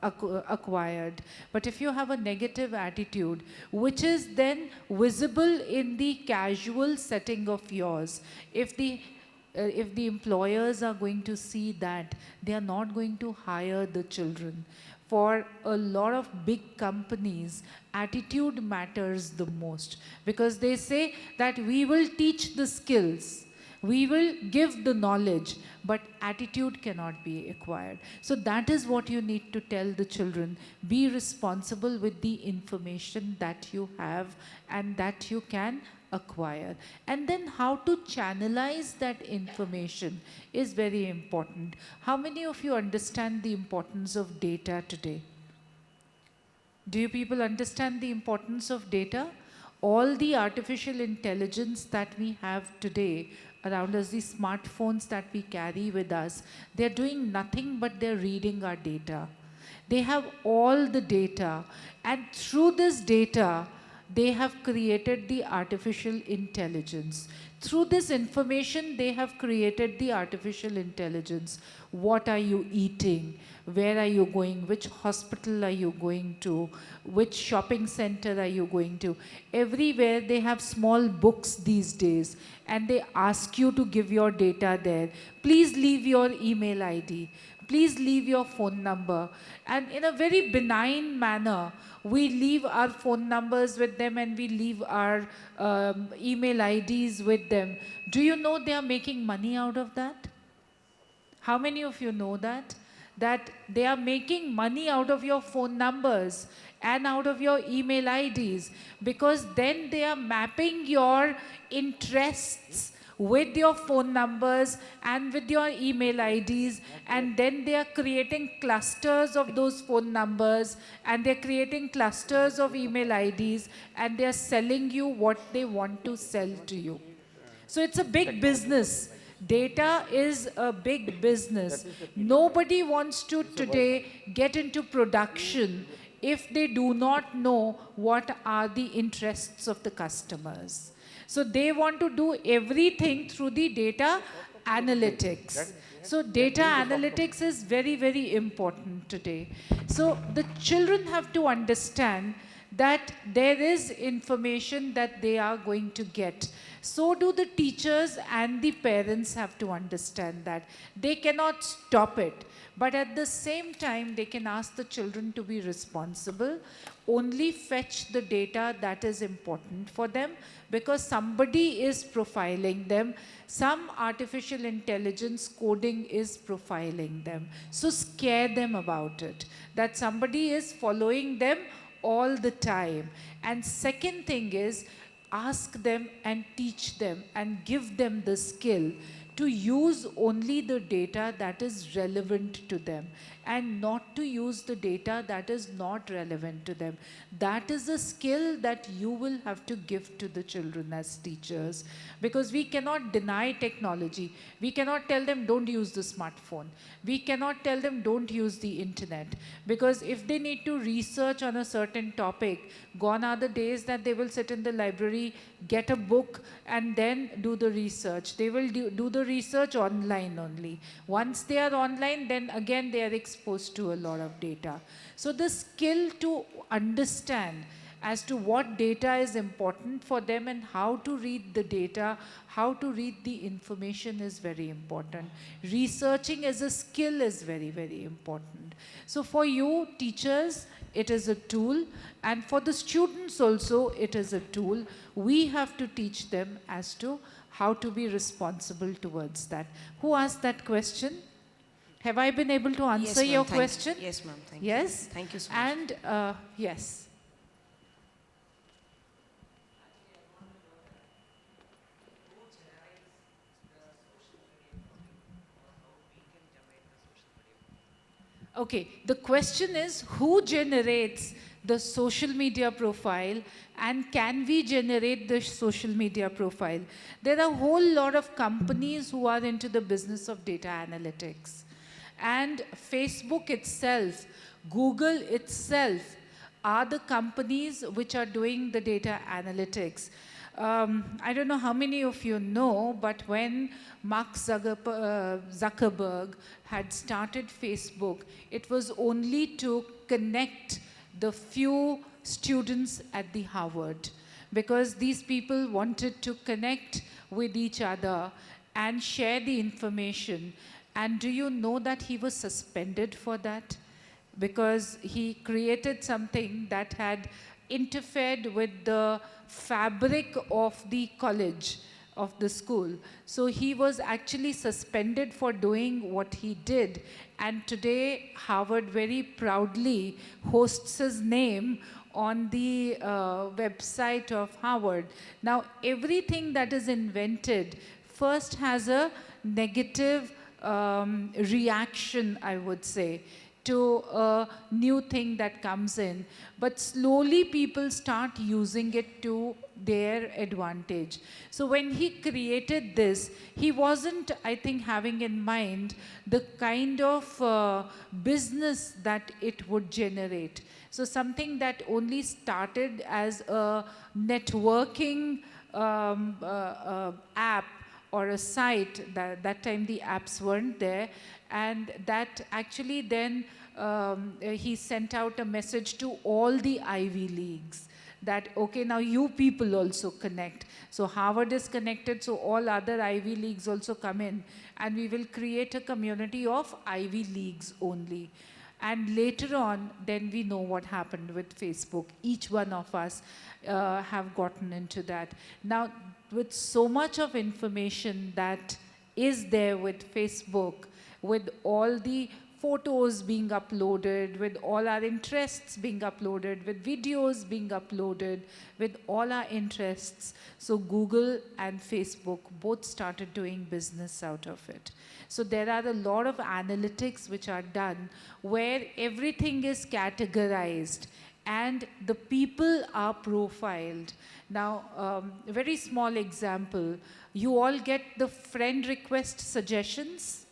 acquired. But if you have a negative attitude, which is then visible in the casual setting of yours, if the employers are going to see that, they are not going to hire the children. For a lot of big companies, attitude matters the most because they say that we will teach the skills, we will give the knowledge, but attitude cannot be acquired. So that is what you need to tell the children. Be responsible with the information that you have and that you can acquire. And then how to channelize that information is very important. How many of you understand the importance of data today? Do you people understand the importance of data? All the artificial intelligence that we have today around us, the smartphones that we carry with us, they're doing nothing but they're reading our data. They have all the data, and through this data, they have created the artificial intelligence. Through this information, they have created the artificial intelligence. What are you eating? Where are you going? Which hospital are you going to? Which shopping center are you going to? Everywhere they have small books these days, and they ask you to give your data there. Please leave your email ID. Please leave your phone number. And in a very benign manner, we leave our phone numbers with them and we leave our email IDs with them. Do you know they are making money out of that? How many of you know that? That they are making money out of your phone numbers and out of your email IDs, because then they are mapping your interests with your phone numbers and with your email IDs, and then they are creating clusters of those phone numbers and they're creating clusters of email IDs, and they're selling you what they want to sell to you. So it's a big business. Data is a big business. Nobody wants to today get into production if they do not know what are the interests of the customers. So they want to do everything through the data analytics. So data analytics is very, very important today. So the children have to understand that there is information that they are going to get. So do the teachers and the parents have to understand that. They cannot stop it. But at the same time, they can ask the children to be responsible, only fetch the data that is important for them, because somebody is profiling them. Some artificial intelligence coding is profiling them. So scare them about it, that somebody is following them all the time. And second thing is, ask them and teach them and give them the skill to use only the data that is relevant to them and not to use the data that is not relevant to them. That is a skill that you will have to give to the children as teachers, because we cannot deny technology. We cannot tell them don't use the smartphone. We cannot tell them don't use the internet, because if they need to research on a certain topic, gone are the days that they will sit in the library, get a book and then do the research. They will do the research online only. Once they are online, then again they are exposed to a lot of data. So the skill to understand as to what data is important for them and how to read the data, how to read the information is very important. Researching as a skill is very, very important. So for you teachers, it is a tool, and for the students also it is a tool. We have to teach them as to how to be responsible towards that. Who asked that question? Have I been able to answer your question? Yes, ma'am. Thank you. Yes? Thank you so much. And yes. Okay, the question is, who generates the social media profile, and can we generate the social media profile? There are a whole lot of companies who are into the business of data analytics. And Facebook itself Google itself are the companies which are doing the data analytics. I don't know how many of you know, but when Mark Zuckerberg had started Facebook, it was only to connect the few students at the Harvard, because these people wanted to connect with each other and share the information. And do you know that he was suspended for that? Because he created something that had interfered with the fabric of the college, of the school. So he was actually suspended for doing what he did. And today, Harvard very proudly hosts his name on the website of Harvard. Now, everything that is invented first has a negative reaction, I would say, to a new thing that comes in. But slowly people start using it to their advantage. So when he created this, he wasn't, I think, having in mind the kind of business that it would generate. So something that only started as a networking app or a site, that time the apps weren't there, and that actually then he sent out a message to all the Ivy Leagues that, okay, now you people also connect. So Harvard is connected, so all other Ivy Leagues also come in, and we will create a community of Ivy Leagues only. And later on, then we know what happened with Facebook. Each one of us have gotten into that. Now, with so much of information that is there with Facebook, with all the photos being uploaded, with all our interests being uploaded, with videos being uploaded, with all our interests. So Google and Facebook both started doing business out of it. So there are a lot of analytics which are done where everything is categorized and the people are profiled. Now, a very small example, you all get the friend request suggestions?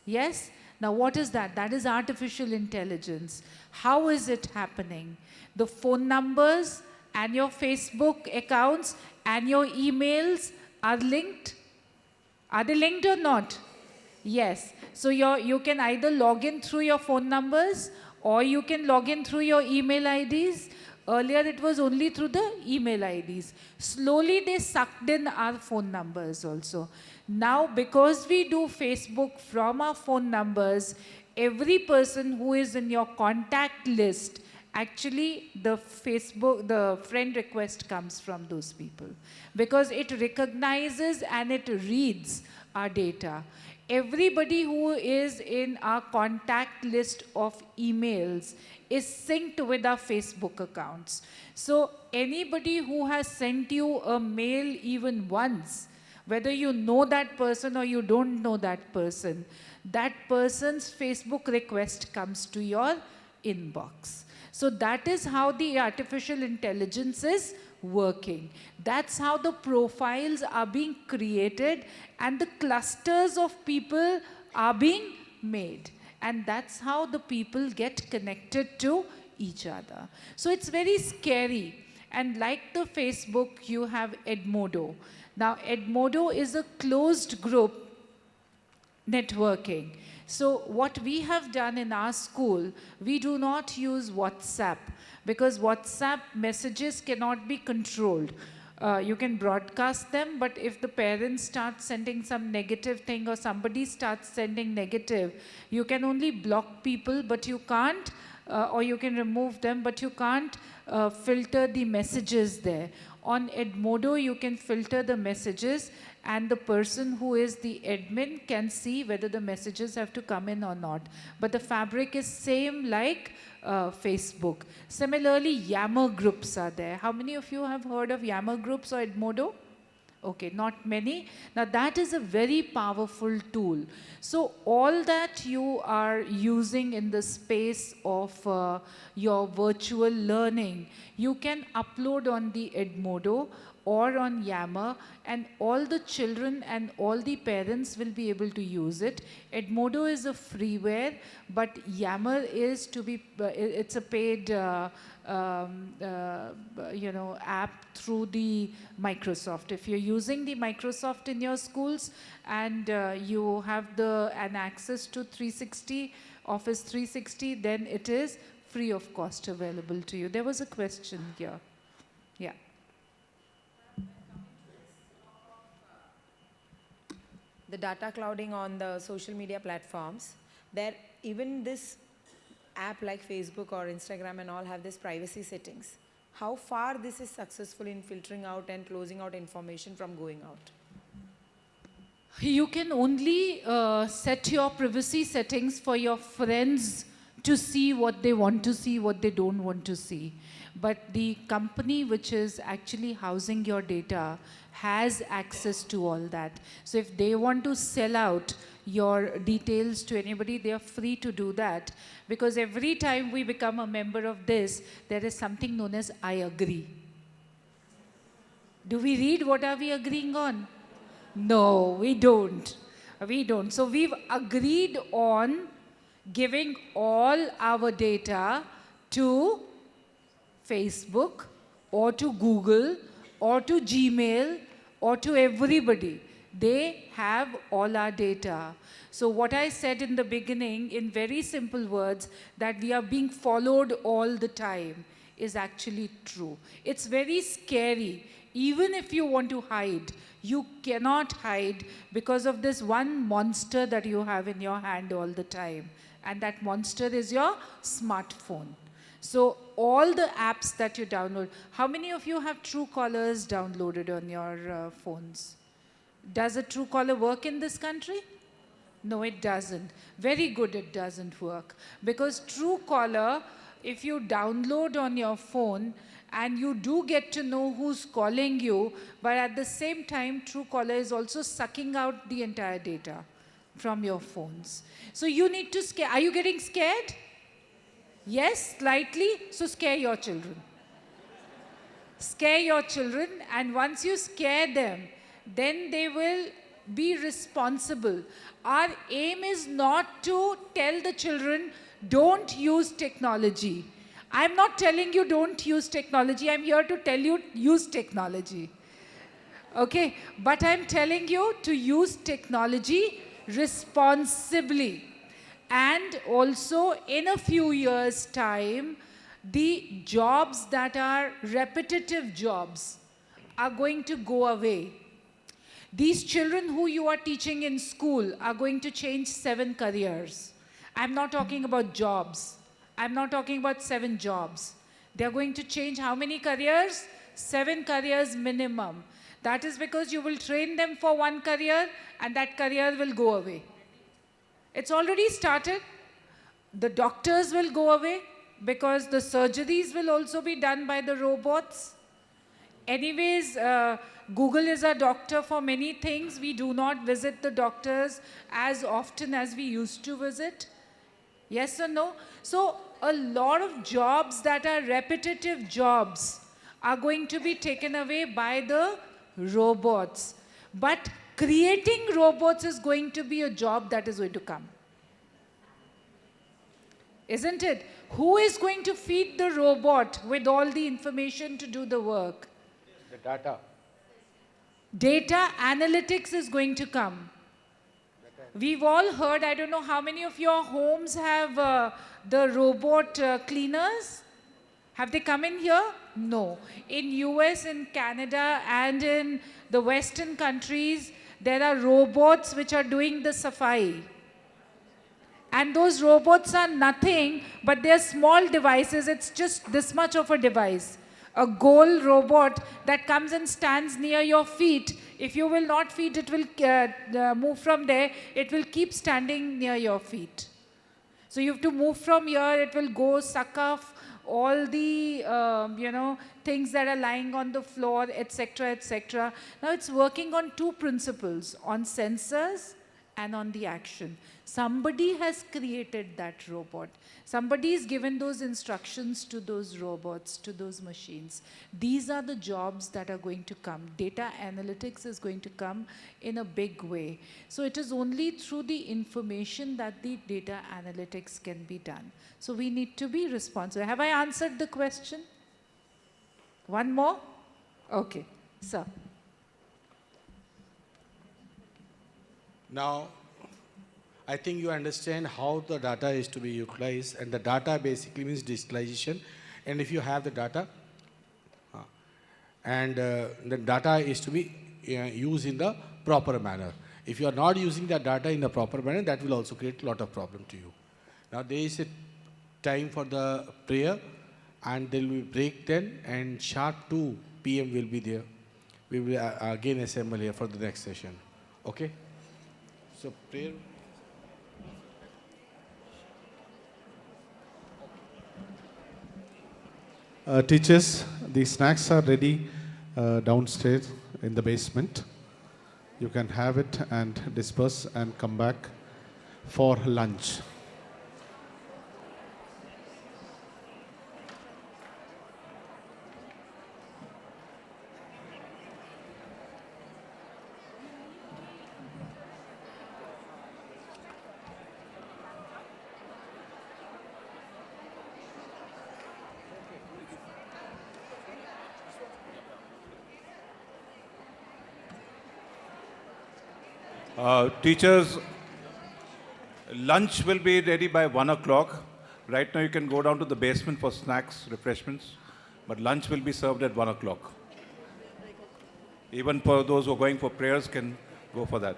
Yes? Now what is that? That is artificial intelligence. How is it happening? The phone numbers and your Facebook accounts and your emails are linked. Are they linked or not? Yes. So you can either log in through your phone numbers or you can log in through your email IDs. Earlier it was only through the email IDs. Slowly they sucked in our phone numbers also. Now because we do Facebook from our phone numbers, every person who is in your contact list, actually the friend request comes from those people. Because it recognizes and it reads our data. Everybody who is in our contact list of emails is synced with our Facebook accounts. So anybody who has sent you a mail even once, whether you know that person or you don't know that person's Facebook request comes to your inbox. So that is how the artificial intelligence is working. That's how the profiles are being created and the clusters of people are being made. And that's how the people get connected to each other. So it's very scary. And like the Facebook, you have Edmodo. Now, Edmodo is a closed group networking. So what we have done in our school, we do not use WhatsApp because WhatsApp messages cannot be controlled. You can broadcast them, but if the parents start sending some negative thing or somebody starts sending negative, you can only block people, but you can't, or you can remove them, but you can't filter the messages there. On Edmodo, you can filter the messages and the person who is the admin can see whether the messages have to come in or not. But the fabric is same like Facebook. Similarly, Yammer groups are there. How many of you have heard of Yammer groups or Edmodo? Okay, not many. Now that is a very powerful tool. So all that you are using in the space of your virtual learning, you can upload on the Edmodo or on Yammer, and all the children and all the parents will be able to use it. Edmodo is a freeware, but Yammer is to be, it's a paid app through the Microsoft. If you're using the Microsoft in your schools and you have an access to 360, Office 360, then it is free of cost available to you. There was a question here. Yeah. The data clouding on the social media platforms, there even this app like Facebook or Instagram and all have this privacy settings. How far this is successful in filtering out and closing out information from going out? You can only set your privacy settings for your friends to see what they want to see, what they don't want to see. But the company which is actually housing your data has access to all that. So if they want to sell out your details to anybody, they are free to do that. Because every time we become a member of this, there is something known as I agree. Do we read what are we agreeing on? No, we don't. We don't. So we've agreed on giving all our data to Facebook or to Google or to Gmail or to everybody. They have all our data. So what I said in the beginning in very simple words, that we are being followed all the time, is actually true. It's very scary. Even if you want to hide, you cannot hide because of this one monster that you have in your hand all the time. And that monster is your smartphone. So all the apps that you download, how many of you have Truecallers downloaded on your phones? Does a Truecaller work in this country? No, it doesn't. Very good, it doesn't work. Because Truecaller, if you download on your phone, and you do get to know who's calling you, but at the same time, Truecaller is also sucking out the entire data from your phones. So you need to scare. Are you getting scared? Yes, slightly. So scare your children. Scare your children, and once you scare them, then they will be responsible. Our aim is not to tell the children, don't use technology. I'm not telling you don't use technology. I'm here to tell you use technology. Okay? But I'm telling you to use technology responsibly. And also, in a few years' time, the jobs that are repetitive jobs are going to go away. These children who you are teaching in school are going to change 7 careers. I'm not talking about jobs. I'm not talking about 7 jobs. They're going to change how many careers? 7 careers minimum. That is because you will train them for one career and that career will go away. It's already started. The doctors will go away because the surgeries will also be done by the robots. Anyways, Google is a doctor for many things. We do not visit the doctors as often as we used to visit. Yes or no? So a lot of jobs that are repetitive jobs are going to be taken away by the robots. But creating robots is going to be a job that is going to come. Isn't it? Who is going to feed the robot with all the information to do the work? The data. Data analytics is going to come. We've all heard, I don't know how many of your homes have the robot cleaners? Have they come in here? No. In US, in Canada, and in the Western countries, there are robots which are doing the safai. And those robots are nothing, but they're small devices. It's just this much of a device. A goal robot that comes and stands near your feet. If you will not feed, it will move from there. It will keep standing near your feet. So you have to move from here. It will go suck off all the, things that are lying on the floor, etc., etc. Now it's working on 2 principles, on sensors and on the action. Somebody has created that robot. Somebody has given those instructions to those robots, to those machines. These are the jobs that are going to come. Data analytics is going to come in a big way. So it is only through the information that the data analytics can be done. So we need to be responsible. Have I answered the question? One more? Okay, sir. Now, I think you understand how the data is to be utilized, and the data basically means digitalization. And if you have the data, the data is to be used in the proper manner. If you are not using the data in the proper manner, that will also create a lot of problem to you. Now there is a time for the prayer, and there will be break then, and sharp 2 p.m. will be there. We will again assemble here for the next session. Okay? So prayer. Teachers, the snacks are ready downstairs in the basement. You can have it and disperse and come back for lunch. Teachers, lunch will be ready by 1 o'clock. Right now you can go down to the basement for snacks, refreshments, but lunch will be served at 1 o'clock. Even for those who are going for prayers can go for that.